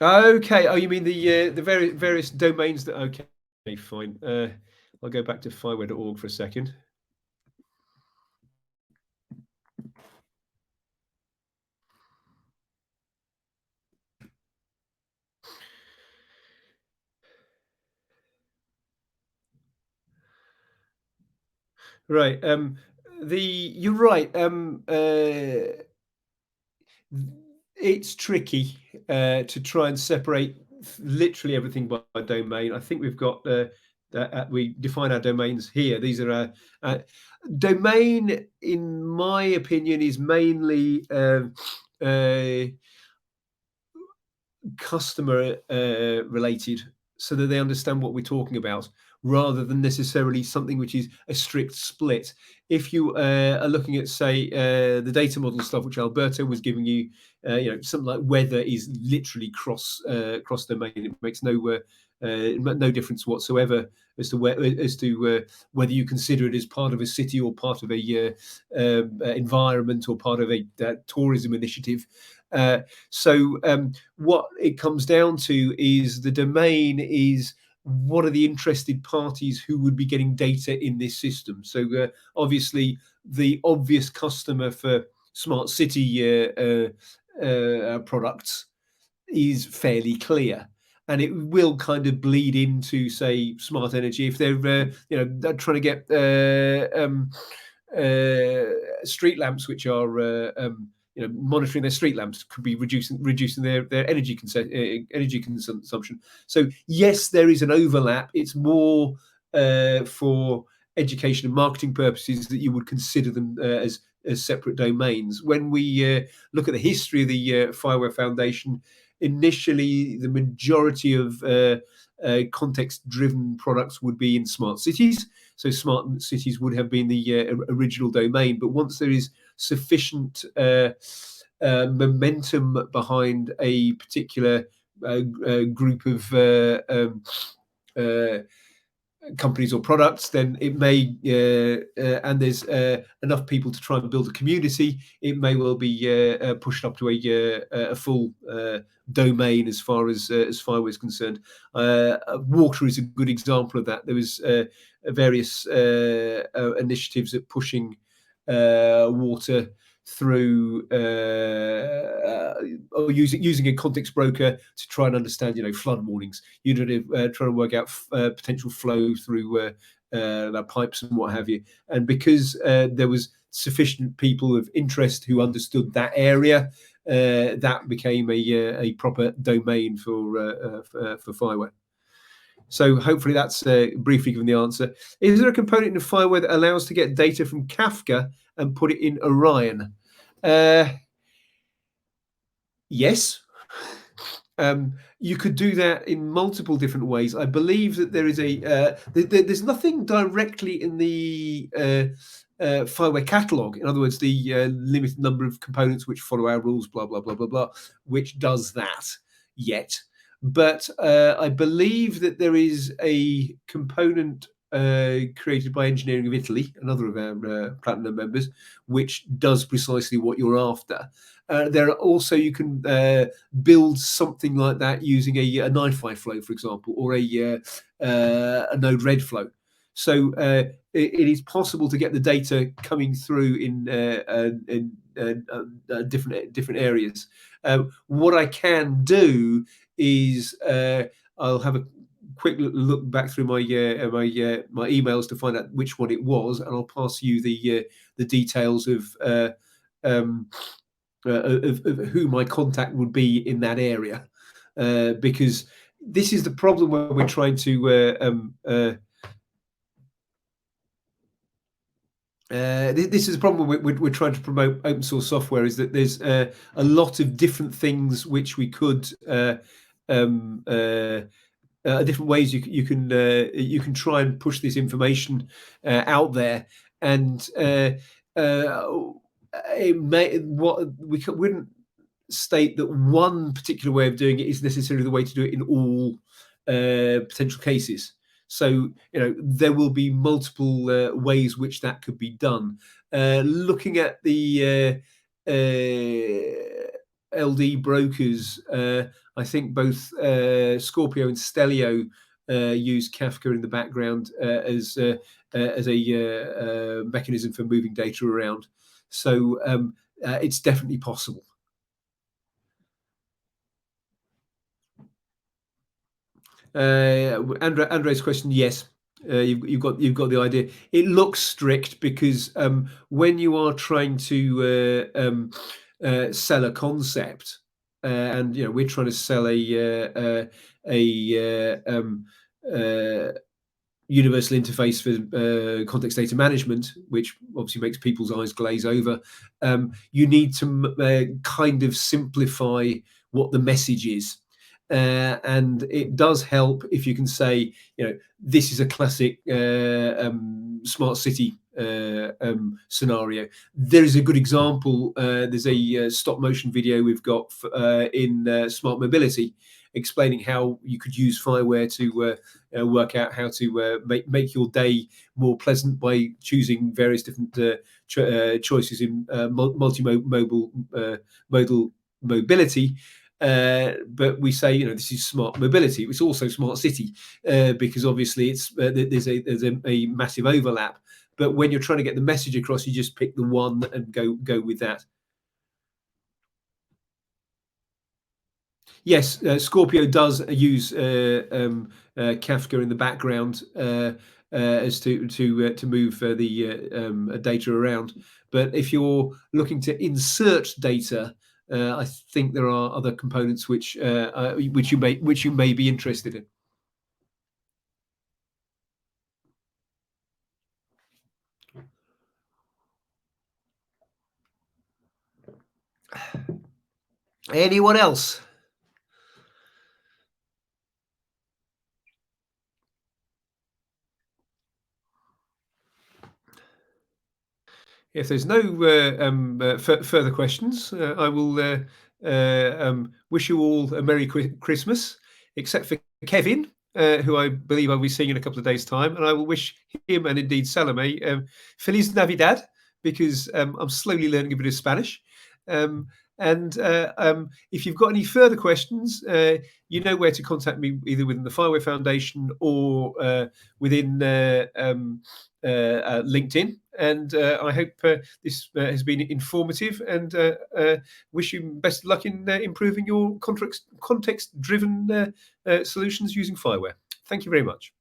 Okay. Oh, you mean the various domains that? Okay, fine. I'll go back to FIWARE.org for a second. Right. You're right. It's tricky to try and separate literally everything by domain. I think we've got we define our domains here. These are our domain, in my opinion, is mainly customer related, so that they understand what we're talking about, rather than necessarily something which is a strict split. If you are looking at, say, the data model stuff, which Alberto was giving you, something like weather is literally cross domain. It makes no difference whatsoever as to whether you consider it as part of a city or part of a environment or part of a tourism initiative. So what it comes down to is the domain is what are the interested parties who would be getting data in this system. So obviously the obvious customer for smart city products is fairly clear, and it will kind of bleed into, say, smart energy if they're they're trying to get street lamps which are monitoring their street lamps, could be reducing their energy consumption. So yes, there is an overlap. It's more for education and marketing purposes that you would consider them as separate domains. When we look at the history of the FIWARE Foundation, initially the majority of context-driven products would be in smart cities. So smart cities would have been the original domain. But once there is sufficient momentum behind a particular group of companies or products, then it may, and there's enough people to try and build a community, it may well be pushed up to a full domain as far as FIWARE is concerned. Water is a good example of that. There was various initiatives at pushing water through or using a context broker to try and understand, flood warnings. Trying to work out potential flow through the pipes and what have you. And because there was sufficient people of interest who understood that area, that became a proper domain for FIWARE. So hopefully that's briefly given the answer. Is there a component in FIWARE that allows to get data from Kafka and put it in Orion? Yes. You could do that in multiple different ways. I believe that there is there's nothing directly in the FIWARE catalog. In other words, the limited number of components which follow our rules, blah, blah, blah, blah, blah, which does that yet. But I believe that there is a component created by Engineering of Italy, another of our Platinum members, which does precisely what you're after. There are also, you can build something like that using a NiFi flow, for example, or a Node-RED flow. So it is possible to get the data coming through in different areas. What I can do is I'll have a quick look back through my emails to find out which one it was, and I'll pass you the details of who my contact would be in that area, because this is the problem when we're trying to this is a problem we're trying to promote open source software, is that there's a lot of different things which we could different ways you can try and push this information out there, and it may, wouldn't state that one particular way of doing it is necessarily the way to do it in all potential cases. So there will be multiple ways which that could be done. Looking at the LD brokers, I think both Scorpio and Stelio use Kafka in the background as a mechanism for moving data around. So it's definitely possible. Andre's question, yes. You've got the idea. It looks strict because when you are trying to sell a concept, and we're trying to sell a universal interface for context data management, which obviously makes people's eyes glaze over. You need to kind of simplify what the message is. And it does help if you can say, this is a classic smart city scenario. There is a good example. There's a stop motion video we've got in smart mobility, explaining how you could use FIWARE to work out how to make your day more pleasant by choosing various different choices in multimodal mobility. But we say, this is smart mobility. It's also smart city because obviously there's a massive overlap. But when you're trying to get the message across, you just pick the one and go with that. Yes, Scorpio does use Kafka in the background as to move the data around. But if you're looking to insert data, I think there are other components which you may be interested in. Anyone else? If there's no further questions, I will wish you all a Merry Christmas, except for Kevin, who I believe I'll be seeing in a couple of days' time. And I will wish him, and indeed Salome, Feliz Navidad, because I'm slowly learning a bit of Spanish. And And if you've got any further questions, you know where to contact me, either within the FIWARE Foundation or within LinkedIn. And I hope this has been informative, and wish you best of luck in improving your context-driven solutions using FIWARE. Thank you very much.